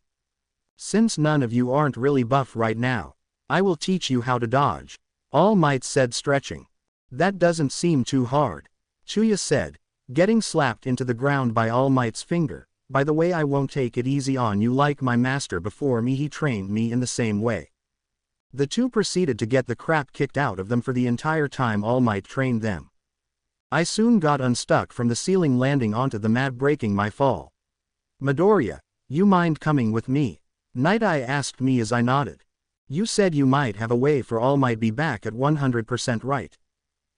Speaker 1: Since none of you aren't really buff right now, I will teach you how to dodge. All Might said, stretching. That doesn't seem too hard. Chuya said, getting slapped into the ground by All Might's finger. By the way, I won't take it easy on you like my master before me, he trained me in the same way. The two proceeded to get the crap kicked out of them for the entire time All Might trained them. I soon got unstuck from the ceiling, landing onto the mat, breaking my fall. Midoriya, you mind coming with me? Night Eye asked me as I nodded. You said you might have a way for All Might be back at 100%, right?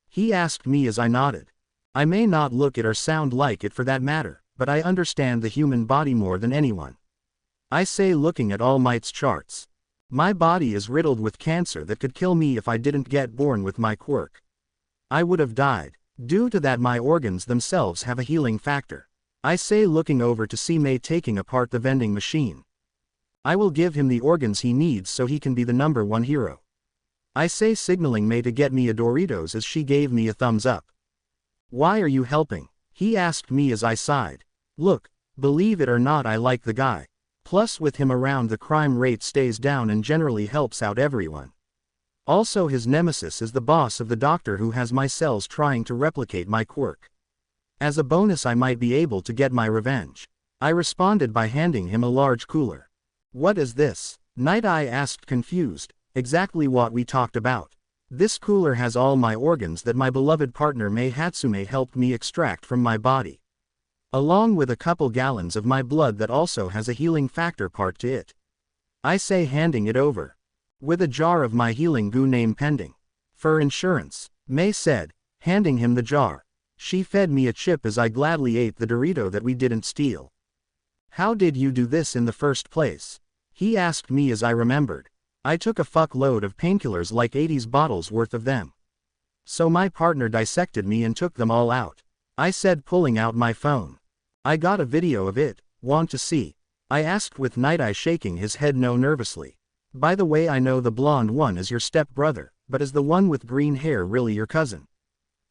Speaker 1: He asked me as I nodded. I may not look it or sound like it for that matter, but I understand the human body more than anyone. I say, looking at All Might's charts. My body is riddled with cancer that could kill me if I didn't get born with my quirk. I would have died. Due to that, my organs themselves have a healing factor. I say, looking over to see Mei taking apart the vending machine. I will give him the organs he needs so he can be the #1 hero. I say, signaling Mei to get me a Doritos as she gave me a thumbs up. Why are you helping? He asked me as I sighed. Look, believe it or not, I like the guy. Plus, with him around, the crime rate stays down and generally helps out everyone. Also, his nemesis is the boss of the doctor who has my cells trying to replicate my quirk. As a bonus, I might be able to get my revenge. I responded by handing him a large cooler. What is this? Night Eye asked, confused. Exactly what we talked about. This cooler has all my organs that my beloved partner Mei Hatsume helped me extract from my body. Along with a couple gallons of my blood that also has a healing factor part to it. I say, handing it over. With a jar of my healing goo name pending. For insurance, May said, handing him the jar. She fed me a chip as I gladly ate the Dorito that we didn't steal. How did you do this in the first place? He asked me as I remembered. I took a fuck load of painkillers, like 80s bottles worth of them. So my partner dissected me and took them all out. I said, pulling out my phone. I got a video of it, want to see? I asked with Night Eye shaking his head no nervously. By the way, I know the blonde one is your step-brother, but is the one with green hair really your cousin?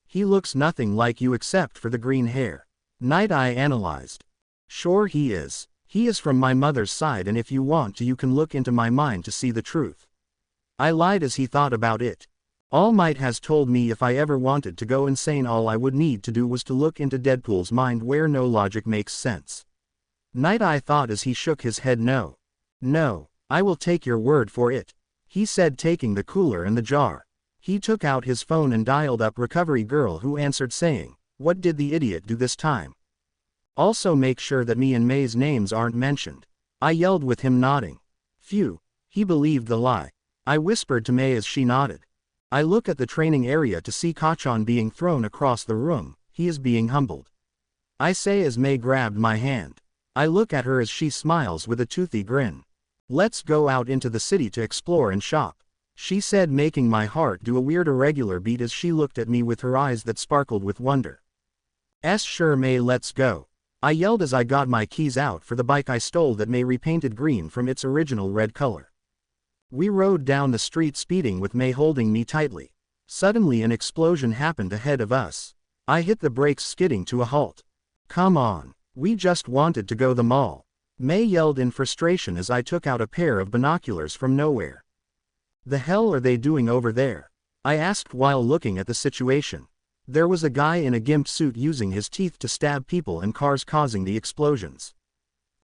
Speaker 1: He looks nothing like you except for the green hair. Night Eye analyzed. Sure he is. He is from my mother's side, and if you want to you can look into my mind to see the truth. I lied as he thought about it. All Might has told me if I ever wanted to go insane all I would need to do was to look into Deadpool's mind where no logic makes sense. Night Eye thought as he shook his head. No. No, I will take your word for it. He said, taking the cooler and the jar. He took out his phone and dialed up Recovery Girl, who answered saying, "What did the idiot do this time? Also make sure that me and May's names aren't mentioned." I yelled with him nodding. Phew, he believed the lie. I whispered to May as she nodded. I look at the training area to see Kachan being thrown across the room. He is being humbled. I say as May grabbed my hand. I look at her as she smiles with a toothy grin. Let's go out into the city to explore and shop, she said, making my heart do a weird irregular beat as she looked at me with her eyes that sparkled with wonder. Sure May, let's go. I yelled as I got my keys out for the bike I stole that May repainted green from its original red color. We rode down the street speeding with May holding me tightly. Suddenly an explosion happened ahead of us. I hit the brakes, skidding to a halt. Come on, we just wanted to go the mall, May yelled in frustration as I took out a pair of binoculars from nowhere. The hell are they doing over there? I asked while looking at the situation. There was a guy in a gimp suit using his teeth to stab people and cars, causing the explosions.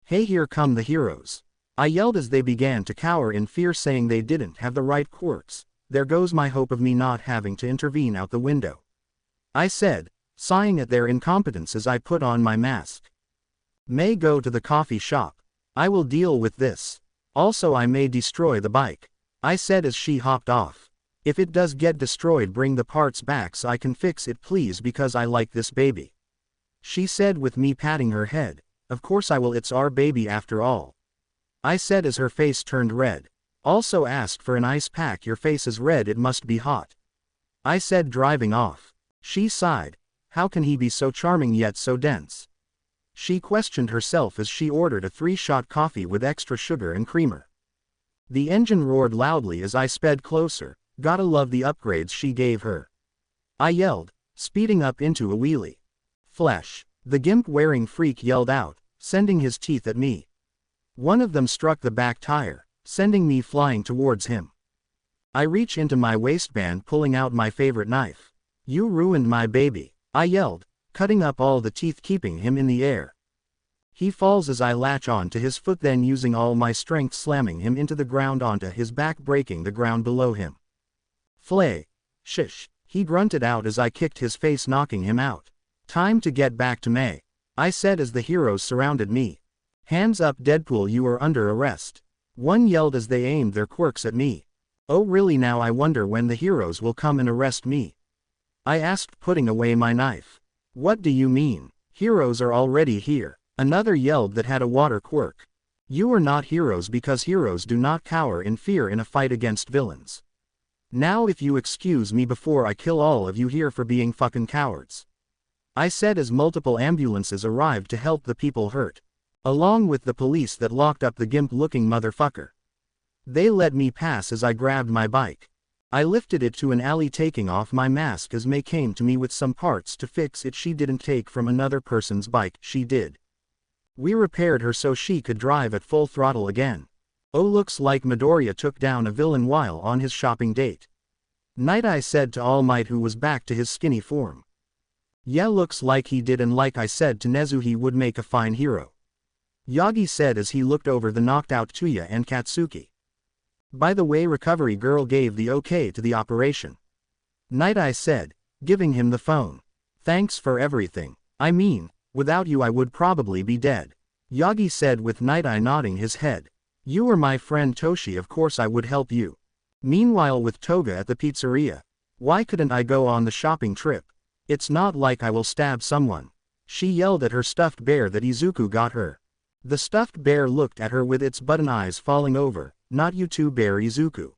Speaker 1: Hey, here come the heroes, I yelled as they began to cower in fear, saying they didn't have the right quirks. There goes my hope of me not having to intervene out the window, I said, sighing at their incompetence as I put on my mask. May go to the coffee shop. I will deal with this. Also I may destroy the bike, I said as she hopped off. If it does get destroyed, bring the parts back so I can fix it please, because I like this baby, she said with me patting her head. Of course I will, it's our baby after all, I said as her face turned red. Also asked for an ice pack, your face is red, it must be hot, I said, driving off. She sighed. How can he be so charming yet so dense? She questioned herself as she ordered a 3-shot coffee with extra sugar and creamer. The engine roared loudly as I sped closer. Gotta love the upgrades she gave her, I yelled, speeding up into a wheelie. Flesh, the gimp-wearing freak yelled out, sending his teeth at me. One of them struck the back tire, sending me flying towards him. I reach into my waistband, pulling out my favorite knife. You ruined my baby, I yelled, cutting up all the teeth, keeping him in the air. He falls as I latch on to his foot, then using all my strength slamming him into the ground onto his back, breaking the ground below him. Flay. Shish, he grunted out as I kicked his face, knocking him out. Time to get back to May, I said as the heroes surrounded me. Hands up Deadpool, you are under arrest, one yelled as they aimed their quirks at me. Oh really, now I wonder when the heroes will come and arrest me, I asked, putting away my knife. What do you mean? Heroes are already here, another yelled that had a water quirk. You are not heroes because heroes do not cower in fear in a fight against villains. Now if you excuse me before I kill all of you here for being fucking cowards, I said as multiple ambulances arrived to help the people hurt, along with the police that locked up the gimp-looking motherfucker. They let me pass as I grabbed my bike. I lifted it to an alley, taking off my mask as May came to me with some parts to fix it she didn't take from another person's bike, she did. We repaired her so she could drive at full throttle again. Oh, looks like Midoriya took down a villain while on his shopping date, Night Eye said to All Might, who was back to his skinny form. Yeah, looks like he did, and like I said to Nezu, he would make a fine hero, Yagi said as he looked over the knocked out Tuya and Katsuki. By the way, Recovery Girl gave the okay to the operation, Night Eye said, giving him the phone. Thanks for everything. I mean, Without you I would probably be dead. Yagi said with Night-Eye nodding his head. You are my friend Toshi, of course I would help you. Meanwhile with Toga at the pizzeria. Why couldn't I go on the shopping trip? It's not like I will stab someone. She yelled at her stuffed bear that Izuku got her. The stuffed bear looked at her with its button eyes falling over. Not you too, bear Izuku.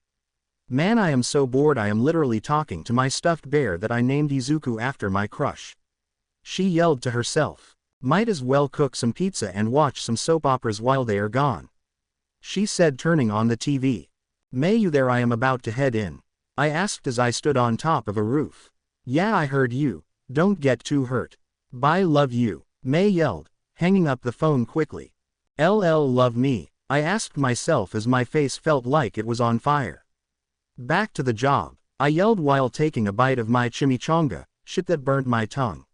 Speaker 1: Man, I am so bored. I am literally talking to my stuffed bear that I named Izuku after my crush. She yelled to herself. Might as well cook some pizza and watch some soap operas while they are gone. She said, turning on the TV. May you there? I am about to head in. I asked as I stood on top of a roof. Yeah, I heard you. Don't get too hurt. Bye, love you. May yelled, hanging up the phone quickly. LL love me, I asked myself as my face felt like it was on fire. Back to the job, I yelled while taking a bite of my chimichanga. Shit, that burnt my tongue.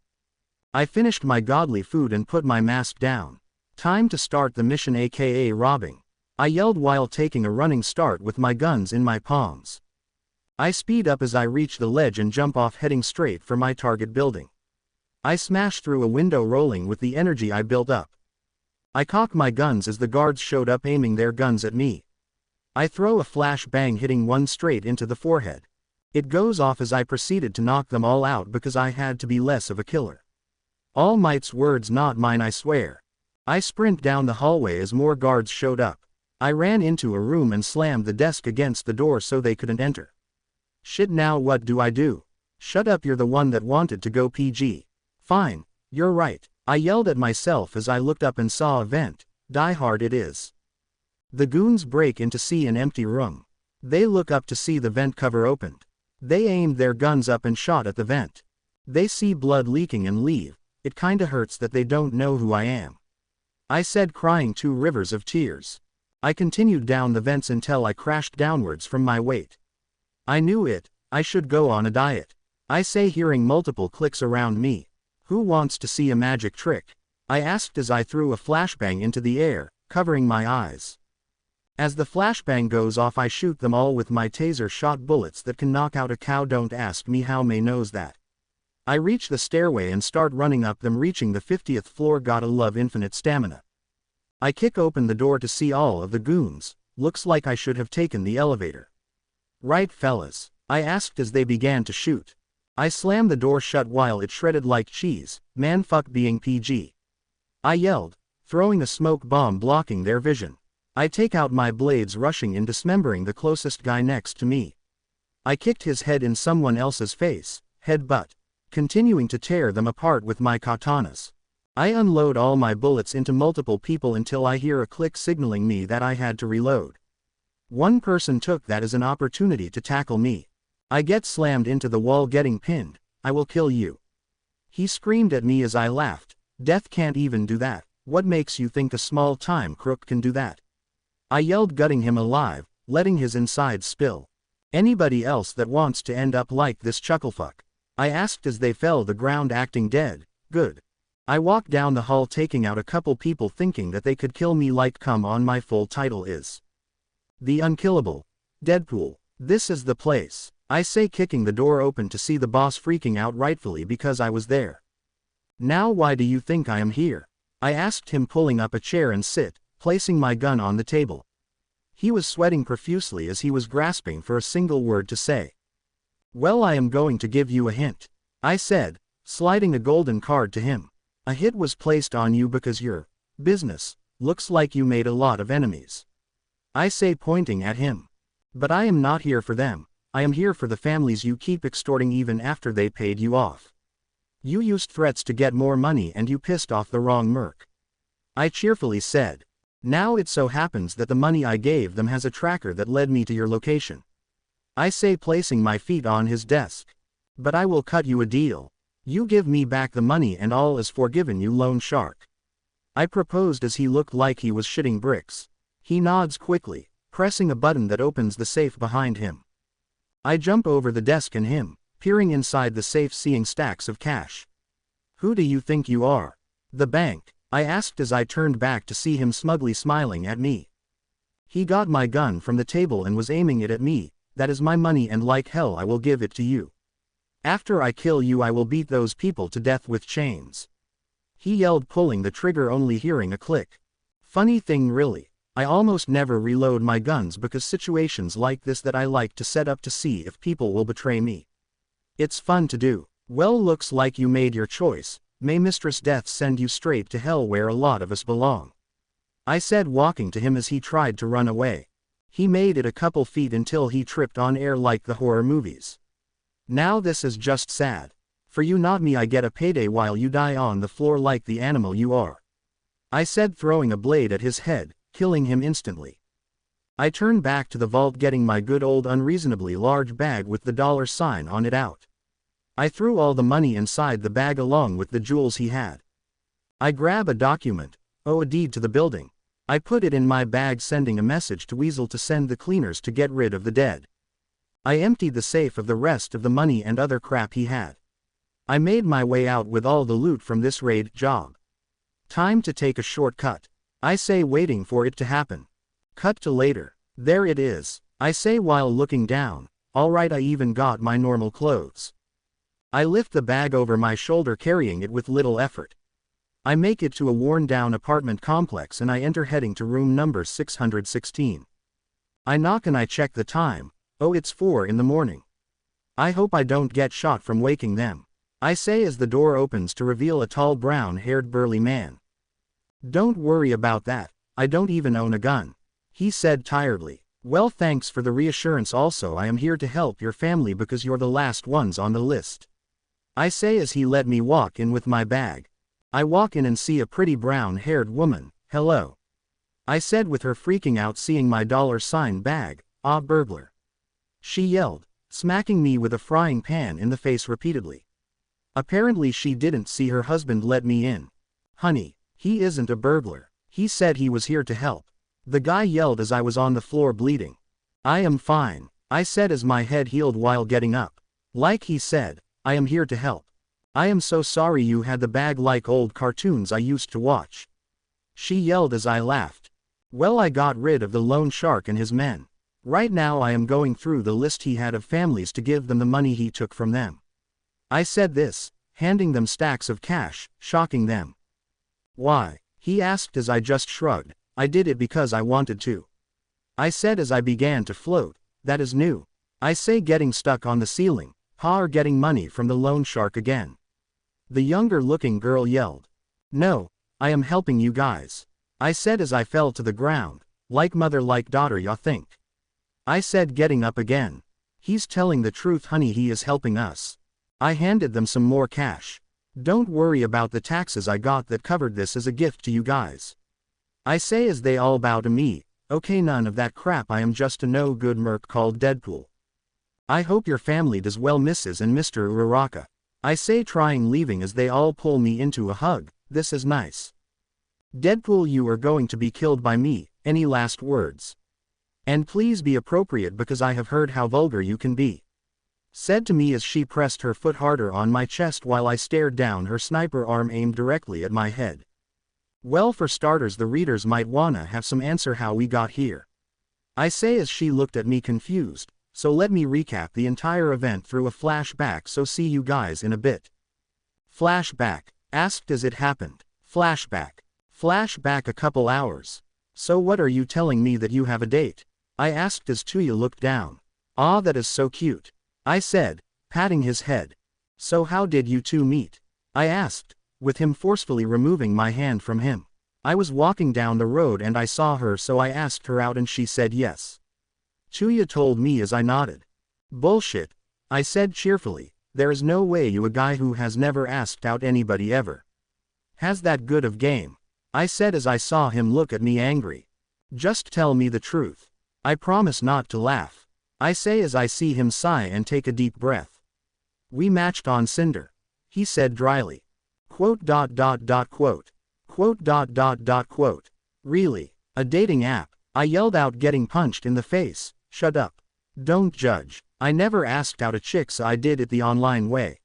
Speaker 1: I finished my godly food and put my mask down. Time to start the mission, aka robbing. I yelled while taking a running start with my guns in my palms. I speed up as I reach the ledge and jump off, heading straight for my target building. I smash through a window, rolling with the energy I built up. I cock my guns as the guards showed up, aiming their guns at me. I throw a flash bang, hitting one straight into the forehead. It goes off as I proceeded to knock them all out because I had to be less of a killer. All Might's words, not mine, I swear. I sprint down the hallway as more guards showed up. I ran into a room and slammed the desk against the door so they couldn't enter. Shit, now what do I do? Shut up, you're the one that wanted to go PG. Fine, you're right, I yelled at myself as I looked up and saw a vent. Die hard it is. The goons break in to see an empty room. They look up to see the vent cover opened. They aimed their guns up and shot at the vent. They see blood leaking and leave. It kinda hurts that they don't know who I am. I said, crying 2 rivers of tears. I continued down the vents until I crashed downwards from my weight. I knew it, I should go on a diet. I say, hearing multiple clicks around me. Who wants to see a magic trick? I asked as I threw a flashbang into the air, covering my eyes. As the flashbang goes off, I shoot them all with my taser shot bullets that can knock out a cow. Don't ask me how May knows that. I reach the stairway and start running up them, reaching the 50th floor. Gotta love infinite stamina. I kick open the door to see all of the goons. Looks like I should have taken the elevator. Right, fellas? I asked as they began to shoot. I slammed the door shut while it shredded like cheese. Man, fuck being PG. I yelled, throwing a smoke bomb blocking their vision. I take out my blades, rushing in, dismembering the closest guy next to me. I kicked his head in someone else's face, headbutt, continuing to tear them apart with my katanas. I unload all my bullets into multiple people until I hear a click signaling me that I had to reload. One person took that as an opportunity to tackle me. I get slammed into the wall, getting pinned. I will kill you. He screamed at me as I laughed. Death can't even do that. What makes you think a small-time crook can do that? I yelled, gutting him alive, letting his insides spill. Anybody else that wants to end up like this chucklefuck? I asked as they fell the ground, acting dead. Good. I walked down the hall, taking out a couple people, thinking that they could kill me. Like, come on, my full title is The Unkillable Deadpool. This is the place. I say, kicking the door open to see the boss freaking out, rightfully because I was there. Now why do you think I am here? I asked him, pulling up a chair and placing my gun on the table. He was sweating profusely as he was grasping for a single word to say. Well, I am going to give you a hint, I said, sliding a golden card to him. A hit was placed on you because your business looks like you made a lot of enemies. I say, pointing at him. But I am not here for them. I am here for the families you keep extorting even after they paid you off. You used threats to get more money and you pissed off the wrong merc. I cheerfully said. Now it so happens that the money I gave them has a tracker that led me to your location. I say, placing my feet on his desk. But I will cut you a deal. You give me back the money and all is forgiven, you loan shark. I proposed as he looked like he was shitting bricks. He nods quickly, pressing a button that opens the safe behind him. I jump over the desk and him, peering inside the safe, seeing stacks of cash. Who do you think you are? The bank, I asked as I turned back to see him smugly smiling at me. He got my gun from the table and was aiming it at me. That is my money and like hell I will give it to you. After I kill you I will beat those people to death with chains. he yelled, pulling the trigger only hearing a click. Funny thing really, I almost never reload my guns because situations like this that I like to set up to see if people will betray me. It's fun to do. Well, looks like you made your choice. May Mistress Death send you straight to hell where a lot of us belong. I said, walking to him as he tried to run away. He made it a couple feet until he tripped on air like the horror movies. Now this is just sad. For you, not me. I get a payday while you die on the floor like the animal you are. I said, throwing a blade at his head, killing him instantly. I turned back to the vault, getting my good old unreasonably large bag with the $sign on it out. I threw all the money inside the bag along with the jewels he had. I grab a document, a deed to the building. I put it in my bag, sending a message to Weasel to send the cleaners to get rid of the dead. I emptied the safe of the rest of the money and other crap he had. I made my way out with all the loot from this raid job. Time to take a shortcut. I say, waiting for it to happen. Cut to later. There it is, I say while looking down. Alright, I even got my normal clothes. I lift the bag over my shoulder, carrying it with little effort. I make it to a worn-down apartment complex and I enter, heading to room number 616. I knock and I check the time. Oh, it's 4 in the morning. I hope I don't get shot from waking them. I say as the door opens to reveal a tall, brown-haired burly man. Don't worry about that, I don't even own a gun, he said tiredly. Well, thanks for the reassurance. Also, I am here to help your family because you're the last ones on the list. I say as he let me walk in with my bag. I walk in and see a pretty brown-haired woman. Hello, I said with her, freaking out seeing my $sign bag. Ah, burglar, she yelled, smacking me with a frying pan in the face repeatedly. Apparently she didn't see her husband let me in. Honey, he isn't a burglar. He said he was here to help. The guy yelled as I was on the floor bleeding. I am fine, I said as my head healed while getting up. Like he said, I am here to help. I am so sorry you had the bag like old cartoons I used to watch. She yelled as I laughed. Well, I got rid of the loan shark and his men. Right now I am going through the list he had of families to give them the money he took from them. I said this, handing them stacks of cash, shocking them. Why? He asked as I just shrugged. I did it because I wanted to. I said as I began to float. That is new. I say, getting stuck on the ceiling. Or getting money from the loan shark again. The younger looking girl yelled. No, I am helping you guys. I said as I fell to the ground. Like mother like daughter, ya think. I said, getting up again. He's telling the truth, honey, he is helping us. I handed them some more cash. Don't worry about the taxes, I got that covered this as a gift to you guys. I say as they all bow to me. Okay, none of that crap, I am just a no good merc called Deadpool. I hope your family does well, Mrs. and Mr. Uraraka. I say, trying leaving as they all pull me into a hug. This is nice. Deadpool, you are going to be killed by me. Any last words? And please be appropriate because I have heard how vulgar you can be. Said to me as she pressed her foot harder on my chest while I stared down, her sniper arm aimed directly at my head. Well, for starters, the readers might wanna have some answer how we got here. I say as she looked at me confused. So let me recap the entire event through a flashback, so see you guys in a bit. Flashback. Asked as it happened. Flashback. Flashback a couple hours. So what are you telling me that you have a date? I asked as Tuya looked down. Ah, that is so cute, I said, patting his head. So how did you two meet? I asked, with him forcefully removing my hand from him. I was walking down the road and I saw her, so I asked her out and she said yes. Tuya told me as I nodded. Bullshit, I said cheerfully. There is no way you, a guy who has never asked out anybody ever, has that good of game. I said as I saw him look at me angry. Just tell me the truth. I promise not to laugh. I say as I see him sigh and take a deep breath. We matched on Cinder, he said dryly. Quote. Quote. Really? A dating app? I yelled out, getting punched in the face. Shut up. Don't judge. I never asked out a chick, so I did it the online way.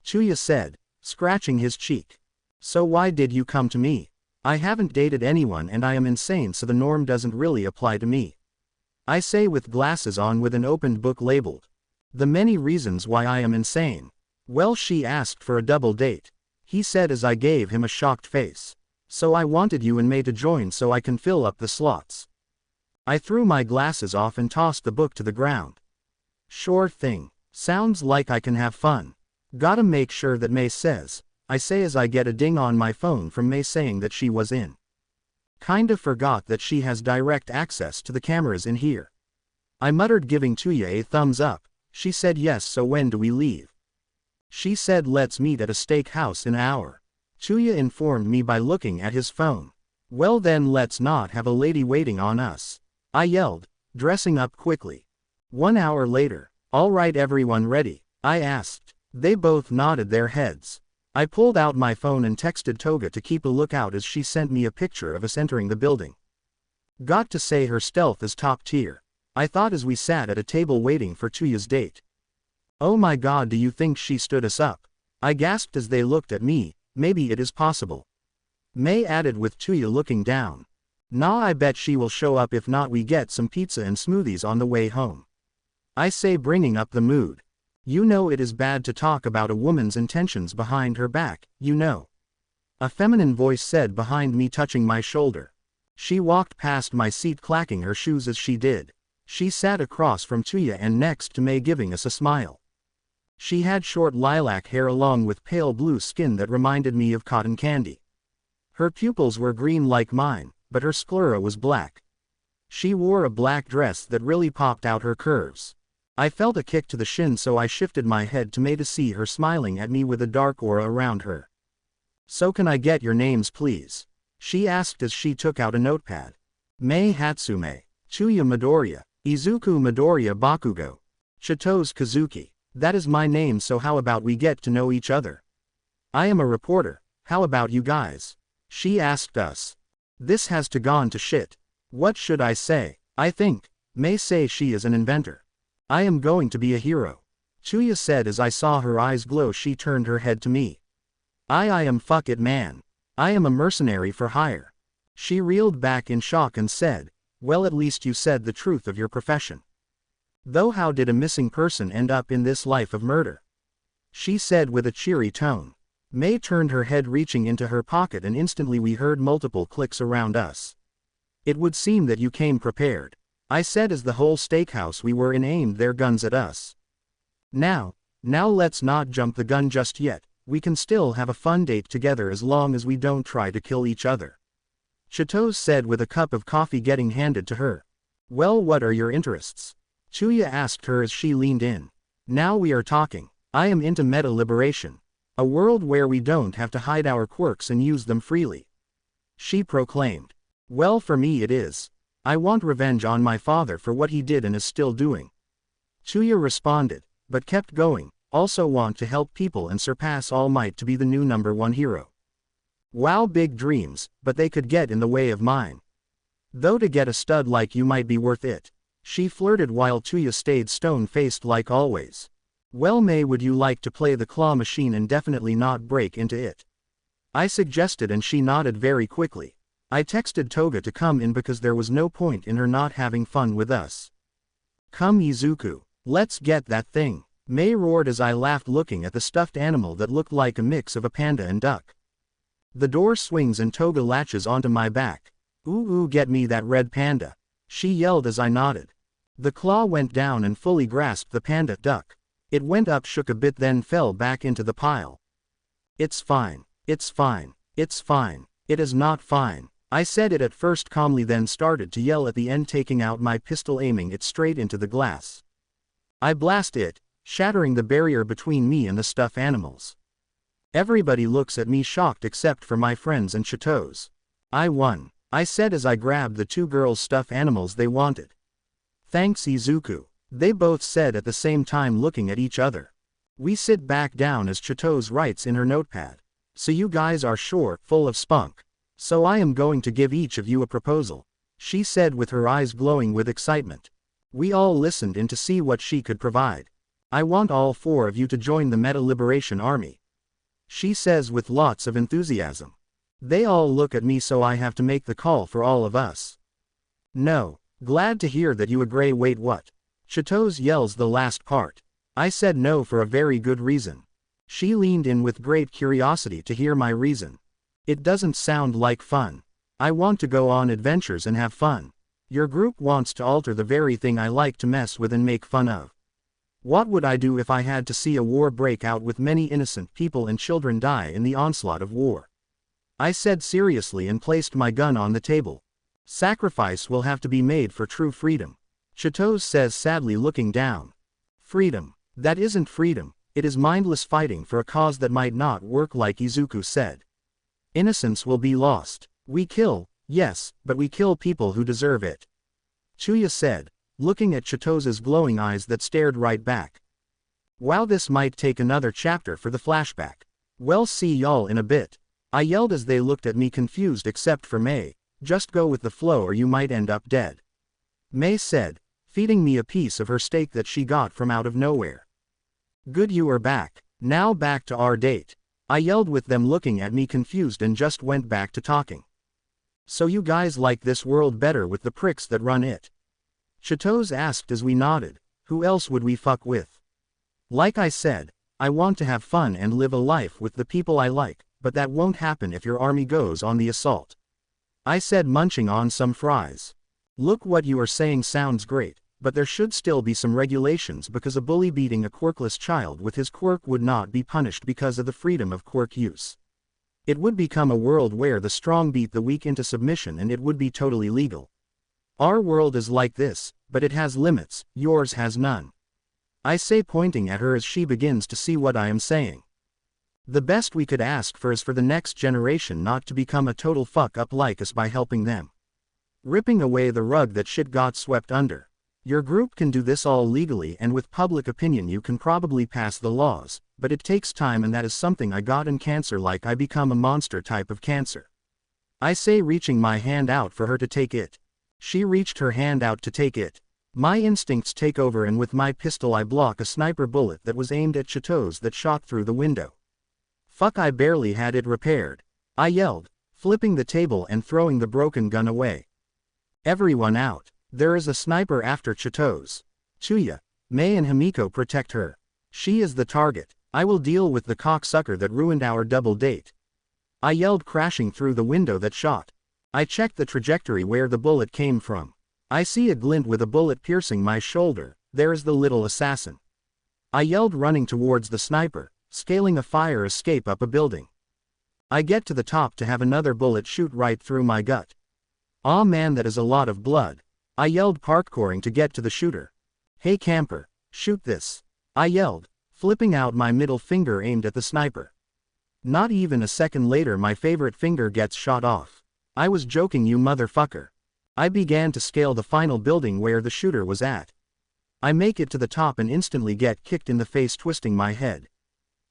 Speaker 1: Tuya said, scratching his cheek. So why did you come to me? I haven't dated anyone and I am insane, so the norm doesn't really apply to me. I say with glasses on with an opened book labeled, The Many Reasons Why I Am Insane. Well, she asked for a double date. He said as I gave him a shocked face. So I wanted you and May to join so I can fill up the slots. I threw my glasses off and tossed the book to the ground. Sure thing. Sounds like I can have fun. Gotta make sure that May says, I say as I get a ding on my phone from May saying that she was in. Kinda forgot that she has direct access to the cameras in here. I muttered giving Tuya a thumbs up. She said yes, so when do we leave? She said let's meet at a steakhouse in an hour. Tuya informed me by looking at his phone. Well then let's not have a lady waiting on us. I yelled, dressing up quickly. 1 hour later. Alright everyone ready? I asked. They both nodded their heads. I pulled out my phone and texted Toga to keep a lookout as she sent me a picture of us entering the building. Got to say her stealth is top tier. I thought as we sat at a table waiting for Tuya's date. Oh my god, do you think she stood us up? I gasped as they looked at me. Maybe it is possible. May added with Tuya looking down. Nah, I bet she will show up, if not we get some pizza and smoothies on the way home. I say, bringing up the mood. You know it is bad to talk about a woman's intentions behind her back, you know. A feminine voice said behind me, touching my shoulder. She walked past my seat clacking her shoes as she did. She sat across from Tuya and next to May, giving us a smile. She had short lilac hair along with pale blue skin that reminded me of cotton candy. Her pupils were green like mine, but her sclera was black. She wore a black dress that really popped out her curves. I felt a kick to the shin, so I shifted my head to May to see her smiling at me with a dark aura around her. So can I get your names please? She asked as she took out a notepad. May Hatsume. Tuya Midoriya. Izuku Midoriya Bakugo. Chitose Kazuki. That is my name, so how about we get to know each other? I am a reporter, how about you guys? She asked us. This has to gone to shit. What should I say? I think. May say she is an inventor. I am going to be a hero. Tuya said as I saw her eyes glow. She turned her head to me. I am fuck it man. I am a mercenary for hire. She reeled back in shock and said, well at least you said the truth of your profession. Though how did a missing person end up in this life of murder? She said with a cheery tone. May turned her head, reaching into her pocket, and instantly we heard multiple clicks around us. It would seem that you came prepared. I said as the whole steakhouse we were in aimed their guns at us. Now let's not jump the gun just yet, we can still have a fun date together as long as we don't try to kill each other. Chitose said with a cup of coffee getting handed to her. Well, what are your interests? Tuya asked her as she leaned in. Now we are talking. I am into meta liberation. A world where we don't have to hide our quirks and use them freely. She proclaimed. Well, for me it is. I want revenge on my father for what he did and is still doing. Tuya responded, but kept going, also want to help people and surpass All Might to be the new #1 hero. Wow, big dreams, but they could get in the way of mine. Though to get a stud like you might be worth it. She flirted while Tuya stayed stone-faced like always. Well, May, would you like to play the claw machine and definitely not break into it? I suggested and she nodded very quickly. I texted Toga to come in because there was no point in her not having fun with us. Come Izuku, let's get that thing. May roared as I laughed, looking at the stuffed animal that looked like a mix of a panda and duck. The door swings and Toga latches onto my back. Ooh, get me that red panda. She yelled as I nodded. The claw went down and fully grasped the panda duck. It went up, shook a bit, then fell back into the pile. It's fine. It's fine. It's fine. It is not fine. I said it at first calmly, then started to yell at the end, taking out my pistol, aiming it straight into the glass. I blasted it, shattering the barrier between me and the stuffed animals. Everybody looks at me shocked except for my friends and Chitose. I won, I said as I grabbed the two girls' stuffed animals they wanted. Thanks Izuku, they both said at the same time, looking at each other. We sit back down as Chitose writes in her notepad. So you guys are sure full of spunk. So I am going to give each of you a proposal, she said with her eyes glowing with excitement. We all listened in to see what she could provide. I want all 4 of you to join the Meta Liberation Army, she says with lots of enthusiasm. They all look at me, so I have to make the call for all of us. No, glad to hear that you agree. Wait, what? Chitose yells the last part. I said no for a very good reason. She leaned in with great curiosity to hear my reason. It doesn't sound like fun. I want to go on adventures and have fun. Your group wants to alter the very thing I like to mess with and make fun of. What would I do if I had to see a war break out with many innocent people and children die in the onslaught of war? I said seriously and placed my gun on the table. Sacrifice will have to be made for true freedom. Chitose says sadly looking down. Freedom. That isn't freedom, it is mindless fighting for a cause that might not work like Izuku said. Innocence will be lost. We kill, yes, but we kill people who deserve it. Chuya said, looking at Chitose's glowing eyes that stared right back. Wow, this might take another chapter for the flashback. Well, see y'all in a bit. I yelled as they looked at me confused except for May. Just go with the flow or you might end up dead. May said, feeding me a piece of her steak that she got from out of nowhere. Good, you are back. Now back to our date. I yelled with them looking at me confused and just went back to talking. So you guys like this world better with the pricks that run it? Chitose asked as we nodded. Who else would we fuck with? Like I said, I want to have fun and live a life with the people I like, but that won't happen if your army goes on the assault. I said, munching on some fries. Look, what you are saying sounds great, but there should still be some regulations because a bully beating a quirkless child with his quirk would not be punished because of the freedom of quirk use. It would become a world where the strong beat the weak into submission and it would be totally legal. Our world is like this, but it has limits, yours has none. I say, pointing at her as she begins to see what I am saying. The best we could ask for is for the next generation not to become a total fuck up like us by helping them. Ripping away the rug that shit got swept under. Your group can do this all legally and with public opinion you can probably pass the laws, but it takes time and that is something I got in cancer, like I become a monster type of cancer. I say, reaching my hand out for her to take it. She reached her hand out to take it. My instincts take over and with my pistol I block a sniper bullet that was aimed at Chitose that shot through the window. Fuck, I barely had it repaired. I yelled, flipping the table and throwing the broken gun away. Everyone out. There is a sniper after Chitose. Chuya, Mei and Himiko protect her. She is the target. I will deal with the cocksucker that ruined our double date. I yelled, crashing through the window that shot. I checked the trajectory where the bullet came from. I see a glint with a bullet piercing my shoulder. There is the little assassin. I yelled, running towards the sniper, scaling a fire escape up a building. I get to the top to have another bullet shoot right through my gut. Aw man, that is a lot of blood. I yelled, parkouring to get to the shooter. Hey camper, shoot this. I yelled, flipping out my middle finger aimed at the sniper. Not even a second later my favorite finger gets shot off. I was joking, you motherfucker. I began to scale the final building where the shooter was at. I make it to the top and instantly get kicked in the face, twisting my head.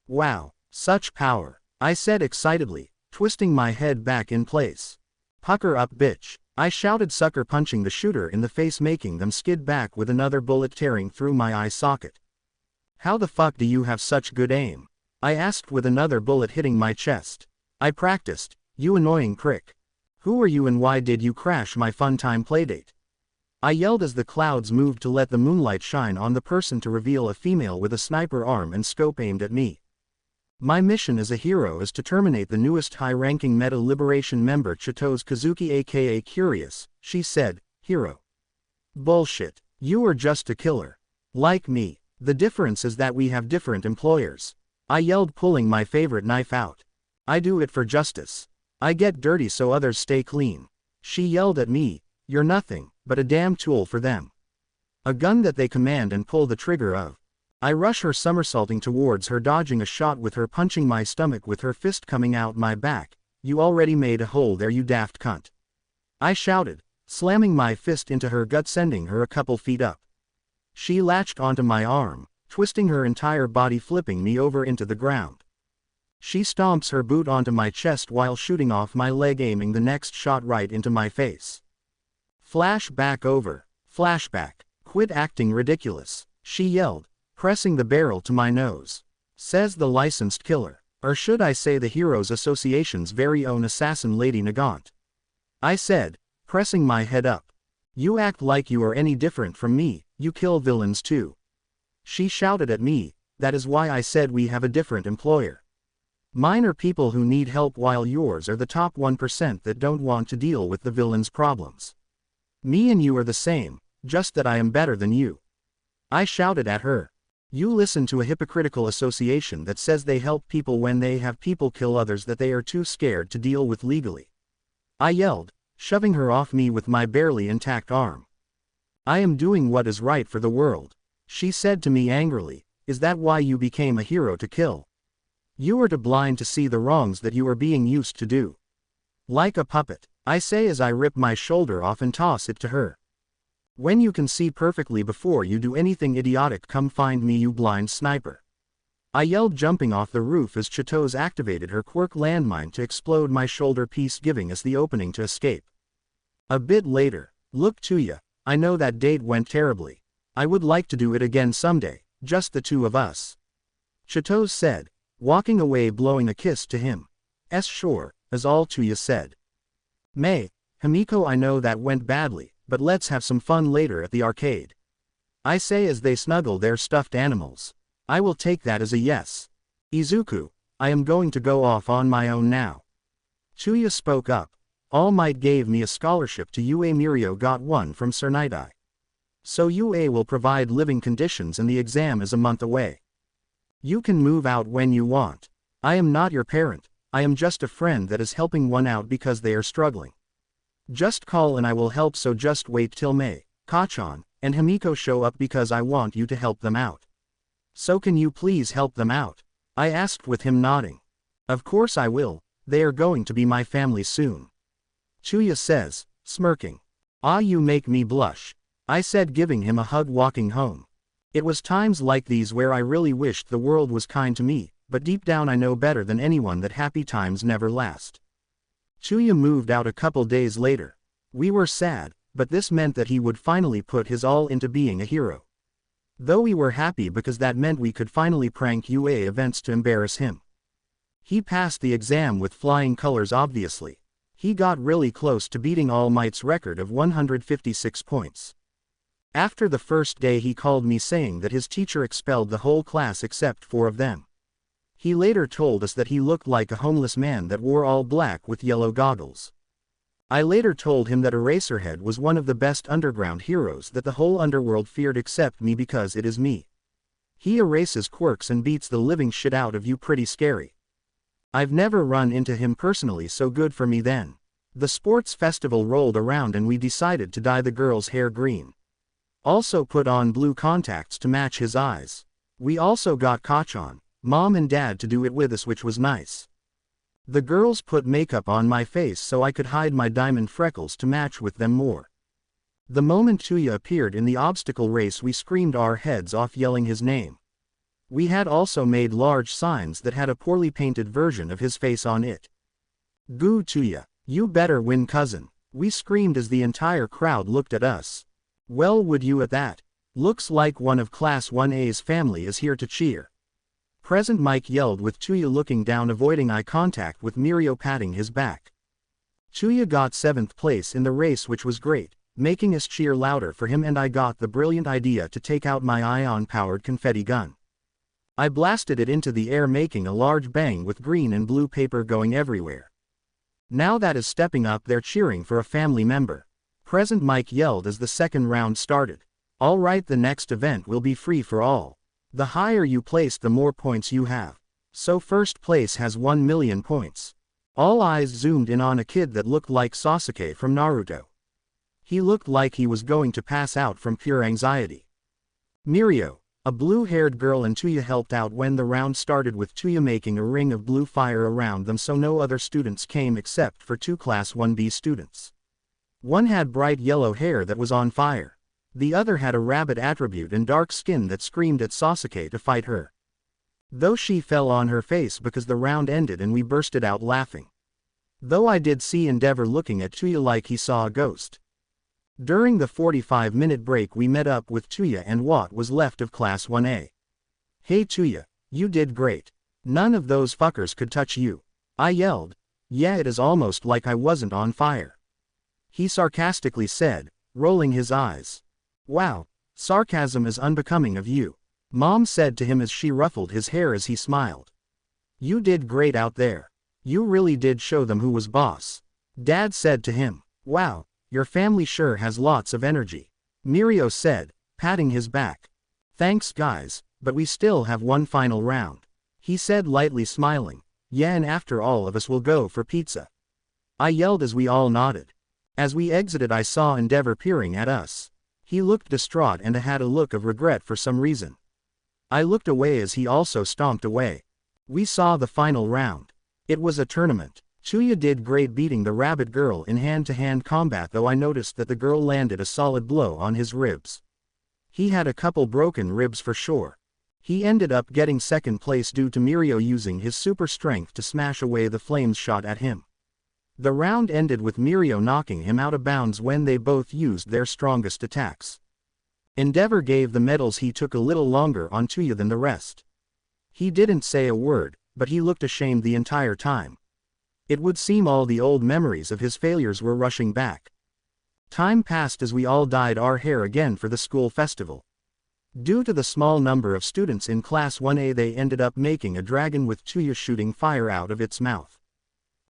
Speaker 1: Wow, such power, I said excitedly, twisting my head back in place. Pucker up, bitch, I shouted, sucker punching the shooter in the face, making them skid back with another bullet tearing through my eye socket. How the fuck do you have such good aim? I asked with another bullet hitting my chest. I practiced, you annoying prick. Who are you and why did you crash my fun time playdate? I yelled as the clouds moved to let the moonlight shine on the person to reveal a female with a sniper arm and scope aimed at me. My mission as a hero is to terminate the newest high-ranking Meta Liberation member, Chitose Kazuki aka Curious, she said, hero. Bullshit, you are just a killer. Like me. The difference is that we have different employers. I yelled, pulling my favorite knife out. I do it for justice. I get dirty so others stay clean. She yelled at me, you're nothing but a damn tool for them. A gun that they command and pull the trigger of. I rush her, somersaulting towards her, dodging a shot with her, punching my stomach with her fist coming out my back. You already made a hole there, you daft cunt. I shouted, slamming my fist into her gut, sending her a couple feet up. She latched onto my arm, twisting her entire body, flipping me over into the ground. She stomps her boot onto my chest while shooting off my leg, aiming the next shot right into my face. Flashback over. Flashback. Quit acting ridiculous, she yelled, pressing the barrel to my nose. Says the licensed killer, or should I say the Heroes Association's very own assassin, Lady Nagant. I said, pressing my head up. You act like you are any different from me, you kill villains too. She shouted at me, That is why I said we have a different employer. Mine are people who need help while yours are the top 1% that don't want to deal with the villain's problems. Me and you are the same, just that I am better than you. I shouted at her. You listen to a hypocritical association that says they help people when they have people kill others that they are too scared to deal with legally. I yelled, shoving her off me with my barely intact arm. I am doing what is right for the world. She said to me angrily, is that why you became a hero to kill? You are too blind to see the wrongs that you are being used to do. Like a puppet, I say as I rip my shoulder off and toss it to her. When you can see perfectly before you do anything idiotic, come find me, you blind sniper. I yelled, jumping off the roof as Chitose activated her quirk landmine to explode my shoulder piece, giving us the opening to escape. A bit later, look Tuya, I know that date went terribly. I would like to do it again someday, just the two of us. Chitose said, walking away, blowing a kiss to him. Sure, is all Tuya said. May, Himiko, I know that went badly, but let's have some fun later at the arcade. I say as they snuggle their stuffed animals. I will take that as a yes. Izuku, I am going to go off on my own now. Tuya spoke up. All Might gave me a scholarship to UA. Mirio got one from Sir Night-Eye. So UA will provide living conditions and the exam is a month away. You can move out when you want. I am not your parent, I am just a friend that is helping one out because they are struggling. Just call and I will help, so just wait till May, Kachan, and Himiko show up because I want you to help them out. So can you please help them out? I asked with him nodding. Of course I will, they are going to be my family soon. Tuya says, smirking. Ah, you make me blush. I said, giving him a hug walking home. It was times like these where I really wished the world was kind to me, but deep down I know better than anyone that happy times never last. Tuya moved out a couple days later. We were sad, but this meant that he would finally put his all into being a hero. Though we were happy because that meant we could finally prank UA events to embarrass him. He passed the exam with flying colors obviously. He got really close to beating All Might's record of 156 points. After the first day he called me saying that his teacher expelled the whole class except 4 of them. He later told us that he looked like a homeless man that wore all black with yellow goggles. I later told him that Eraserhead was one of the best underground heroes that the whole underworld feared except me because it is me. He erases quirks and beats the living shit out of you, pretty scary. I've never run into him personally, so good for me then. The sports festival rolled around and we decided to dye the girl's hair green. Also put on blue contacts to match his eyes. We also got Kachan, Mom and Dad to do it with us, which was nice. The girls put makeup on my face so I could hide my diamond freckles to match with them more. The moment Tuya appeared in the obstacle race we screamed our heads off yelling his name. We had also made large signs that had a poorly painted version of his face on it. Goo Tuya, you better win cousin, we screamed as the entire crowd looked at us. Well, would you at that? Looks like one of Class 1A's family is here to cheer. Present Mike yelled with Tuya looking down, avoiding eye contact with Mirio patting his back. Tuya got 7th place in the race, which was great, making us cheer louder for him, and I got the brilliant idea to take out my ion-powered confetti gun. I blasted it into the air, making a large bang with green and blue paper going everywhere. Now that is stepping up, they're cheering for a family member. Present Mike yelled as the second round started. All right, the next event will be free for all. The higher you place, the more points you have. So first place has 1 million points. All eyes zoomed in on a kid that looked like Sasuke from Naruto. He looked like he was going to pass out from pure anxiety. Mirio, a blue-haired girl, and Tuya helped out when the round started, with Tuya making a ring of blue fire around them so no other students came except for 2 Class 1B students. One had bright yellow hair that was on fire. The other had a rabbit attribute and dark skin that screamed at Sasuke to fight her. Though she fell on her face because the round ended and we bursted out laughing. Though I did see Endeavor looking at Tuya like he saw a ghost. During the 45-minute break we met up with Tuya and what was left of Class 1A. Hey Tuya, you did great. None of those fuckers could touch you. I yelled. Yeah, it is almost like I wasn't on fire. He sarcastically said, rolling his eyes. Wow, sarcasm is unbecoming of you. Mom said to him as she ruffled his hair as he smiled. You did great out there. You really did show them who was boss. Dad said to him. Wow, your family sure has lots of energy. Mirio said, patting his back. Thanks guys, but we still have one final round. He said lightly smiling. Yeah, and after all of us will go for pizza. I yelled as we all nodded. As we exited I saw Endeavor peering at us. He looked distraught and had a look of regret for some reason. I looked away as he also stomped away. We saw the final round. It was a tournament. Chuya did great beating the rabbit girl in hand-to-hand combat, though I noticed that the girl landed a solid blow on his ribs. He had a couple broken ribs for sure. He ended up getting second place due to Mirio using his super strength to smash away the flames shot at him. The round ended with Mirio knocking him out of bounds when they both used their strongest attacks. Endeavor gave the medals he took a little longer on Chuya than the rest. He didn't say a word, but he looked ashamed the entire time. It would seem all the old memories of his failures were rushing back. Time passed as we all dyed our hair again for the school festival. Due to the small number of students in Class 1A, they ended up making a dragon with Chuya shooting fire out of its mouth.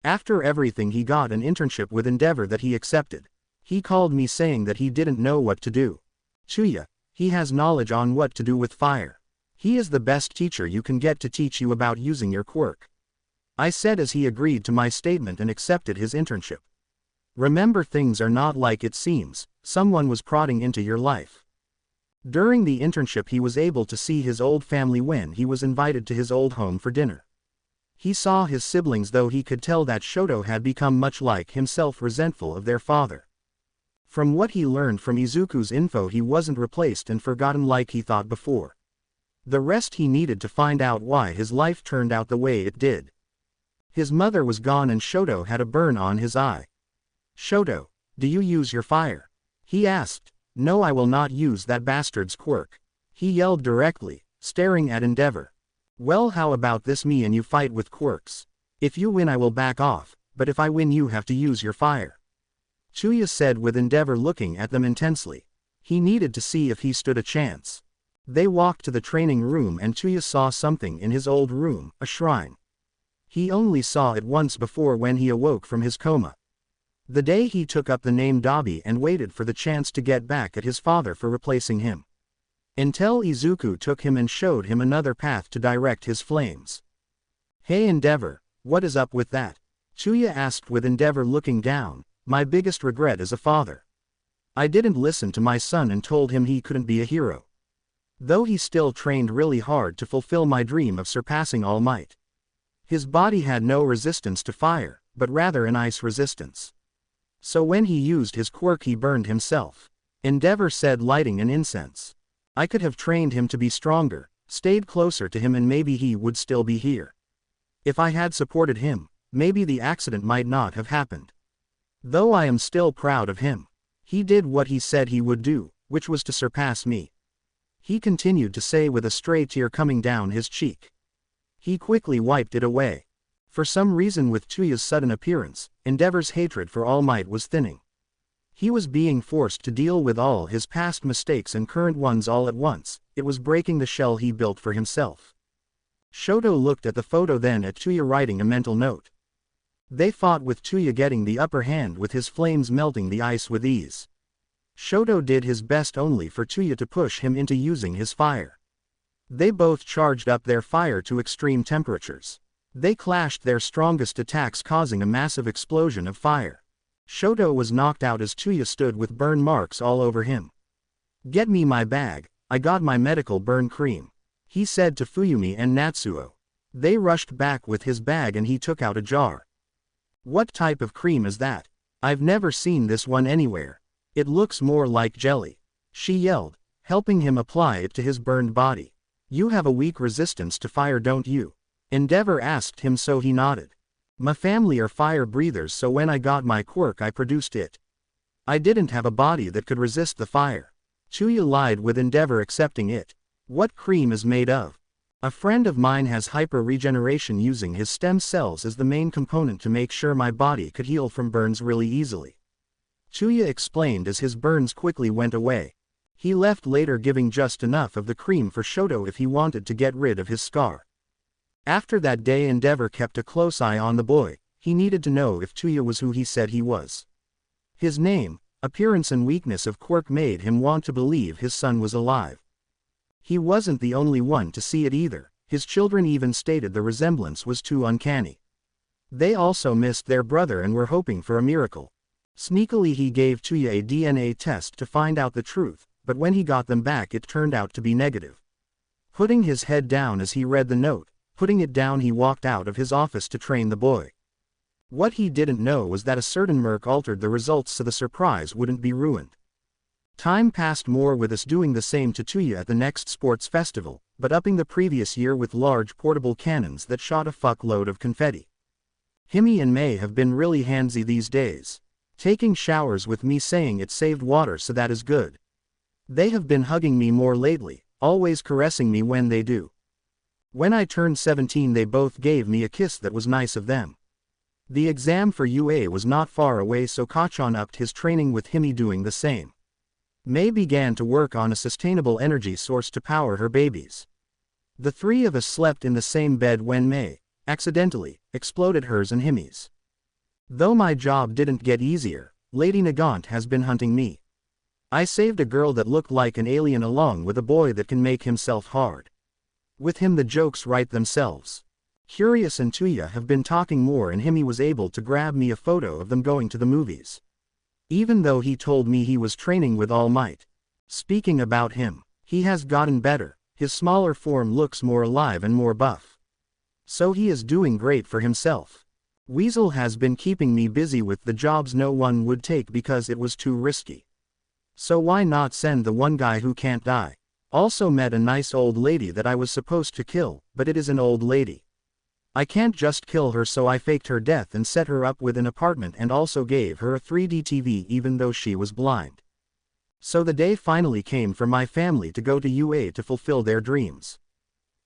Speaker 1: After everything, he got an internship with Endeavor that he accepted. He called me saying that he didn't know what to do. Chuya, he has knowledge on what to do with fire. He is the best teacher you can get to teach you about using your quirk. I said as he agreed to my statement and accepted his internship. Remember, things are not like it seems. Someone was prodding into your life. During the internship he was able to see his old family when he was invited to his old home for dinner. He saw his siblings, though he could tell that Shoto had become much like himself, resentful of their father. From what he learned from Izuku's info, he wasn't replaced and forgotten like he thought before. The rest he needed to find out why his life turned out the way it did. His mother was gone and Shoto had a burn on his eye. Shoto, do you use your fire? He asked. No, I will not use that bastard's quirk. He yelled directly, staring at Endeavor. Well, how about this, me and you fight with quirks? If you win I will back off, but if I win you have to use your fire. Chuya said with Endeavor looking at them intensely. He needed to see if he stood a chance. They walked to the training room and Chuya saw something in his old room, a shrine. He only saw it once before when he awoke from his coma. The day he took up the name Dabi and waited for the chance to get back at his father for replacing him. Until Izuku took him and showed him another path to direct his flames. Hey Endeavor, what is up with that? Chuya asked with Endeavor looking down. My biggest regret as a father. I didn't listen to my son and told him he couldn't be a hero. Though he still trained really hard to fulfill my dream of surpassing All Might. His body had no resistance to fire, but rather an ice resistance. So when he used his quirk he burned himself. Endeavor said, lighting an incense. I could have trained him to be stronger, stayed closer to him, and maybe he would still be here. If I had supported him, maybe the accident might not have happened. Though I am still proud of him. He did what he said he would do, which was to surpass me. He continued to say with a stray tear coming down his cheek. He quickly wiped it away. For some reason, with Chuya's sudden appearance, Endeavor's hatred for All Might was thinning. He was being forced to deal with all his past mistakes and current ones all at once. It was breaking the shell he built for himself. Shoto looked at the photo, then at Chuya, writing a mental note. They fought with Chuya getting the upper hand with his flames melting the ice with ease. Shoto did his best only for Chuya to push him into using his fire. They both charged up their fire to extreme temperatures. They clashed their strongest attacks, causing a massive explosion of fire. Shoto was knocked out as Chuya stood with burn marks all over him. Get me my bag, I got my medical burn cream. He said to Fuyumi and Natsuo. They rushed back with his bag and he took out a jar. What type of cream is that? I've never seen this one anywhere. It looks more like jelly. She yelled, helping him apply it to his burned body. You have a weak resistance to fire, don't you? Endeavor asked him, so he nodded. My family are fire breathers, so when I got my quirk I produced it. I didn't have a body that could resist the fire. Chuya lied with Endeavor accepting it. What cream is made of? A friend of mine has hyper-regeneration, using his stem cells as the main component to make sure my body could heal from burns really easily. Chuya explained as his burns quickly went away. He left later, giving just enough of the cream for Shoto if he wanted to get rid of his scar. After that day, Endeavor kept a close eye on the boy. He needed to know if Tuya was who he said he was. His name, appearance and weakness of quirk made him want to believe his son was alive. He wasn't the only one to see it either. His children even stated the resemblance was too uncanny. They also missed their brother and were hoping for a miracle. Sneakily he gave Tuya a DNA test to find out the truth, but when he got them back it turned out to be negative. Putting his head down as he read the note, putting it down he walked out of his office to train the boy. What he didn't know was that a certain merc altered the results so the surprise wouldn't be ruined. Time passed more with us doing the same to Tuya at the next sports festival, but upping the previous year with large portable cannons that shot a fuckload of confetti. Himi and May have been really handsy these days. Taking showers with me saying it saved water, so that is good. They have been hugging me more lately, always caressing me when they do. When I turned 17 they both gave me a kiss that was nice of them. The exam for UA was not far away, so Kachan upped his training with Himi doing the same. May began to work on a sustainable energy source to power her babies. The three of us slept in the same bed when May, accidentally, exploded hers and Himi's. Though my job didn't get easier, Lady Nagant has been hunting me. I saved a girl that looked like an alien along with a boy that can make himself hard. With him the jokes write themselves. Curious and Tuya have been talking more and Himi was able to grab me a photo of them going to the movies. Even though he told me he was training with All Might. Speaking about him, he has gotten better, his smaller form looks more alive and more buff. So he is doing great for himself. Weasel has been keeping me busy with the jobs no one would take because it was too risky. So why not send the one guy who can't die? Also met a nice old lady that I was supposed to kill, but it is an old lady. I can't just kill her, so I faked her death and set her up with an apartment and also gave her a 3D TV even though she was blind. So the day finally came for my family to go to UA to fulfill their dreams.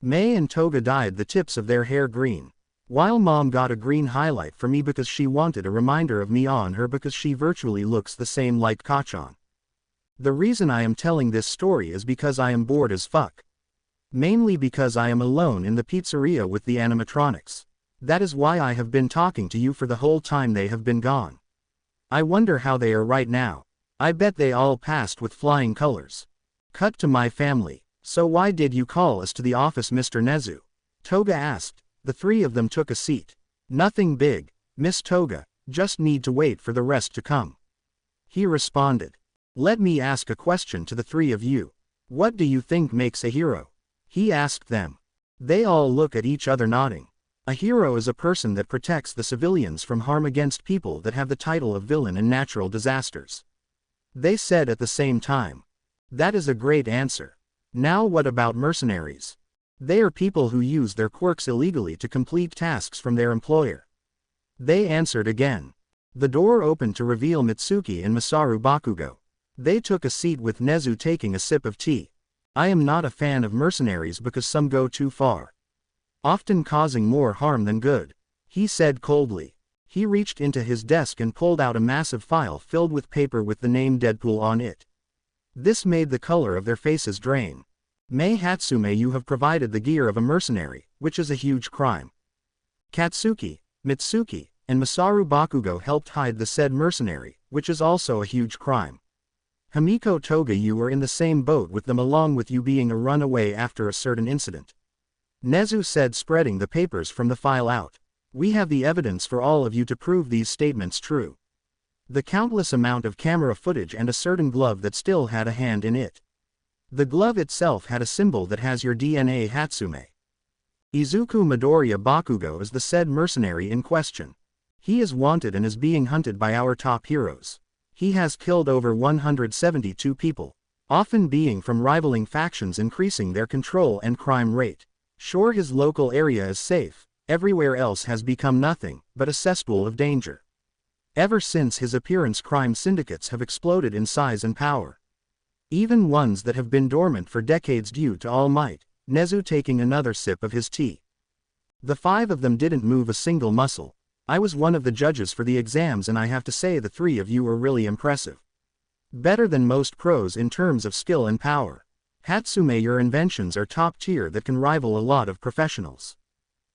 Speaker 1: May and Toga dyed the tips of their hair green, while Mom got a green highlight for me because she wanted a reminder of me on her because she virtually looks the same like Kachan. The reason I am telling this story is because I am bored as fuck. Mainly because I am alone in the pizzeria with the animatronics. That is why I have been talking to you for the whole time they have been gone. I wonder how they are right now. I bet they all passed with flying colors. Cut to my family. So why did you call us to the office, Mr. Nezu? Toga asked. The three of them took a seat. Nothing big, Miss Toga, just need to wait for the rest to come. He responded. Let me ask a question to the three of you. What do you think makes a hero? He asked them. They all look at each other nodding. A hero is a person that protects the civilians from harm against people that have the title of villain in natural disasters. They said at the same time. That is a great answer. Now what about mercenaries? They are people who use their quirks illegally to complete tasks from their employer. They answered again. The door opened to reveal Mitsuki and Masaru Bakugo. They took a seat with Nezu taking a sip of tea. I am not a fan of mercenaries because some go too far, often causing more harm than good, he said coldly. He reached into his desk and pulled out a massive file filled with paper with the name Deadpool on it. This made the color of their faces drain. Mei Hatsume, you have provided the gear of a mercenary, which is a huge crime. Katsuki, Mitsuki, and Masaru Bakugo helped hide the said mercenary, which is also a huge crime. Himiko Toga, you were in the same boat with them along with you being a runaway after a certain incident. Nezu said, spreading the papers from the file out. We have the evidence for all of you to prove these statements true. The countless amount of camera footage and a certain glove that still had a hand in it. The glove itself had a symbol that has your DNA, Hatsume. Izuku Midoriya Bakugo is the said mercenary in question. He is wanted and is being hunted by our top heroes. He has killed over 172 people, often being from rivaling factions, increasing their control and crime rate. Sure, his local area is safe, everywhere else has become nothing but a cesspool of danger. Ever since his appearance, crime syndicates have exploded in size and power. Even ones that have been dormant for decades due to All Might. Nezu taking another sip of his tea. The five of them didn't move a single muscle. I was one of the judges for the exams and I have to say the three of you were really impressive. Better than most pros in terms of skill and power. Hatsume, your inventions are top tier that can rival a lot of professionals.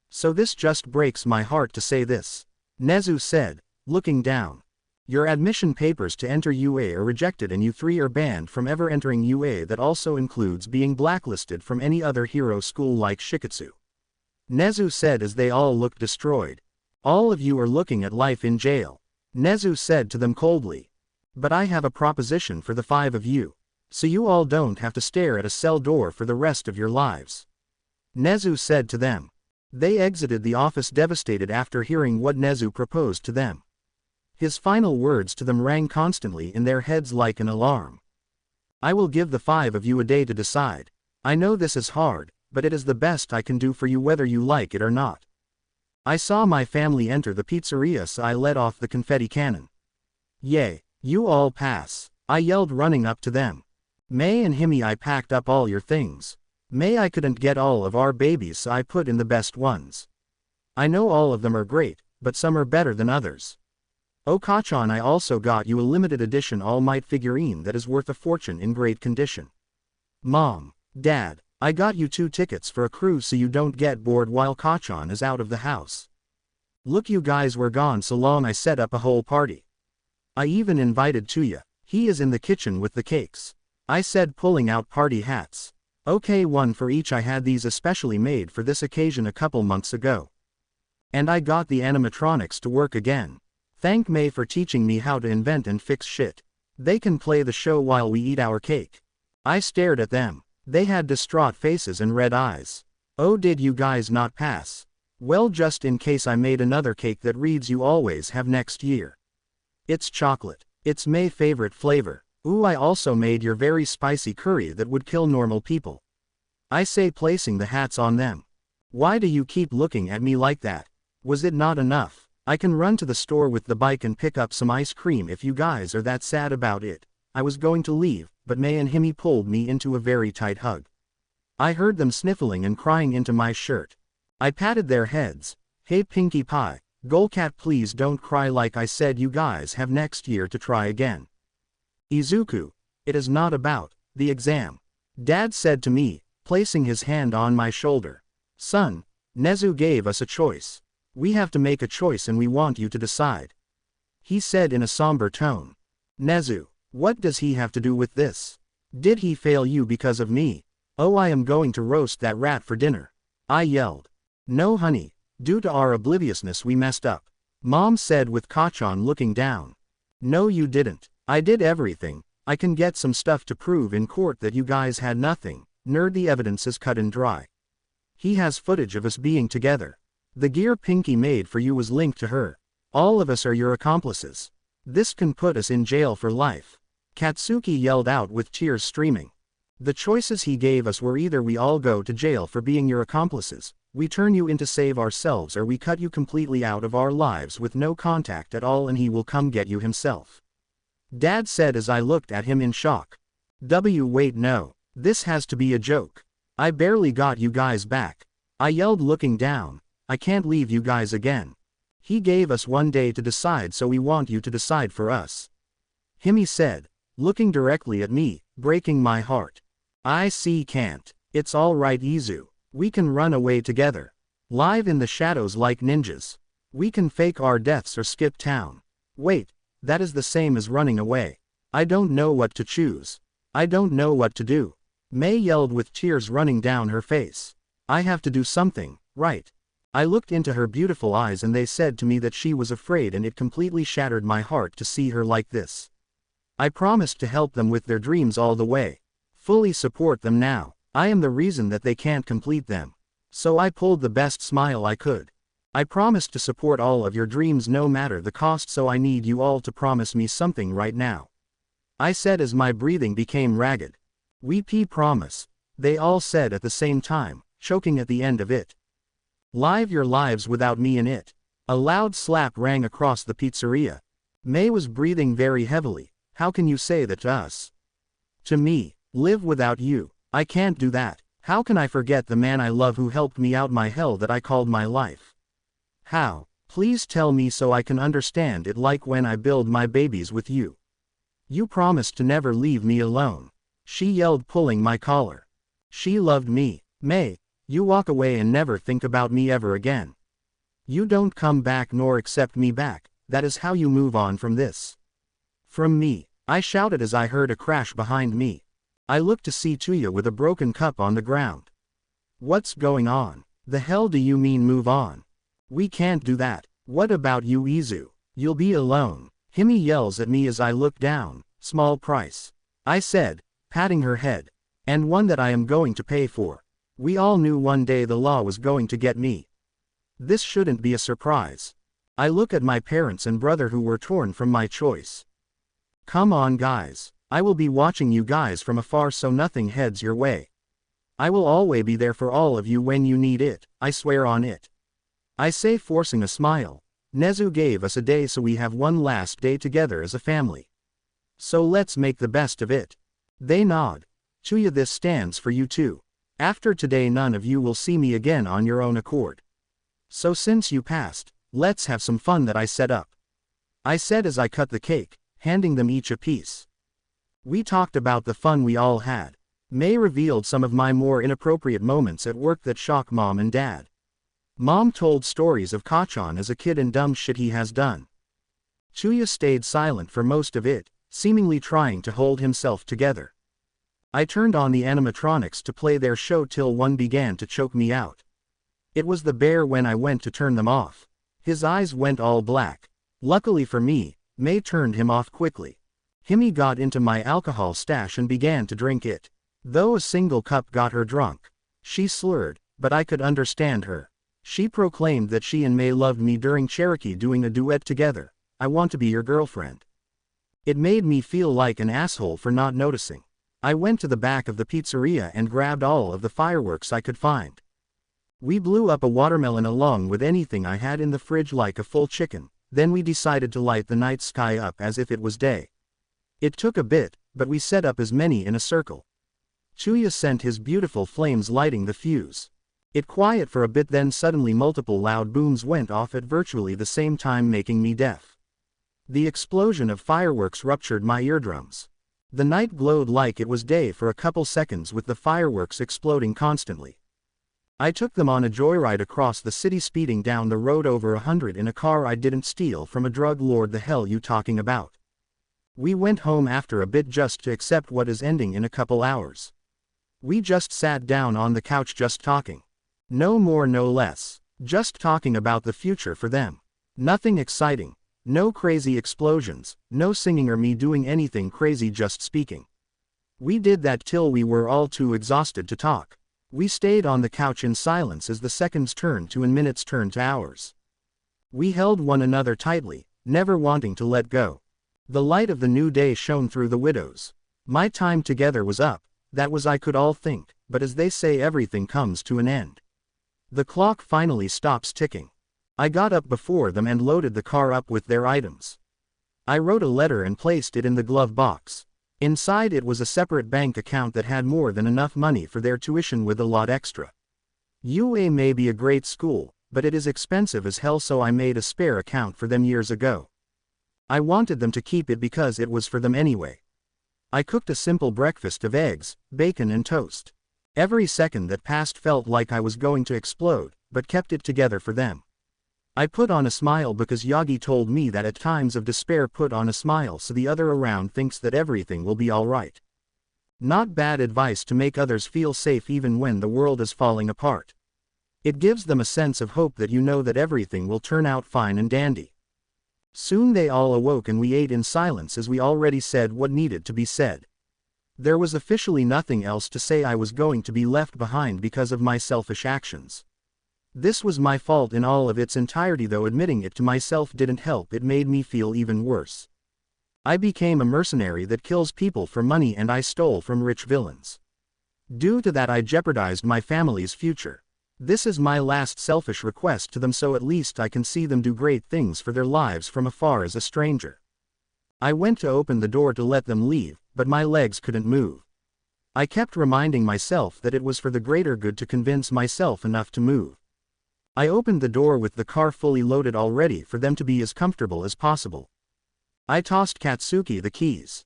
Speaker 1: So this just breaks my heart to say this. Nezu said, looking down. Your admission papers to enter UA are rejected and you three are banned from ever entering UA. That also includes being blacklisted from any other hero school like Shiketsu. Nezu said as they all looked destroyed. All of you are looking at life in jail. Nezu said to them coldly. But I have a proposition for the 5 of you. So you all don't have to stare at a cell door for the rest of your lives. Nezu said to them. They exited the office devastated after hearing what Nezu proposed to them. His final words to them rang constantly in their heads like an alarm. I will give the 5 of you a day to decide. I know this is hard, but it is the best I can do for you whether you like it or not. I saw my family enter the pizzeria, so I let off the confetti cannon. Yay, you all pass, I yelled, running up to them. May and Himi, I packed up all your things. May, I couldn't get all of our babies, so I put in the best ones. I know all of them are great, but some are better than others. Okachan, I also got you a limited edition All Might figurine that is worth a fortune in great condition. Mom, Dad, I got you 2 tickets for a cruise so you don't get bored while Kachan is out of the house. Look, you guys were gone so long, I set up a whole party. I even invited Tuya. He is in the kitchen with the cakes. I said, pulling out party hats. Okay, 1 for each. I had these especially made for this occasion a couple months ago. And I got the animatronics to work again. Thank May for teaching me how to invent and fix shit. They can play the show while we eat our cake. I stared at them. They had distraught faces and red eyes. Oh, did you guys not pass? Well, just in case, I made another cake that reads you always have next year. It's chocolate. It's May's favorite flavor. Ooh, I also made your very spicy curry that would kill normal people. I say, placing the hats on them. Why do you keep looking at me like that? Was it not enough? I can run to the store with the bike and pick up some ice cream if you guys are that sad about it. I was going to leave, but May and Himi pulled me into a very tight hug. I heard them sniffling and crying into my shirt. I patted their heads. Hey Pinkie Pie, Golcat, please don't cry. Like I said, you guys have next year to try again. Izuku, it is not about the exam. Dad said to me, placing his hand on my shoulder. Son, Nezu gave us a choice. We have to make a choice and we want you to decide. He said in a somber tone. Nezu, what does he have to do with this? Did he fail you because of me? Oh, I am going to roast that rat for dinner. I yelled. No honey, due to our obliviousness we messed up. Mom said with Kachan looking down. No, you didn't. I did everything. I can get some stuff to prove in court that you guys had nothing. Nerd, the evidence is cut and dry. He has footage of us being together. The gear Pinkie made for you was linked to her. All of us are your accomplices. This can put us in jail for life. Katsuki yelled out with tears streaming. The choices he gave us were either we all go to jail for being your accomplices, we turn you in to save ourselves, or we cut you completely out of our lives with no contact at all and he will come get you himself. Dad said as I looked at him in shock. Wait, no. This has to be a joke. I barely got you guys back. I yelled looking down. I can't leave you guys again. He gave us 1 day to decide, so we want you to decide for us. Himi said, looking directly at me, breaking my heart. I see, can't. It's all right, Izu. We can run away together. Live in the shadows like ninjas. We can fake our deaths or skip town. Wait, that is the same as running away. I don't know what to choose. I don't know what to do. May yelled with tears running down her face. I have to do something, right? I looked into her beautiful eyes and they said to me that she was afraid, and it completely shattered my heart to see her like this. I promised to help them with their dreams all the way. Fully support them now. I am the reason that they can't complete them. So I pulled the best smile I could. I promised to support all of your dreams no matter the cost, so I need you all to promise me something right now. I said as my breathing became ragged. We promise. They all said at the same time, choking at the end of it. Live your lives without me in it. A loud slap rang across the pizzeria. May was breathing very heavily. How can you say that to us? To me, live without you. I can't do that. How can I forget the man I love who helped me out my hell that I called my life? How? Please tell me so I can understand it, like when I build my babies with you. You promised to never leave me alone. She yelled, pulling my collar. She loved me. May, you walk away and never think about me ever again. You don't come back nor accept me back, that is how you move on from this. From me, I shouted as I heard a crash behind me. I looked to see Chuya with a broken cup on the ground. What's going on? The hell do you mean move on? We can't do that. What about you, Izu? You'll be alone. Himi yells at me as I look down. Small price, I said, patting her head. And one that I am going to pay for. We all knew one day the law was going to get me. This shouldn't be a surprise. I look at my parents and brother who were torn from my choice. Come on guys, I will be watching you guys from afar so nothing heads your way. I will always be there for all of you when you need it, I swear on it. I say, forcing a smile. Nezu gave us a day so we have one last day together as a family. So let's make the best of it. They nod. Chuya, this stands for you too. After today none of you will see me again on your own accord. So since you passed, let's have some fun that I set up. I said as I cut the cake, handing them each a piece. We talked about the fun we all had. May revealed some of my more inappropriate moments at work that shock Mom and Dad. Mom told stories of Kachan as a kid and dumb shit he has done. Chuya stayed silent for most of it, seemingly trying to hold himself together. I turned on the animatronics to play their show till one began to choke me out. It was the bear when I went to turn them off. His eyes went all black. Luckily for me, May turned him off quickly. Himi got into my alcohol stash and began to drink it. Though a single cup got her drunk. She slurred, but I could understand her. She proclaimed that she and May loved me during Cherokee doing a duet together. I want to be your girlfriend. It made me feel like an asshole for not noticing. I went to the back of the pizzeria and grabbed all of the fireworks I could find. We blew up a watermelon along with anything I had in the fridge like a full chicken, then we decided to light the night sky up as if it was day. It took a bit, but we set up as many in a circle. Chuya sent his beautiful flames lighting the fuse. It quiet for a bit, then suddenly multiple loud booms went off at virtually the same time, making me deaf. The explosion of fireworks ruptured my eardrums. The night glowed like it was day for a couple seconds with the fireworks exploding constantly. I took them on a joyride across the city, speeding down the road over 100 in a car I didn't steal from a drug lord. The hell you talking about? We went home after a bit just to accept what is ending in a couple hours. We just sat down on the couch just talking. No more no less. Just talking about the future for them. Nothing exciting. No crazy explosions, no singing or me doing anything crazy, just speaking. We did that till we were all too exhausted to talk. We stayed on the couch in silence as the seconds turned to and minutes turned to hours. We held one another tightly, never wanting to let go. The light of the new day shone through the windows. My time together was up, that was I could all think, but as they say, everything comes to an end. The clock finally stops ticking. I got up before them and loaded the car up with their items. I wrote a letter and placed it in the glove box. Inside it was a separate bank account that had more than enough money for their tuition with a lot extra. UA may be a great school, but it is expensive as hell, so I made a spare account for them years ago. I wanted them to keep it because it was for them anyway. I cooked a simple breakfast of eggs, bacon and toast. Every second that passed felt like I was going to explode, but kept it together for them. I put on a smile because Yagi told me that at times of despair put on a smile so the other around thinks that everything will be alright. Not bad advice to make others feel safe even when the world is falling apart. It gives them a sense of hope that you know that everything will turn out fine and dandy. Soon they all awoke and we ate in silence as we already said what needed to be said. There was officially nothing else to say. I was going to be left behind because of my selfish actions. This was my fault in all of its entirety, though admitting it to myself didn't help. It made me feel even worse. I became a mercenary that kills people for money, and I stole from rich villains. Due to that I jeopardized my family's future. This is my last selfish request to them, so at least I can see them do great things for their lives from afar as a stranger. I went to open the door to let them leave, but my legs couldn't move. I kept reminding myself that it was for the greater good to convince myself enough to move. I opened the door with the car fully loaded already for them to be as comfortable as possible. I tossed Katsuki the keys.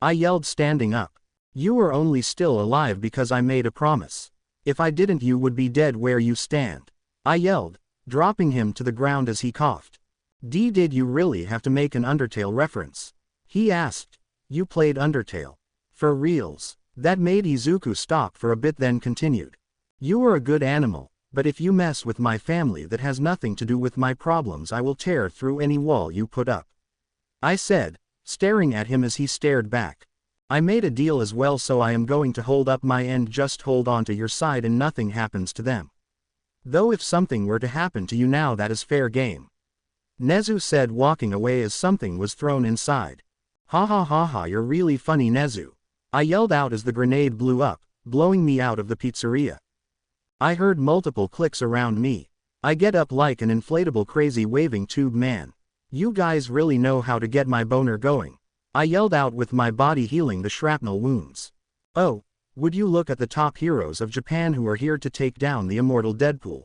Speaker 1: I yelled, standing up. You are only still alive because I made a promise. If I didn't, you would be dead where you stand. I yelled, dropping him to the ground as he coughed. Did you really have to make an Undertale reference? He asked. You played Undertale? For reals? That made Izuku stop for a bit, then continued. You are a good animal, but if you mess with my family that has nothing to do with my problems, I will tear through any wall you put up. I said, staring at him as he stared back. I made a deal as well, so I am going to hold up my end. Just hold on to your side and nothing happens to them. Though if something were to happen to you now, that is fair game. Nezu said, walking away as something was thrown inside. Ha ha ha ha, you're really funny, Nezu. I yelled out as the grenade blew up, blowing me out of the pizzeria. I heard multiple clicks around me. I get up like an inflatable crazy waving tube man. You guys really know how to get my boner going. I yelled out with my body healing the shrapnel wounds. Oh, would you look at the top heroes of Japan who are here to take down the immortal Deadpool.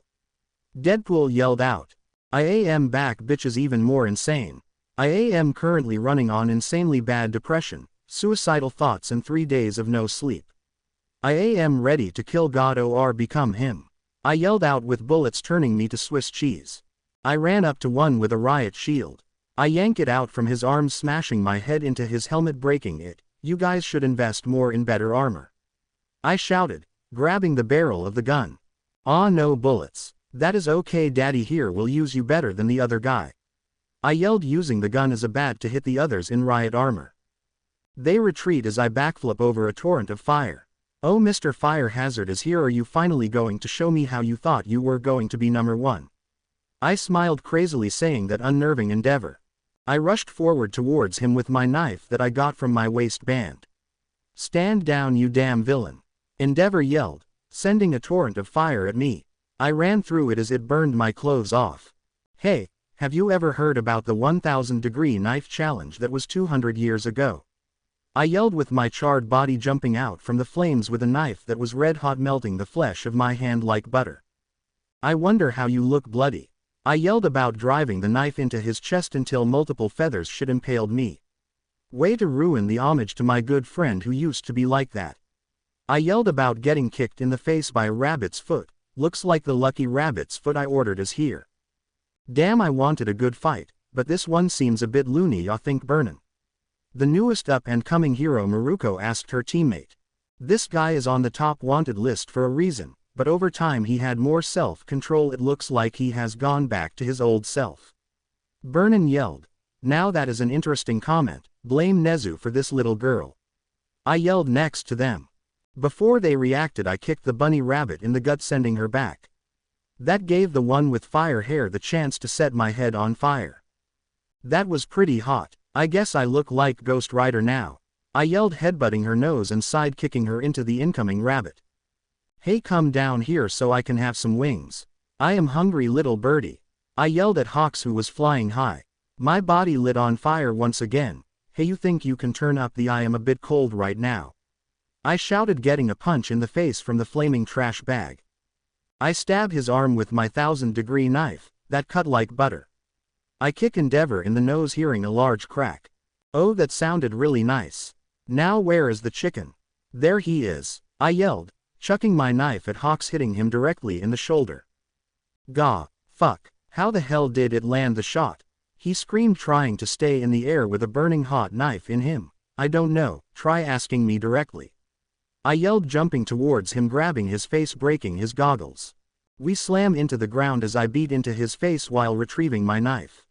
Speaker 1: Deadpool yelled out. I am back, bitches, even more insane. I am currently running on insanely bad depression, suicidal thoughts and 3 days of no sleep. I am ready to kill God or become him. I yelled out with bullets turning me to Swiss cheese. I ran up to one with a riot shield. I yanked it out from his arms, smashing my head into his helmet, breaking it. You guys should invest more in better armor. I shouted, grabbing the barrel of the gun. Ah, no bullets. That is okay, daddy here will use you better than the other guy. I yelled, using the gun as a bat to hit the others in riot armor. They retreat as I backflip over a torrent of fire. Oh, Mr. Fire Hazard is here. Are you finally going to show me how you thought you were going to be number one? I smiled crazily, saying that unnerving endeavor. I rushed forward towards him with my knife that I got from my waistband. Stand down, you damn villain. Endeavor yelled, sending a torrent of fire at me. I ran through it as it burned my clothes off. Hey, have you ever heard about the 1000-degree knife challenge that was 200 years ago? I yelled with my charred body jumping out from the flames with a knife that was red hot, melting the flesh of my hand like butter. I wonder how you look, bloody. I yelled about driving the knife into his chest until multiple feathers should impaled me. Way to ruin the homage to my good friend who used to be like that. I yelled about getting kicked in the face by a rabbit's foot. Looks like the lucky rabbit's foot I ordered is here. Damn, I wanted a good fight, but this one seems a bit loony, I think. Burnin'. The newest up-and-coming hero, Maruko, asked her teammate. This guy is on the top wanted list for a reason, but over time he had more self-control. It looks like he has gone back to his old self. Burnin' yelled. Now that is an interesting comment. Blame Nezu for this little girl. I yelled next to them. Before they reacted, I kicked the bunny rabbit in the gut, sending her back. That gave the one with fire hair the chance to set my head on fire. That was pretty hot. I guess I look like Ghost Rider now. I yelled, headbutting her nose and side-kicking her into the incoming rabbit. Hey, come down here so I can have some wings. I am hungry, little birdie. I yelled at Hawks, who was flying high. My body lit on fire once again. Hey, you think you can turn up the I am a bit cold right now. I shouted, getting a punch in the face from the flaming trash bag. I stabbed his arm with my 1000-degree knife, that cut like butter. I kick Endeavor in the nose, hearing a large crack. Oh, that sounded really nice. Now where is the chicken? There he is. I yelled, chucking my knife at Hawks, hitting him directly in the shoulder. Gah, fuck, how the hell did it land the shot? He screamed, trying to stay in the air with a burning hot knife in him. I don't know, try asking me directly. I yelled, jumping towards him, grabbing his face, breaking his goggles. We slam into the ground as I beat into his face while retrieving my knife.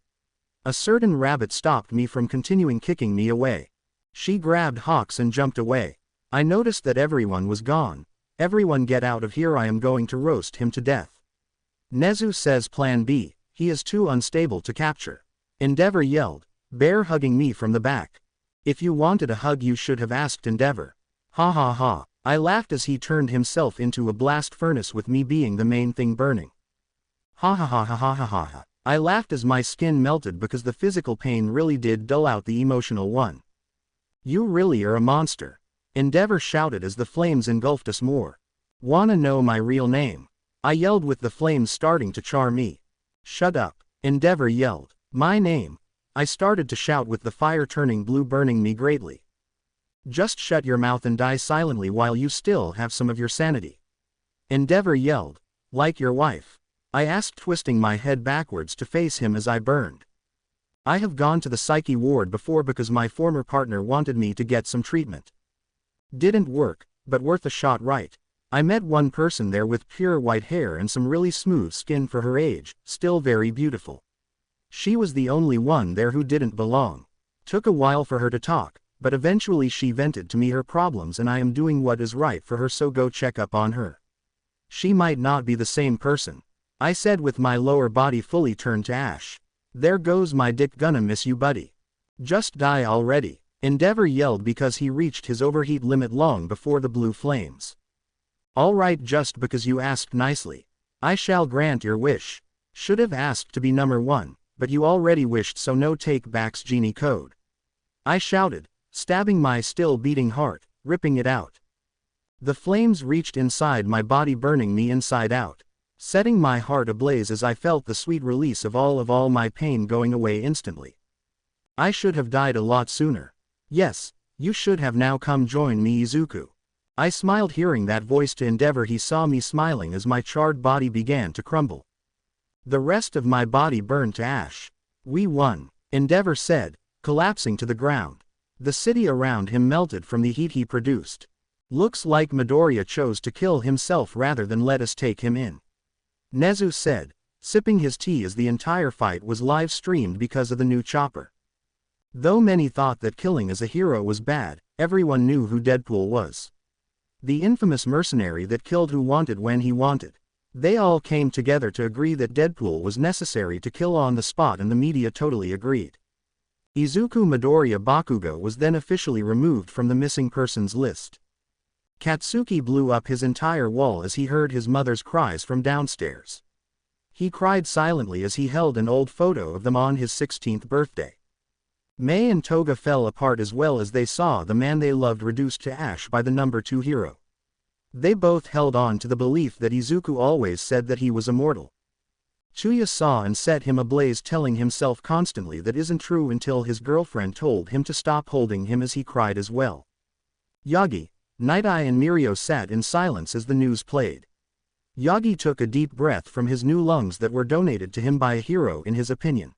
Speaker 1: A certain rabbit stopped me from continuing kicking me away. She grabbed Hawks and jumped away. I noticed that everyone was gone. Everyone get out of here, I am going to roast him to death. Nezu says plan B, he is too unstable to capture. Endeavor yelled, bear hugging me from the back. If you wanted a hug you should have asked Endeavor. Ha ha ha. I laughed as he turned himself into a blast furnace with me being the main thing burning. Ha ha ha ha ha ha ha ha. I laughed as my skin melted because the physical pain really did dull out the emotional one. You really are a monster. Endeavor shouted as the flames engulfed us more. Wanna know my real name? I yelled with the flames starting to char me. Shut up. Endeavor yelled. My name. I started to shout with the fire turning blue, burning me greatly. Just shut your mouth and die silently while you still have some of your sanity. Endeavor yelled. Like your wife? I asked, twisting my head backwards to face him as I burned. I have gone to the psyche ward before because my former partner wanted me to get some treatment. Didn't work, but worth a shot, right? I met one person there with pure white hair and some really smooth skin for her age, still very beautiful. She was the only one there who didn't belong. Took a while for her to talk, but eventually she vented to me her problems and I am doing what is right for her, so go check up on her. She might not be the same person, I said with my lower body fully turned to ash. There goes my dick, gonna miss you buddy. Just die already, Endeavor yelled because he reached his overheat limit long before the blue flames. Alright, just because you asked nicely. I shall grant your wish. Should have asked to be number 1, but you already wished, so no take backs genie code. I shouted, stabbing my still beating heart, ripping it out. The flames reached inside my body, burning me inside out, setting my heart ablaze as I felt the sweet release of all my pain going away instantly. I should have died a lot sooner. Yes, you should have now come join me, Izuku. I smiled hearing that voice to Endeavor. He saw me smiling as my charred body began to crumble. The rest of my body burned to ash. We won, Endeavor said, collapsing to the ground. The city around him melted from the heat he produced. Looks like Midoriya chose to kill himself rather than let us take him in, Nezu said, sipping his tea as the entire fight was live streamed because of the new chopper. Though many thought that killing as a hero was bad, everyone knew who Deadpool was. The infamous mercenary that killed who wanted when he wanted. They all came together to agree that Deadpool was necessary to kill on the spot, and the media totally agreed. Izuku Midoriya Bakugo was then officially removed from the missing persons list. Katsuki blew up his entire wall as he heard his mother's cries from downstairs. He cried silently as he held an old photo of them on his 16th birthday. Mei and Toga fell apart as well as they saw the man they loved reduced to ash by the number 2 hero. They both held on to the belief that Izuku always said that he was immortal. Chuya saw and set him ablaze, telling himself constantly that isn't true until his girlfriend told him to stop holding him as he cried as well. Yagi, Night Eye and Mirio sat in silence as the news played. Yagi took a deep breath from his new lungs that were donated to him by a hero in his opinion.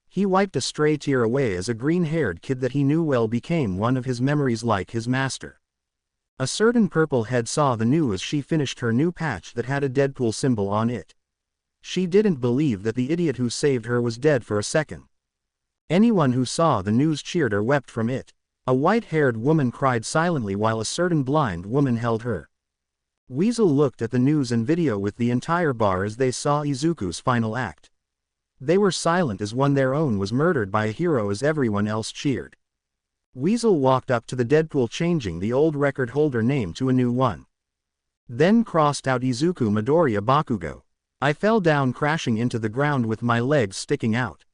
Speaker 1: He wiped a stray tear away as a green-haired kid that he knew well became one of his memories, like his master. A certain purple head saw the news as she finished her new patch that had a Deadpool symbol on it. She didn't believe that the idiot who saved her was dead for a second. Anyone who saw the news cheered or wept from it. A white-haired woman cried silently while a certain blind woman held her. Weasel looked at the news and video with the entire bar as they saw Izuku's final act. They were silent as one their own was murdered by a hero as everyone else cheered. Weasel walked up to the Deadpool, changing the old record holder name to a new one. Then crossed out Izuku Midoriya Bakugo. I fell down, crashing into the ground with my legs sticking out.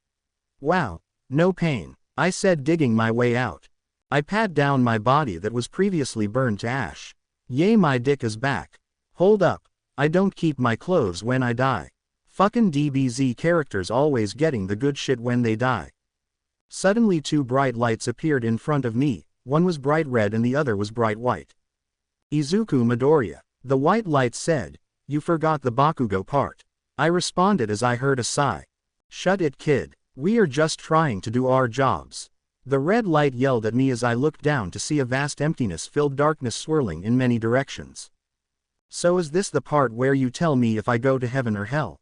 Speaker 1: Wow, no pain, I said, digging my way out. I pat down my body that was previously burned to ash. Yay, my dick is back. Hold up, I don't keep my clothes when I die. Fucking DBZ characters always getting the good shit when they die. Suddenly 2 bright lights appeared in front of me, one was bright red and the other was bright white. Izuku Midoriya, the white light said, you forgot the Bakugo part. I responded as I heard a sigh. Shut it, kid, we are just trying to do our jobs. The red light yelled at me as I looked down to see a vast emptiness-filled darkness swirling in many directions. So is this the part where you tell me if I go to heaven or hell?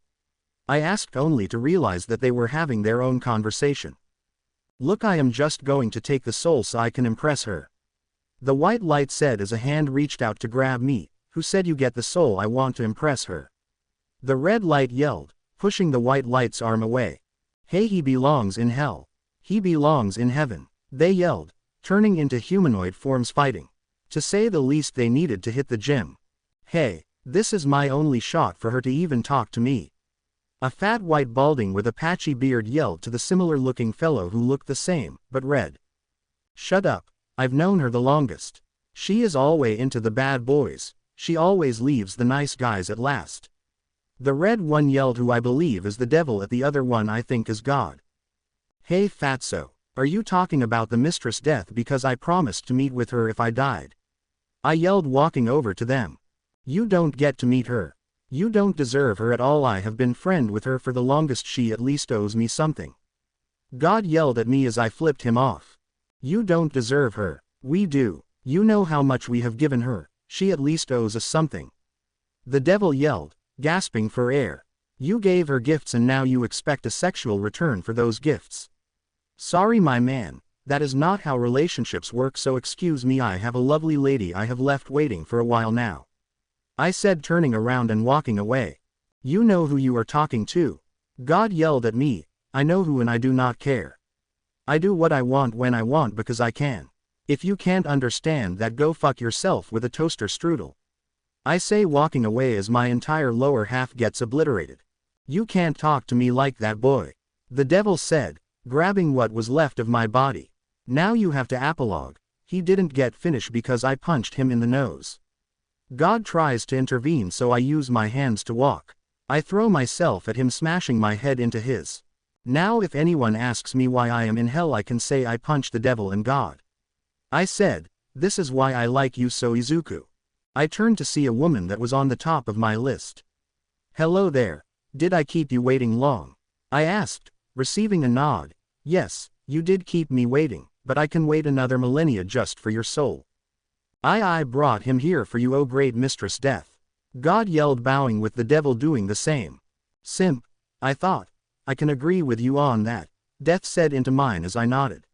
Speaker 1: I asked, only to realize that they were having their own conversation. Look, I am just going to take the soul so I can impress her. The white light said as a hand reached out to grab me. Who said you get the soul? I want to impress her. The red light yelled, pushing the white light's arm away. Hey, he belongs in hell. He belongs in heaven, they yelled, turning into humanoid forms fighting. To say the least, they needed to hit the gym. Hey, this is my only shot for her to even talk to me. A fat white balding with a patchy beard yelled to the similar-looking fellow who looked the same, but red. Shut up, I've known her the longest. She is always into the bad boys, she always leaves the nice guys at last. The red one yelled, who I believe is the devil, at the other one I think is God. Hey fatso, Are you talking about the Mistress Death because I promised to meet with her if I died? I yelled, walking over to them. You don't get to meet her. You don't deserve her at all. I have been friend with her for the longest. She at least owes me something. God yelled at me as I flipped him off. You don't deserve her. We do. You know how much we have given her. She at least owes us something. The devil yelled, gasping for air. You gave her gifts and now you expect a sexual return for those gifts. Sorry my man, that is not how relationships work, so excuse me, I have a lovely lady I have left waiting for a while now. I said, turning around and walking away. You know who you are talking to. God yelled at me, I know who and I do not care. I do what I want when I want because I can. If you can't understand that, go fuck yourself with a toaster strudel. I say, walking away as my entire lower half gets obliterated. You can't talk to me like that, boy. The devil said, grabbing what was left of my body. Now you have to apologue. He didn't get finished because I punched him in the nose. God tries to intervene, so I use my hands to walk. I throw myself at him, smashing my head into his. Now if anyone asks me why I am in hell, I can say I punched the devil and God. I said, this is why I like you so, Izuku. I turned to see a woman that was on the top of my list. Hello there. Did I keep you waiting long? I asked, receiving a nod. Yes, you did keep me waiting, but I can wait another millennia just for your soul. I brought him here for you, oh great Mistress Death. God yelled, bowing with the devil doing the same. Simp, I thought. I can agree with you on that, Death said into mine as I nodded.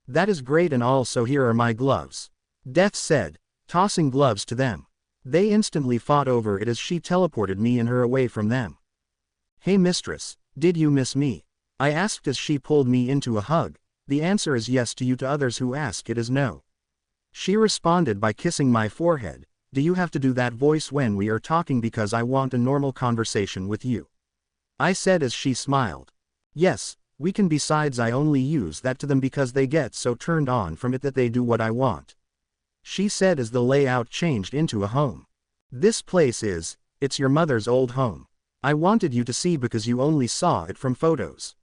Speaker 1: That is great and all, so here are my gloves. Death said, tossing gloves to them. They instantly fought over it as she teleported me and her away from them. Hey mistress, did you miss me? I asked as she pulled me into a hug. The answer is yes. To you, to others who ask, it is no. She responded by kissing my forehead. Do you have to do that voice when we are talking? Because I want a normal conversation with you. I said as she smiled. Yes, we can. Besides, I only use that to them because they get so turned on from it that they do what I want. She said as the layout changed into a home. This place it's your mother's old home. I wanted you to see because you only saw it from photos.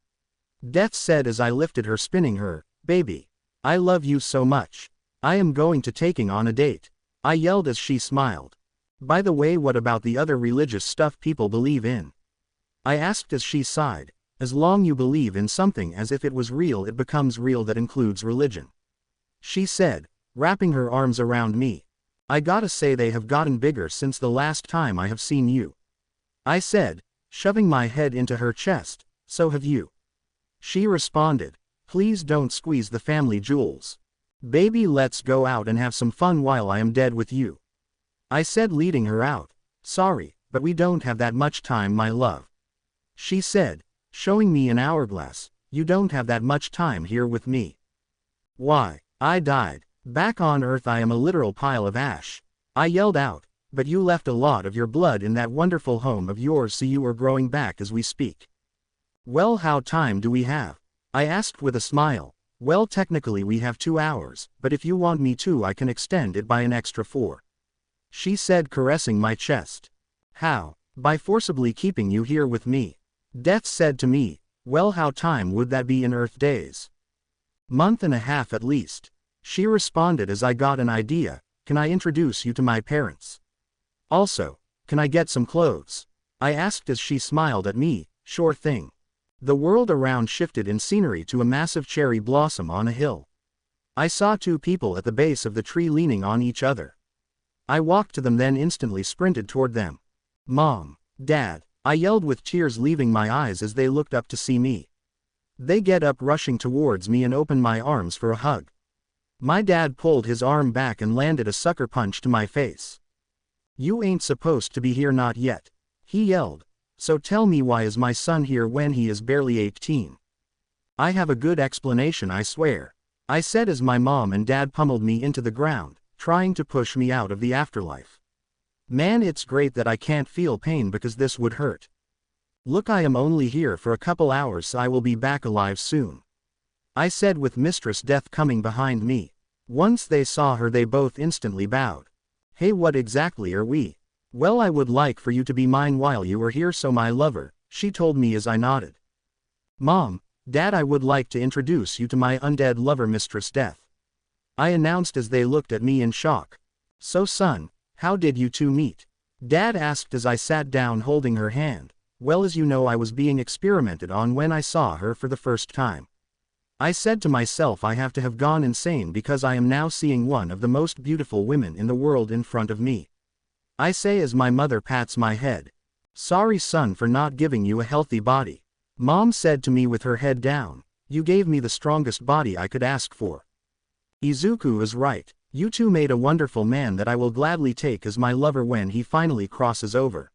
Speaker 1: Death said as I lifted her, spinning her. Baby, I love you so much. I am going to taking on a date. I yelled as she smiled. By the way, what about the other religious stuff people believe in? I asked as she sighed. As long you believe in something as if it was real, it becomes real. That includes religion. She said, wrapping her arms around me. I gotta say they have gotten bigger since the last time I have seen you. I said, shoving my head into her chest. So have you. She responded, please don't squeeze the family jewels. Baby, let's go out and have some fun while I am dead with you. I said, leading her out. Sorry, but we don't have that much time, my love. She said, showing me an hourglass. You don't have that much time here with me. Why? I died. Back on Earth I am a literal pile of ash. I yelled out, but you left a lot of your blood in that wonderful home of yours, so you are growing back as we speak. Well, how time do we have? I asked with a smile. Well, technically we have 2 hours, but if you want me to, I can extend it by an extra 4. She said, caressing my chest. How? By forcibly keeping you here with me. Death said to me. Well, how time would that be in Earth days? Month and a half at least. She responded as I got an idea. Can I introduce you to my parents? Also, can I get some clothes? I asked as she smiled at me. Sure thing. The world around shifted in scenery to a massive cherry blossom on a hill. I saw 2 people at the base of the tree leaning on each other. I walked to them, then instantly sprinted toward them. Mom, Dad, I yelled with tears leaving my eyes as they looked up to see me. They get up, rushing towards me, and open my arms for a hug. My dad pulled his arm back and landed a sucker punch to my face. You ain't supposed to be here, not yet. He yelled. So tell me, why is my son here when he is barely 18? I have a good explanation, I swear. I said as my mom and dad pummeled me into the ground, trying to push me out of the afterlife. Man, it's great that I can't feel pain because this would hurt. Look, I am only here for a couple hours, so I will be back alive soon. I said with Mistress Death coming behind me. Once they saw her, they both instantly bowed. Hey, what exactly are we? Well, I would like for you to be mine while you are here, so my lover, she told me as I nodded. Mom, Dad, I would like to introduce you to my undead lover, Mistress Death, I announced as they looked at me in shock. So son, how did you two meet? Dad asked as I sat down holding her hand. Well, as you know, I was being experimented on when I saw her for the first time. I said to myself, I have to have gone insane because I am now seeing one of the most beautiful women in the world in front of me. I say as my mother pats my head. Sorry son for not giving you a healthy body. Mom said to me with her head down. You gave me the strongest body I could ask for. Izuku is right. You two made a wonderful man that I will gladly take as my lover when he finally crosses over.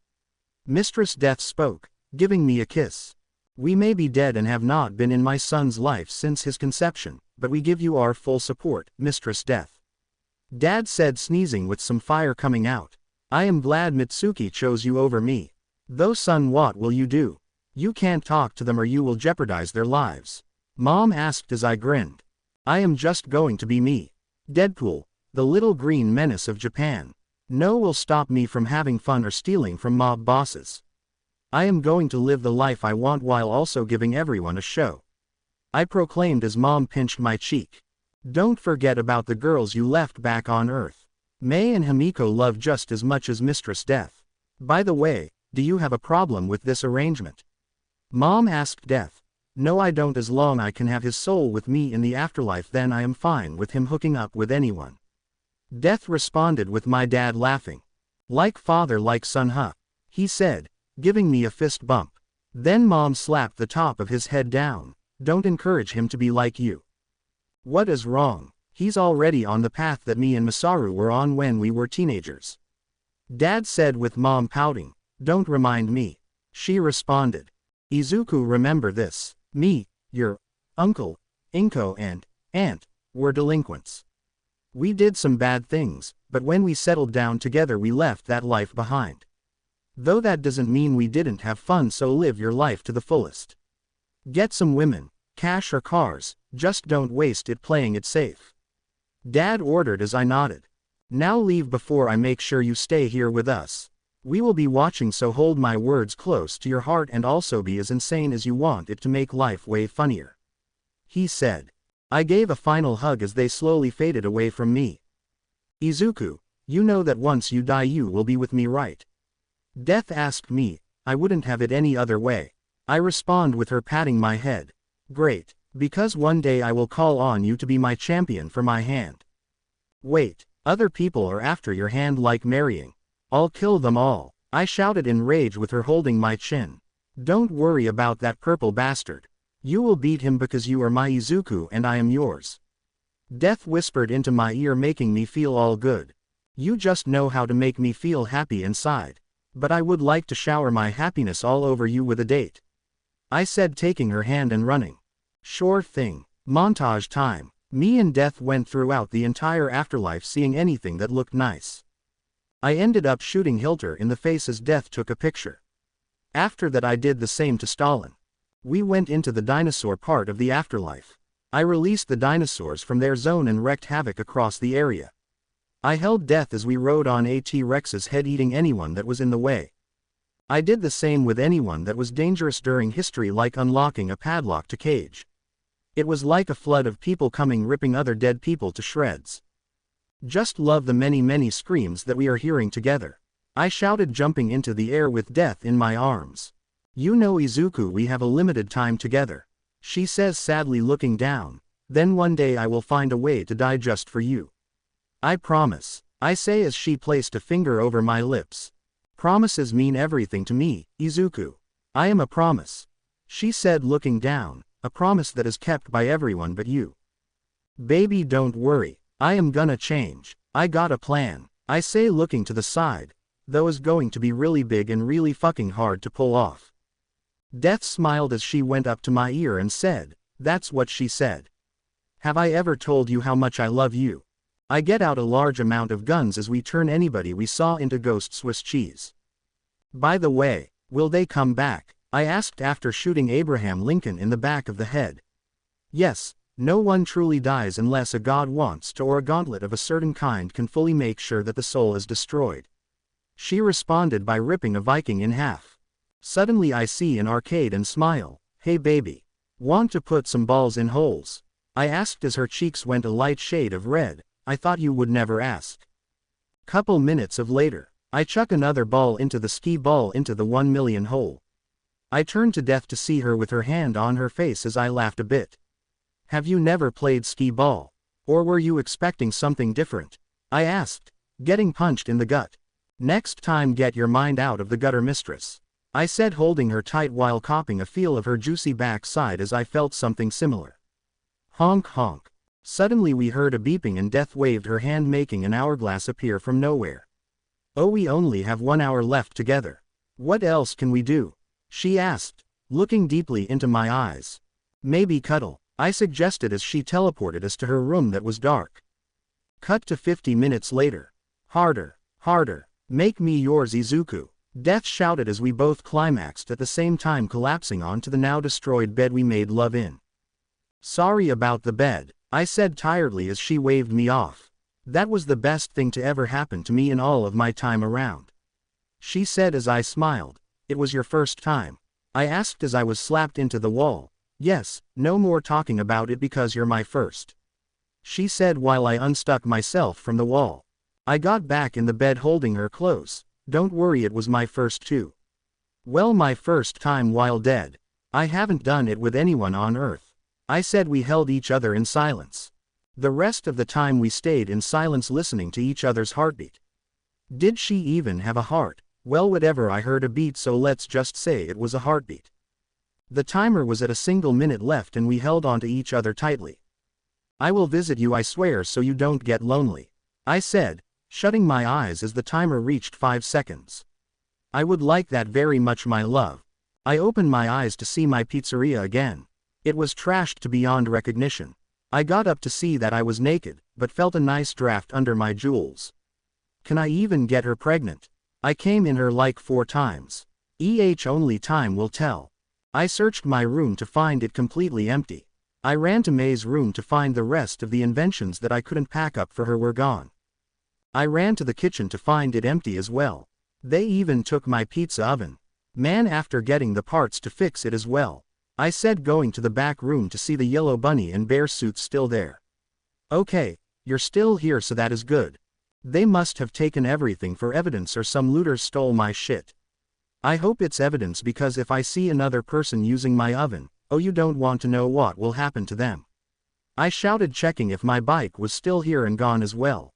Speaker 1: Mistress Death spoke, giving me a kiss. We may be dead and have not been in my son's life since his conception, but we give you our full support, Mistress Death. Dad said, sneezing with some fire coming out. I am glad Mitsuki chose you over me. Though son, what will you do? You can't talk to them or you will jeopardize their lives. Mom asked as I grinned. I am just going to be me. Deadpool, the little green menace of Japan. No will stop me from having fun or stealing from mob bosses. I am going to live the life I want while also giving everyone a show. I proclaimed as Mom pinched my cheek. Don't forget about the girls you left back on Earth. Mei and Himiko love just as much as Mistress Death. By the way, do you have a problem with this arrangement? Mom asked Death. No, I don't. As long I can have his soul with me in the afterlife, then I am fine with him hooking up with anyone. Death responded with my dad laughing. Like father like son, huh? He said, giving me a fist bump. Then Mom slapped the top of his head down. Don't encourage him to be like you. What is wrong? He's already on the path that me and Masaru were on when we were teenagers. Dad said with Mom pouting. Don't remind me. She responded. Izuku, remember this. Me, your uncle, Inko and aunt were delinquents. We did some bad things, but when we settled down together we left that life behind. Though that doesn't mean we didn't have fun, so live your life to the fullest. Get some women, cash or cars, just don't waste it playing it safe. Dad ordered as I nodded. Now leave before I make sure you stay here with us. We will be watching, so hold my words close to your heart and also be as insane as you want it to make life way funnier. He said. I gave a final hug as they slowly faded away from me. Izuku, you know that once you die you will be with me, right? Death asked me. I wouldn't have it any other way. I respond with her patting my head. Great, because one day I will call on you to be my champion for my hand. Wait, other people are after your hand like marrying. I'll kill them all, I shouted in rage with her holding my chin. Don't worry about that purple bastard. You will beat him because you are my Izuku and I am yours. Death whispered into my ear, making me feel all good. You just know how to make me feel happy inside. But I would like to shower my happiness all over you with a date. I said, taking her hand and running. Sure thing. Montage time. Me and Death went throughout the entire afterlife seeing anything that looked nice. I ended up shooting Hilter in the face as Death took a picture. After that I did the same to Stalin. We went into the dinosaur part of the afterlife. I released the dinosaurs from their zone and wreaked havoc across the area. I held Death as we rode on a T-Rex's head, eating anyone that was in the way. I did the same with anyone that was dangerous during history, like unlocking a padlock to cage. It was like a flood of people coming, ripping other dead people to shreds. Just love the many screams that we are hearing together. I shouted, jumping into the air with Death in my arms. You know, Izuku, we have a limited time together. She says sadly, looking down. Then one day I will find a way to die just for you. I promise, I say as she placed a finger over my lips. Promises mean everything to me, Izuku. I am a promise. She said, looking down, a promise that is kept by everyone but you. Baby, don't worry. I am gonna change. I got a plan. I say, looking to the side, though is going to be really big and really fucking hard to pull off. Death smiled as she went up to my ear and said, that's what she said. Have I ever told you how much I love you? I get out a large amount of guns as we turn anybody we saw into ghost Swiss cheese. By the way, will they come back? I asked after shooting Abraham Lincoln in the back of the head. Yes. No one truly dies unless a god wants to, or a gauntlet of a certain kind can fully make sure that the soul is destroyed. She responded by ripping a Viking in half. Suddenly I see an arcade and smile. Hey baby. Want to put some balls in holes? I asked as her cheeks went a light shade of red. I thought you would never ask. Couple minutes of later, I chuck another ball into the ski ball into the 1 million hole. I turned to Death to see her with her hand on her face as I laughed a bit. Have you never played skee ball? Or were you expecting something different? I asked, getting punched in the gut. Next time get your mind out of the gutter, mistress. I said, holding her tight while copping a feel of her juicy backside as I felt something similar. Honk honk. Suddenly we heard a beeping and Death waved her hand, making an hourglass appear from nowhere. Oh, we only have 1 hour left together. What else can we do? She asked, looking deeply into my eyes. Maybe cuddle, I suggested as she teleported us to her room that was dark. Cut to 50 minutes later. Harder, harder, make me yours, Izuku. Death shouted as we both climaxed at the same time, collapsing onto the now destroyed bed we made love in. Sorry about the bed, I said tiredly as she waved me off. That was the best thing to ever happen to me in all of my time around. She said as I smiled. It was your first time? I asked as I was slapped into the wall. Yes, no more talking about it because you're my first. She said while I unstuck myself from the wall. I got back in the bed holding her close. Don't worry, it was my first too. Well, my first time while dead. I haven't done it with anyone on Earth. I said. We held each other in silence. The rest of the time we stayed in silence, listening to each other's heartbeat. Did she even have a heart? Well, whatever, I heard a beat, so let's just say it was a heartbeat. The timer was at a single minute left and we held onto each other tightly. I will visit you, I swear, so you don't get lonely. I said, shutting my eyes as the timer reached 5 seconds. I would like that very much, my love. I opened my eyes to see my pizzeria again. It was trashed to beyond recognition. I got up to see that I was naked, but felt a nice draft under my jewels. Can I even get her pregnant? I came in her like 4 times. Only time will tell. I searched my room to find it completely empty. I ran to May's room to find the rest of the inventions that I couldn't pack up for her were gone. I ran to the kitchen to find it empty as well. They even took my pizza oven. Man, after getting the parts to fix it as well. I said, going to the back room to see the yellow bunny and bear suits still there. Okay, you're still here, so that is good. They must have taken everything for evidence, or some looters stole my shit. I hope it's evidence, because if I see another person using my oven, oh, you don't want to know what will happen to them. I shouted, checking if my bike was still here and gone as well.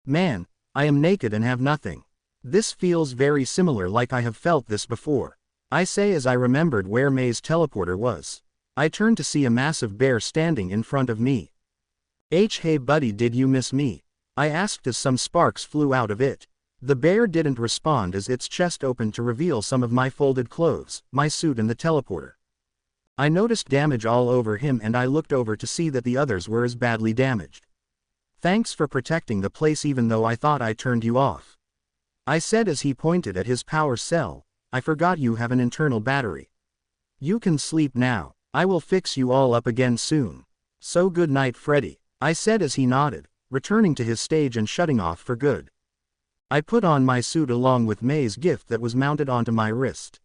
Speaker 1: Man, I am naked and have nothing. This feels very similar, like I have felt this before. I say as I remembered where May's teleporter was. I turned to see a massive bear standing in front of me. Hey buddy, did you miss me? I asked as some sparks flew out of it. The bear didn't respond as its chest opened to reveal some of my folded clothes, my suit and the teleporter. I noticed damage all over him and I looked over to see that the others were as badly damaged. Thanks for protecting the place even though I thought I turned you off. I said as he pointed at his power cell. I forgot you have an internal battery. You can sleep now. I will fix you all up again soon. So good night, Freddy, I said as he nodded, returning to his stage and shutting off for good. I put on my suit along with May's gift that was mounted onto my wrist.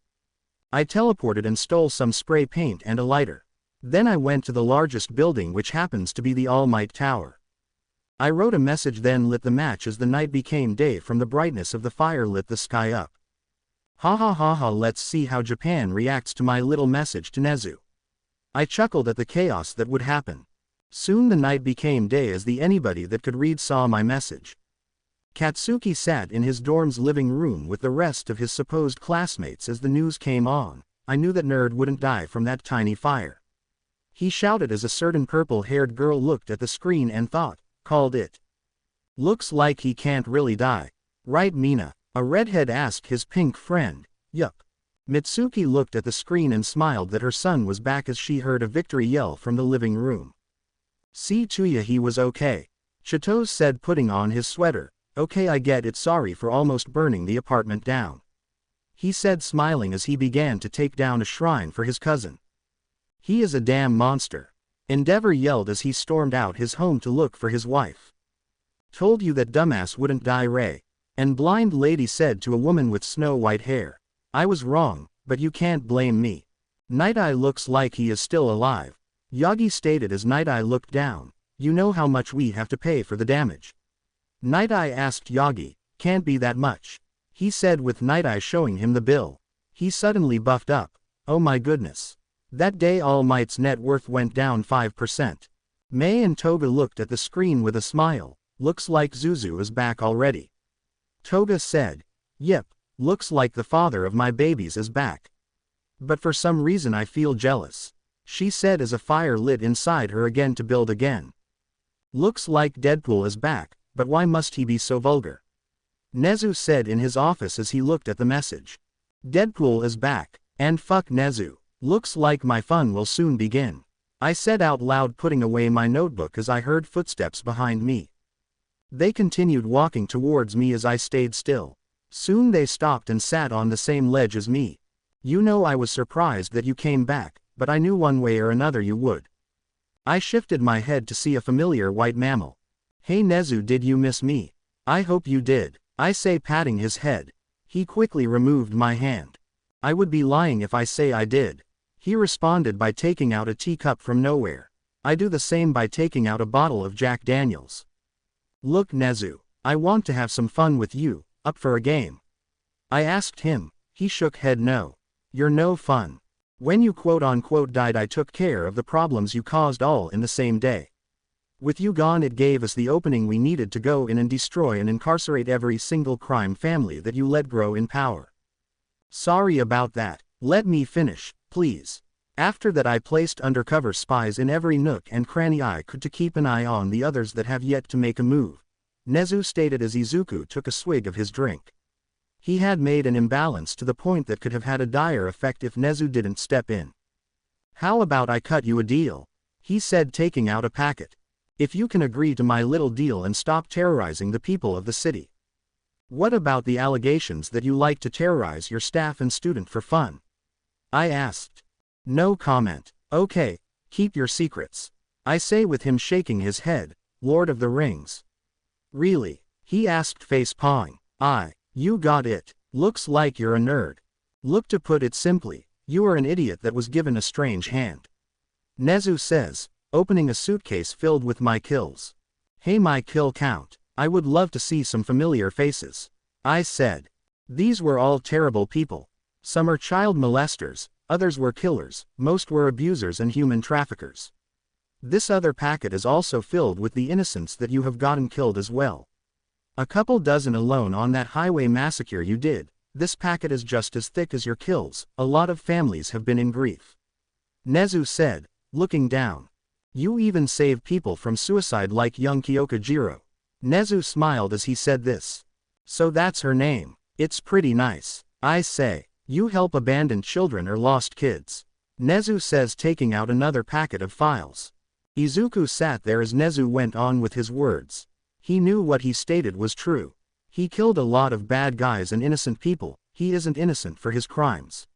Speaker 1: I teleported and stole some spray paint and a lighter. Then I went to the largest building, which happens to be the All Might Tower. I wrote a message, then lit the match as the night became day from the brightness of the fire lit the sky up. Ha ha ha ha, let's see how Japan reacts to my little message to Nezu. I chuckled at the chaos that would happen. Soon the night became day as the anybody that could read saw my message. Katsuki sat in his dorm's living room with the rest of his supposed classmates as the news came on. I knew that nerd wouldn't die from that tiny fire. He shouted as a certain purple-haired girl looked at the screen and thought, called it. Looks like he can't really die. Right, Mina? A redhead asked his pink friend. Yup. Mitsuki looked at the screen and smiled that her son was back as she heard a victory yell from the living room. See to ya, he was okay. Chitose said, putting on his sweater. Okay, I get it, sorry for almost burning the apartment down. He said, smiling as he began to take down a shrine for his cousin. He is a damn monster. Endeavor yelled as he stormed out his home to look for his wife. Told you that dumbass wouldn't die, Ray. And blind lady said to a woman with snow white hair. I was wrong, but you can't blame me. Night Eye looks like he is still alive. Yagi stated as Night Eye looked down. You know how much we have to pay for the damage? Night Eye asked Yagi. Can't be that much. He said with Night Eye showing him the bill. He suddenly buffed up. Oh my goodness. That day All Might's net worth went down 5%. Mei and Toga looked at the screen with a smile. Looks like Zuzu is back already. Toga said. Yep, looks like the father of my babies is back. But for some reason I feel jealous. She said as a fire lit inside her again to build again. Looks like Deadpool is back, but why must he be so vulgar? Nezu said in his office as he looked at the message. Deadpool is back, and fuck Nezu. Looks like my fun will soon begin. I said out loud, putting away my notebook as I heard footsteps behind me. They continued walking towards me as I stayed still. Soon they stopped and sat on the same ledge as me. You know, I was surprised that you came back, but I knew one way or another you would. I shifted my head to see a familiar white mammal. Hey Nezu, did you miss me? I hope you did. I say, patting his head. He quickly removed my hand. I would be lying if I say I did. He responded by taking out a teacup from nowhere. I do the same by taking out a bottle of Jack Daniels. Look Nezu, I want to have some fun with you, up for a game? I asked him. He shook head no. You're no fun. When you quote-unquote died I took care of the problems you caused all in the same day. With you gone it gave us the opening we needed to go in and destroy and incarcerate every single crime family that you let grow in power. Sorry about that. Let me finish, please. After that I placed undercover spies in every nook and cranny I could to keep an eye on the others that have yet to make a move. Nezu stated as Izuku took a swig of his drink. He had made an imbalance to the point that could have had a dire effect if Nezu didn't step in. How about I cut you a deal? He said, taking out a packet. If you can agree to my little deal and stop terrorizing the people of the city. What about the allegations that you like to terrorize your staff and student for fun? I asked. No comment. Okay, keep your secrets. I say with him shaking his head. Lord of the Rings. Really? He asked, face pawing. You got it. Looks like you're a nerd. Look, to put it simply, you are an idiot that was given a strange hand. Nezu says, opening a suitcase filled with my kills. Hey, my kill count. I would love to see some familiar faces. I said. These were all terrible people. Some are child molesters, others were killers, most were abusers and human traffickers. This other packet is also filled with the innocents that you have gotten killed as well. A couple dozen alone on that highway massacre you did. This packet is just as thick as your kills. A lot of families have been in grief. Nezu said, looking down. You even save people from suicide like young Kyoka Jiro. Nezu smiled as he said this. So that's her name. It's pretty nice. I say. You help abandoned children or lost kids. Nezu says, taking out another packet of files. Izuku sat there as Nezu went on with his words. He knew what he stated was true. He killed a lot of bad guys and innocent people. He isn't innocent for his crimes.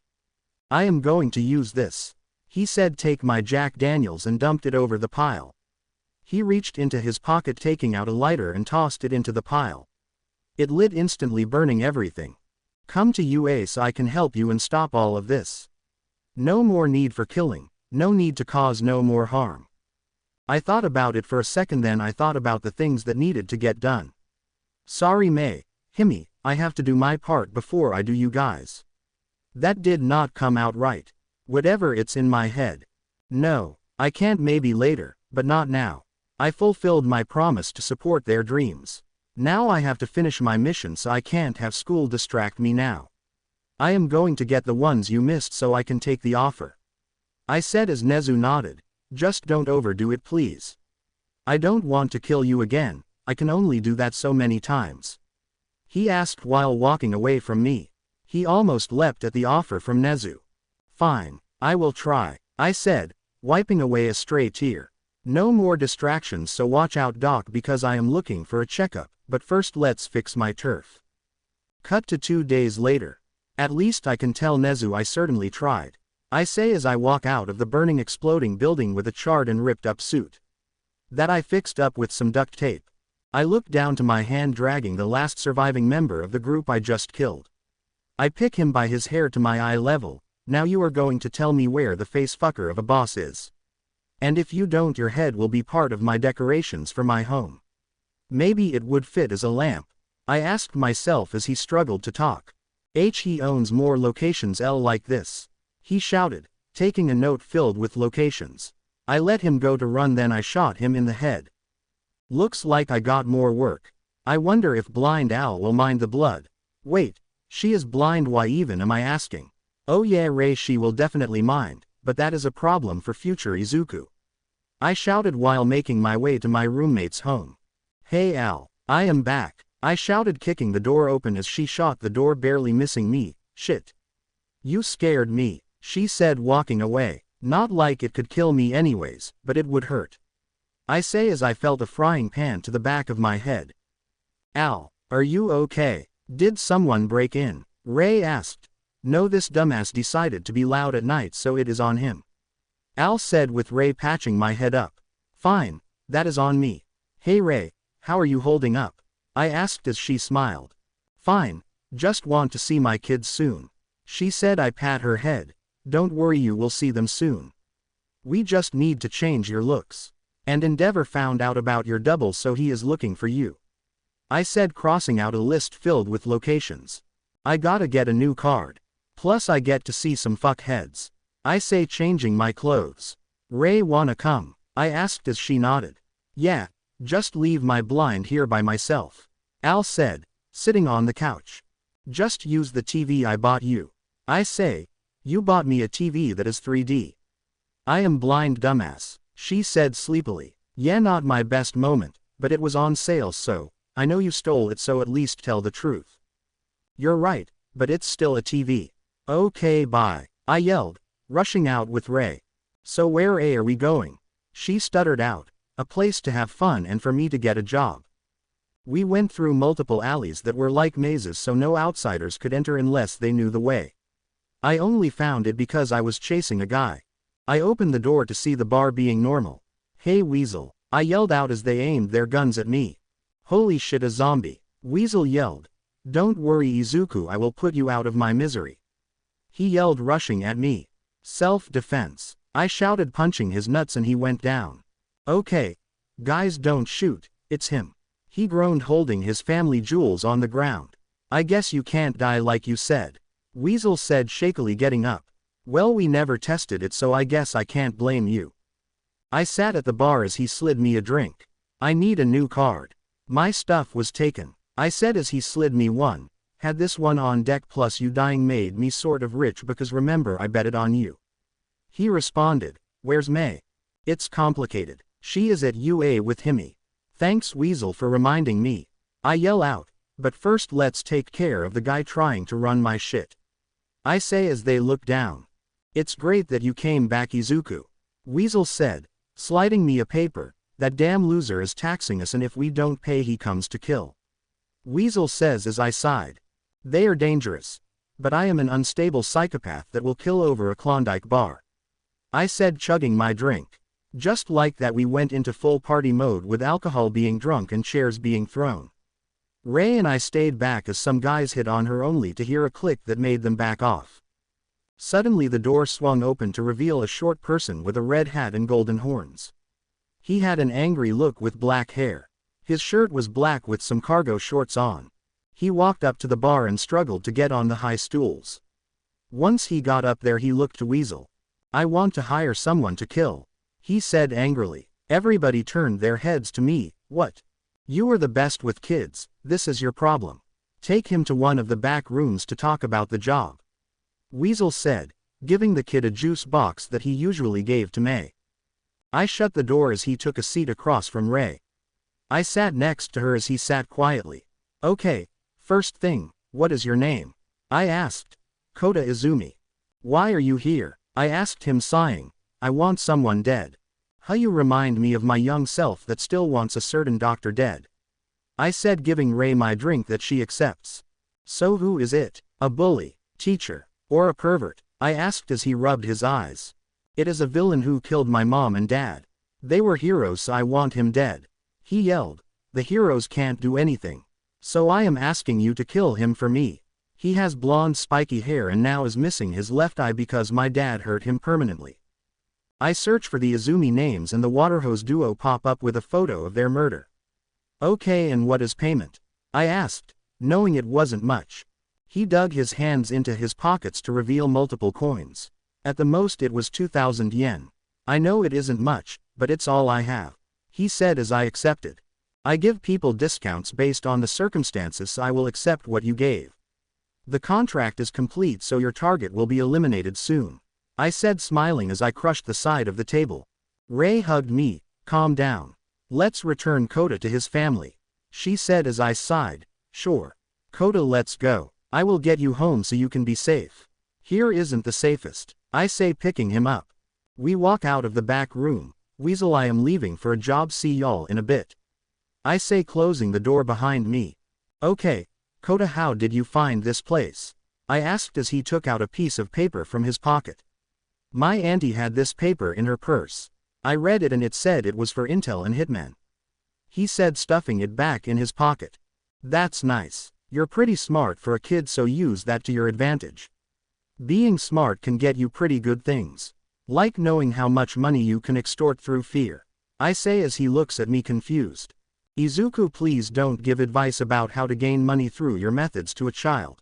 Speaker 1: I am going to use this. He said, take my Jack Daniels, and dumped it over the pile. He reached into his pocket, taking out a lighter and tossed it into the pile. It lit instantly, burning everything. Come to UA so I can help you and stop all of this. No more need for killing, no need to cause no more harm. I thought about it for a second, then I thought about the things that needed to get done. Sorry Mei, Himi, I have to do my part before I do you guys. That did not come out right. Whatever, it's in my head. No, I can't, maybe later, but not now. I fulfilled my promise to support their dreams. Now I have to finish my mission, so I can't have school distract me now. I am going to get the ones you missed so I can take the offer. I said as Nezu nodded. Just don't overdo it, please. I don't want to kill you again, I can only do that so many times. He asked while walking away from me. He almost leapt at the offer from Nezu. Fine, I will try, I said, wiping away a stray tear. No more distractions, so watch out Doc, because I am looking for a checkup, but first let's fix my turf. Cut to 2 days later. At least I can tell Nezu I certainly tried. I say as I walk out of the burning, exploding building with a charred and ripped up suit. That I fixed up with some duct tape. I look down to my hand, dragging the last surviving member of the group I just killed. I pick him by his hair to my eye level. Now you are going to tell me where the face fucker of a boss is. And if you don't, your head will be part of my decorations for my home. Maybe it would fit as a lamp. I asked myself as he struggled to talk. He owns more locations like this. He shouted, taking a note filled with locations. I let him go to run, then I shot him in the head. Looks like I got more work. I wonder if Blind Al will mind the blood. Wait, she is blind, why even am I asking? Oh yeah, Ray, she will definitely mind, but that is a problem for future Izuku. I shouted while making my way to my roommate's home. Hey Al, I am back. I shouted, kicking the door open as she shot the door, barely missing me. Shit. You scared me, she said, walking away. Not like it could kill me anyways, but it would hurt. I say as I felt a frying pan to the back of my head. Al, are you okay? Did someone break in? Ray asked. No, this dumbass decided to be loud at night, so it is on him. Al said with Ray patching my head up. Fine, that is on me. Hey Ray, how are you holding up? I asked as she smiled. Fine, just want to see my kids soon. She said. I pat her head. Don't worry, you will see them soon. We just need to change your looks. And Endeavor found out about your double, so he is looking for you. I said, crossing out a list filled with locations. I gotta get a new card. Plus I get to see some fuckheads. I say, changing my clothes. Ray, wanna come? I asked as she nodded. Yeah, just leave my blind here by myself. Al said, sitting on the couch. Just use the TV I bought you. I say, you bought me a TV that is 3D. I am blind, dumbass, she said sleepily. Yeah, not my best moment, but it was on sale, so I know you stole it, so at least tell the truth. You're right, but it's still a TV. Okay, bye, I yelled, rushing out with Ray. So where are we going? She stuttered out. A place to have fun and for me to get a job. We went through multiple alleys that were like mazes, so no outsiders could enter unless they knew the way. I only found it because I was chasing a guy. I opened the door to see the bar being normal. Hey Weasel, I yelled out as they aimed their guns at me. Holy shit, a zombie, Weasel yelled. Don't worry Izuku, I will put you out of my misery. He yelled, rushing at me. Self-defense, I shouted, punching his nuts, and he went down. Okay, guys, don't shoot, it's him. He groaned, holding his family jewels on the ground. I guess you can't die like you said, Weasel said shakily, getting up. Well, we never tested it, so I guess I can't blame you. I sat at the bar as he slid me a drink. I need a new card. My stuff was taken, I said as he slid me one. Had this one on deck, plus you dying made me sort of rich because remember I bet it on you. He responded, where's May? It's complicated. She is at UA with Himi. Thanks Weasel for reminding me. I yell out, but first let's take care of the guy trying to run my shit. I say as they look down. It's great that you came back, Izuku, Weasel said, sliding me a paper. That damn loser is taxing us, and if we don't pay he comes to kill. Weasel says as I sighed. They are dangerous. But I am an unstable psychopath that will kill over a Klondike bar. I said, chugging my drink. Just like that we went into full party mode with alcohol being drunk and chairs being thrown. Ray and I stayed back as some guys hit on her, only to hear a click that made them back off. Suddenly the door swung open to reveal a short person with a red hat and golden horns. He had an angry look with black hair. His shirt was black with some cargo shorts on. He walked up to the bar and struggled to get on the high stools. Once he got up there, he looked to Weasel. I want to hire someone to kill, he said angrily. Everybody turned their heads to me. What? You are the best with kids, this is your problem. Take him to one of the back rooms to talk about the job, Weasel said, giving the kid a juice box that he usually gave to May. I shut the door as he took a seat across from Ray. I sat next to her as he sat quietly. Okay, first thing, what is your name? I asked. Kota Izumi. Why are you here? I asked him, sighing. I want someone dead. How you remind me of my young self that still wants a certain doctor dead, I said, giving Ray my drink that she accepts. So who is it? A bully, teacher, or a pervert? I asked as he rubbed his eyes. It is a villain who killed my mom and dad. They were heroes, so I want him dead. He yelled. The heroes can't do anything. So I am asking you to kill him for me. He has blonde spiky hair and now is missing his left eye because my dad hurt him permanently. I search for the Izumi names and the waterhose duo pop up with a photo of their murder. Okay, and what is payment? I asked, knowing it wasn't much. He dug his hands into his pockets to reveal multiple coins. At the most it was 2,000 yen. I know it isn't much, but it's all I have, he said as I accepted. I give people discounts based on the circumstances, so I will accept what you gave. The contract is complete, so your target will be eliminated soon, I said, smiling as I crushed the side of the table. Ray hugged me. Calm down. Let's return Kota to his family, she said as I sighed. Sure. Kota, let's go. I will get you home so you can be safe. Here isn't the safest, I say, picking him up. We walk out of the back room. Weasel, I am leaving for a job, see y'all in a bit, I say, closing the door behind me. Okay, Kota, how did you find this place? I asked as he took out a piece of paper from his pocket. My auntie had this paper in her purse. I read it and it said it was for intel and hitman, he said, stuffing it back in his pocket. That's nice. You're pretty smart for a kid, so use that to your advantage. Being smart can get you pretty good things, like knowing how much money you can extort through fear, I say as he looks at me confused. Izuku, please don't give advice about how to gain money through your methods to a child.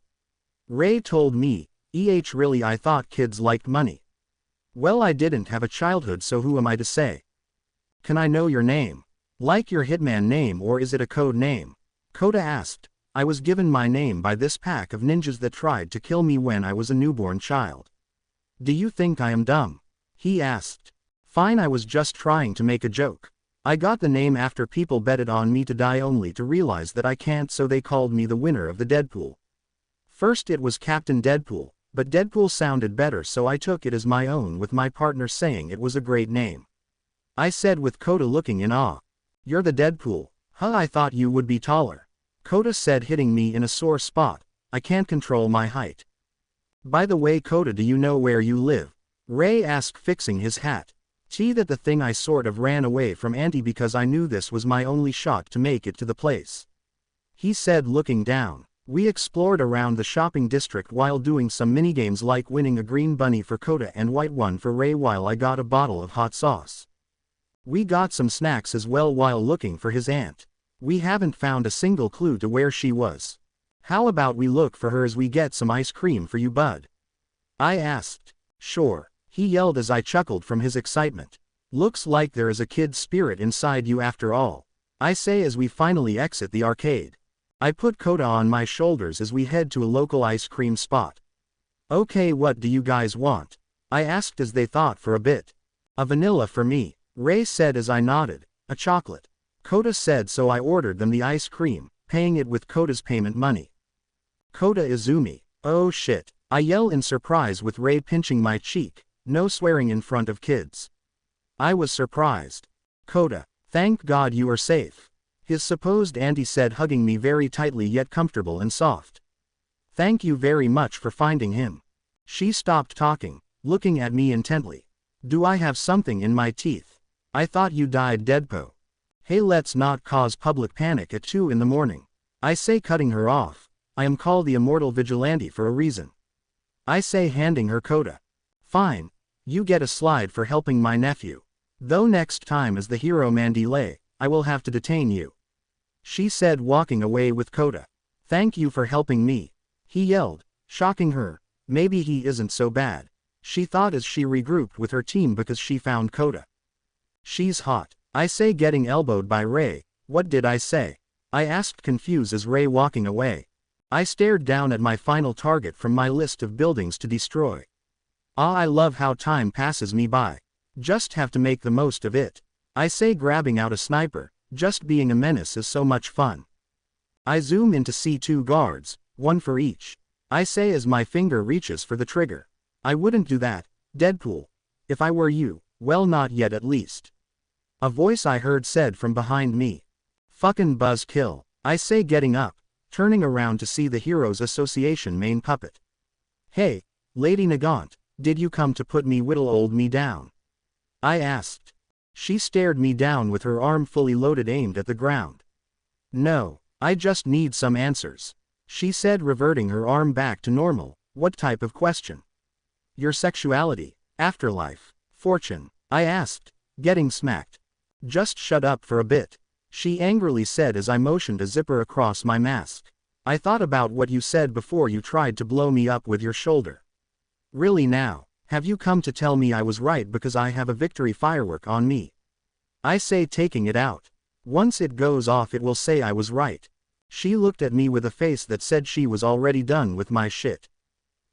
Speaker 1: Ray told me. Really, I thought kids liked money. Well, I didn't have a childhood, so who am I to say? Can I know your name? Like your hitman name, or is it a code name? Kota asked. I was given my name by this pack of ninjas that tried to kill me when I was a newborn child. Do you think I am dumb? He asked. Fine, I was just trying to make a joke. I got the name after people betted on me to die only to realize that I can't, so they called me the winner of the Deadpool. First it was Captain Deadpool, but Deadpool sounded better, so I took it as my own, with my partner saying it was a great name, I said, with Kota looking in awe. You're the Deadpool? Huh, I thought you would be taller, Kota said, hitting me in a sore spot. I can't control my height. By the way, Kota, do you know where you live? Ray asked, fixing his hat. That the thing, I sort of ran away from Auntie because I knew this was my only shot to make it to the place, he said, looking down. We explored around the shopping district while doing some minigames like winning a green bunny for Kota and white one for Ray, while I got a bottle of hot sauce. We got some snacks as well while looking for his aunt. We haven't found a single clue to where she was. How about we look for her as we get some ice cream for you, bud? I asked. Sure, he yelled as I chuckled from his excitement. Looks like there is a kid spirit inside you after all, I say as we finally exit the arcade. I put Kota on my shoulders as we head to a local ice cream spot. Okay, what do you guys want? I asked as they thought for a bit. A vanilla for me, Ray said as I nodded. A chocolate, Kota said, so I ordered them the ice cream, paying it with Kota's payment money. Kota Izumi. Oh shit, I yell in surprise, with Ray pinching my cheek. No swearing in front of kids. I was surprised. Kota, thank God you are safe, his supposed auntie said, hugging me very tightly yet comfortable and soft. Thank you very much for finding him. She stopped talking, looking at me intently. Do I have something in my teeth? I thought you died, Deadpool. Hey, let's not cause public panic at 2 in the morning, I say, cutting her off. I am called the Immortal Vigilante for a reason, I say, handing her Kota. Fine, you get a slide for helping my nephew. Though next time as the hero man delay, I will have to detain you, she said, walking away with Kota. Thank you for helping me, he yelled, shocking her. Maybe he isn't so bad, she thought as she regrouped with her team because she found Kota. She's hot, I say, getting elbowed by Ray. What did I say? I asked, confused, as Ray walking away. I stared down at my final target from my list of buildings to destroy. Ah, I love how time passes me by. Just have to make the most of it, I say, grabbing out a sniper. Just being a menace is so much fun. I zoom in to see 2 guards, one for each, I say as my finger reaches for the trigger. I wouldn't do that, Deadpool. If I were you, well, not yet at least, a voice I heard said from behind me. Fucking buzzkill, I say, getting up, turning around to see the Heroes Association main puppet. Hey, Lady Nagant, did you come to put me whittle old me down? I asked. She stared me down with her arm fully loaded, aimed at the ground. No, I just need some answers. She said, reverting her arm back to normal. What type of question? Your sexuality, afterlife, fortune, I asked, getting smacked. Just shut up for a bit, she angrily said as I motioned a zipper across my mask. I thought about what you said before you tried to blow me up with your shoulder. Really now, have you come to tell me I was right because I have a victory firework on me? I say, taking it out. Once it goes off it will say I was right. She looked at me with a face that said she was already done with my shit.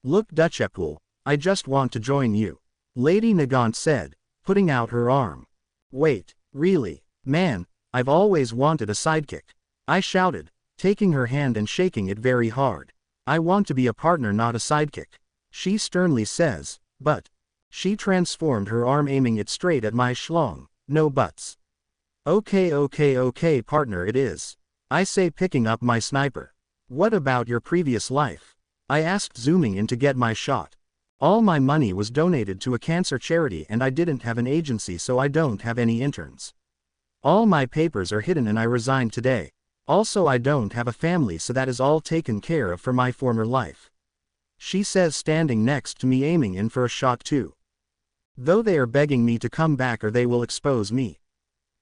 Speaker 1: Look Deadpool, I just want to join you, Lady Nagant said, putting out her arm. Wait, really? Man, I've always wanted a sidekick, I shouted, taking her hand and shaking it very hard. I want to be a partner, not a sidekick, she sternly says, but. She transformed her arm, aiming it straight at my schlong. No buts. Okay, partner it is, I say, picking up my sniper. What about your previous life? I asked, zooming in to get my shot. All my money was donated to a cancer charity and I didn't have an agency, so I don't have any interns. All my papers are hidden and I resigned today. Also I don't have a family, so that is all taken care of for my former life, she says, standing next to me, aiming in for a shot too. Though they are begging me to come back or they will expose me.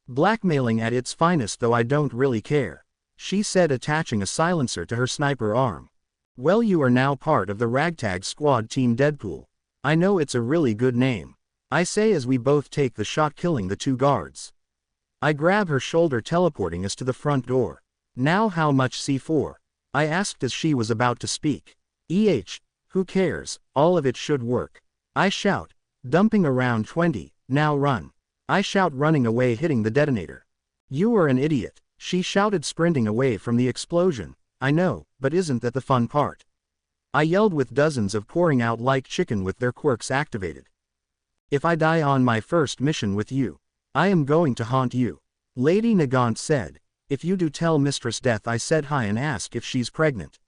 Speaker 1: Blackmailing at its finest, though I don't really care, she said, attaching a silencer to her sniper arm. Well, you are now part of the ragtag squad, Team Deadpool. I know it's a really good name, I say as we both take the shot, killing the two guards. I grab her shoulder, teleporting us to the front door. Now how much C4? I asked as she was about to speak. Who cares, all of it should work, I shout, dumping around 20, now run. I shout, running away, hitting the detonator. You are an idiot, she shouted, sprinting away from the explosion. I know, but isn't that the fun part? I yelled, with dozens of pouring out like chicken with their quirks activated. If I die on my first mission with you, I am going to haunt you, Lady Nagant said. If you do, tell Mistress Death I said hi and ask if she's pregnant,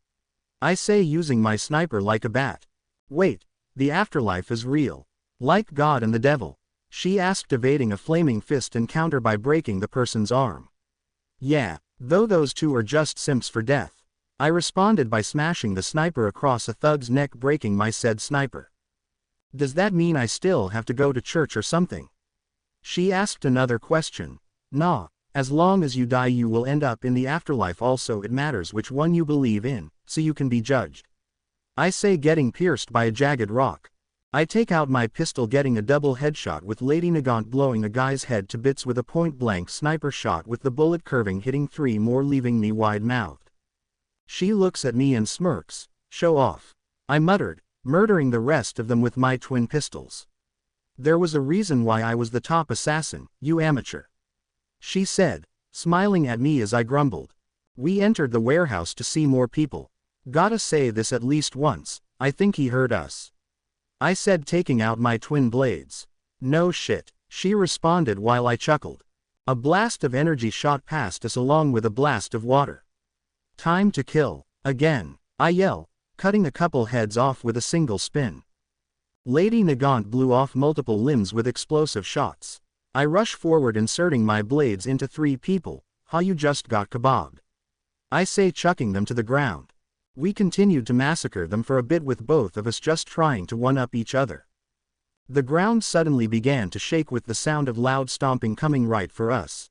Speaker 1: I say, using my sniper like a bat. Wait, the afterlife is real? Like God and the devil? She asked, evading a flaming fist encounter by breaking the person's arm. Yeah, though those two are just simps for death, I responded by smashing the sniper across a thug's neck, breaking my said sniper. Does that mean I still have to go to church or something? She asked another question. Nah, as long as you die you will end up in the afterlife. Also it matters which one you believe in, so you can be judged, I say, getting pierced by a jagged rock. I take out my pistol, getting a double headshot with Lady Nagant, blowing a guy's head to bits with a point-blank sniper shot, with the bullet curving, hitting 3 more, leaving me wide-mouthed. She looks at me and smirks. Show off, I muttered, murdering the rest of them with my twin pistols. There was a reason why I was the top assassin, you amateur, she said, smiling at me as I grumbled. We entered the warehouse to see more people. Gotta say this at least once, I think he heard us, I said, taking out my twin blades. No shit, she responded while I chuckled. A blast of energy shot past us along with a blast of water. Time to kill, again, I yell, cutting a couple heads off with a single spin. Lady Nagant blew off multiple limbs with explosive shots. I rush forward, inserting my blades into 3 people. Ha, you just got kebabbed, I say, chucking them to the ground. We continued to massacre them for a bit, with both of us just trying to one-up each other. The ground suddenly began to shake with the sound of loud stomping coming right for us.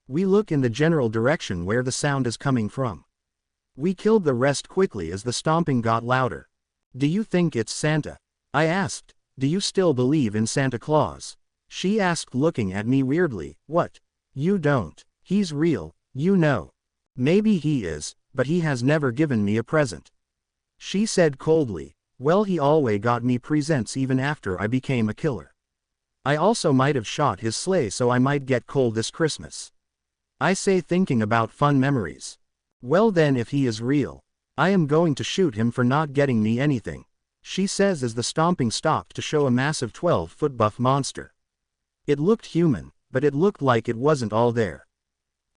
Speaker 1: We look in the general direction where the sound is coming from. We killed the rest quickly as the stomping got louder. Do you think it's Santa? I asked. Do you still believe in Santa Claus? She asked, looking at me weirdly. What? You don't? He's real, you know. Maybe he is, but he has never given me a present, she said coldly. Well, he always got me presents even after I became a killer. I also might have shot his sleigh, so I might get coal this Christmas, I say, thinking about fun memories. Well then, if he is real, I am going to shoot him for not getting me anything, she says as the stomping stopped to show a massive 12-foot buff monster. It looked human, but it looked like it wasn't all there.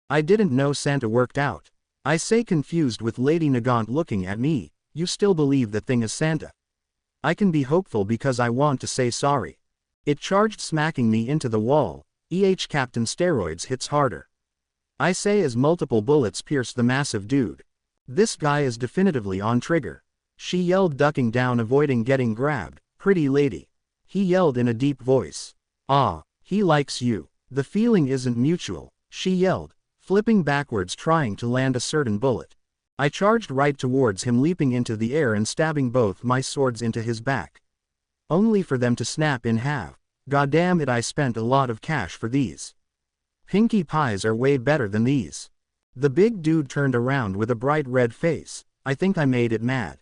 Speaker 1: I didn't know Santa worked out, I say, confused with Lady Nagant looking at me. You still believe that thing is Santa? I can be hopeful because I want to say sorry. It charged, smacking me into the wall. Captain Steroids hits harder, I say as multiple bullets pierce the massive dude. This guy is definitively on trigger. She yelled, ducking down, avoiding getting grabbed. Pretty lady. He yelled in a deep voice. Ah, he likes you. The feeling isn't mutual, she yelled, flipping backwards trying to land a certain bullet. I charged right towards him, leaping into the air and stabbing both my swords into his back. Only for them to snap in half. Goddamn it, I spent a lot of cash for these. Pinkie pies are way better than these. The big dude turned around with a bright red face. I think I made it mad.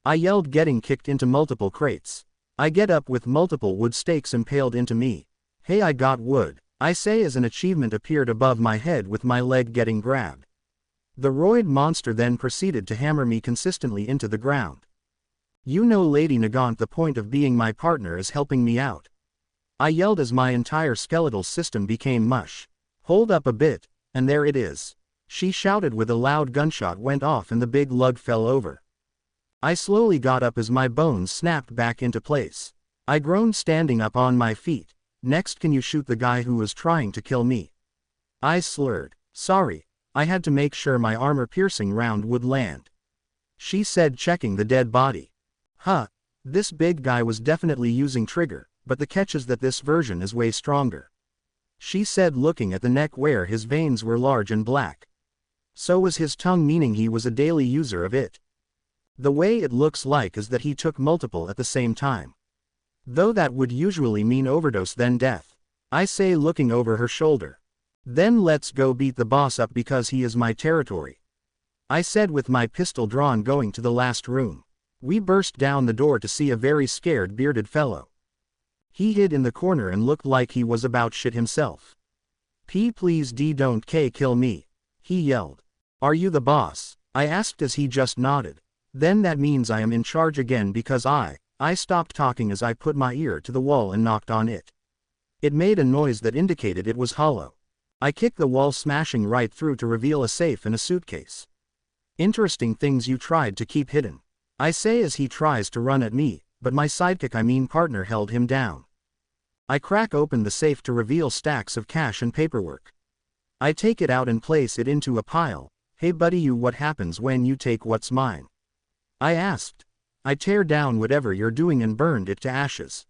Speaker 1: I yelled, getting kicked into multiple crates. I get up with multiple wood stakes impaled into me. Hey, I got wood, I say as an achievement appeared above my head with my leg getting grabbed. The roid monster then proceeded to hammer me consistently into the ground. You know, Lady Nagant, the point of being my partner is helping me out. I yelled as my entire skeletal system became mush. Hold up a bit, and there it is. She shouted with a loud gunshot went off and the big lug fell over. I slowly got up as my bones snapped back into place. I groaned, standing up on my feet. Next, can you shoot the guy who was trying to kill me? I slurred. Sorry, I had to make sure my armor-piercing round would land. She said, checking the dead body. Huh, this big guy was definitely using trigger, but the catch is that this version is way stronger. She said, looking at the neck where his veins were large and black. So was his tongue, meaning he was a daily user of it. The way it looks like is that he took multiple at the same time. Though that would usually mean overdose then death. I say, looking over her shoulder. Then let's go beat the boss up because he is my territory. I said with my pistol drawn, going to the last room. We burst down the door to see a very scared bearded fellow. He hid in the corner and looked like he was about shit himself. Please don't kill me, he yelled. Are you the boss? I asked as he just nodded. Then that means I am in charge again because I stopped talking as I put my ear to the wall and knocked on it. It made a noise that indicated it was hollow. I kicked the wall, smashing right through to reveal a safe and a suitcase. Interesting things you tried to keep hidden. I say as he tries to run at me, but my sidekick, partner, held him down. I crack open the safe to reveal stacks of cash and paperwork. I take it out and place it into a pile. Hey buddy, what happens when you take what's mine? I asked. I tear down whatever you're doing and burned it to ashes.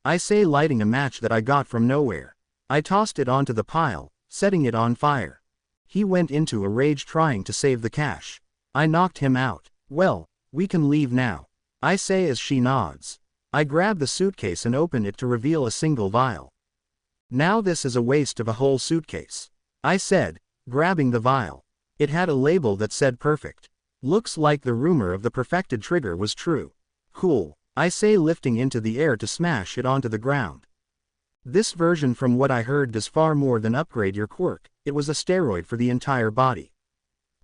Speaker 1: I say, lighting a match that I got from nowhere. I tossed it onto the pile, setting it on fire. He went into a rage trying to save the cash. I knocked him out. Well, we can leave now, I say as she nods. I grab the suitcase and open it to reveal a single vial. Now this is a waste of a whole suitcase, I said, grabbing the vial. It had a label that said perfect. Looks like the rumor of the perfected trigger was true. Cool, I say, lifting into the air to smash it onto the ground. This version, from what I heard, does far more than upgrade your quirk. It was a steroid for the entire body.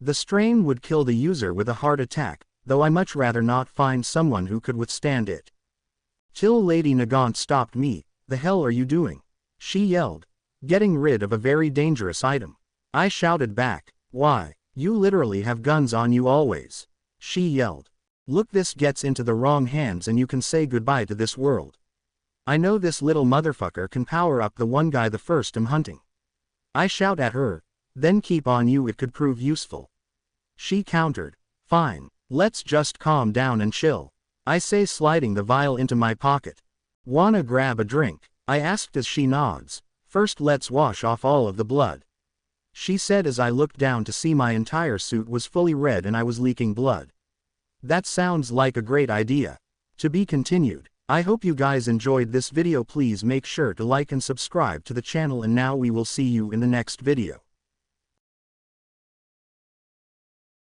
Speaker 1: The strain would kill the user with a heart attack, though I much rather not find someone who could withstand it. Till Lady Nagant stopped me. The hell are you doing? She yelled. Getting rid of a very dangerous item. I shouted back. Why, you literally have guns on you always. She yelled. Look, this gets into the wrong hands and you can say goodbye to this world. I know this little motherfucker can power up the one guy the first I'm hunting. I shout at her. Then keep on you, it could prove useful. She countered. Fine, let's just calm down and chill, I say, sliding the vial into my pocket. Wanna grab a drink? I asked as she nods. First let's wash off all of the blood, she said as I looked down to see my entire suit was fully red and I was leaking blood. That sounds like a great idea. To be continued. I hope you guys enjoyed this video. Please make sure to like and subscribe to the channel, and now we will see you in the next video.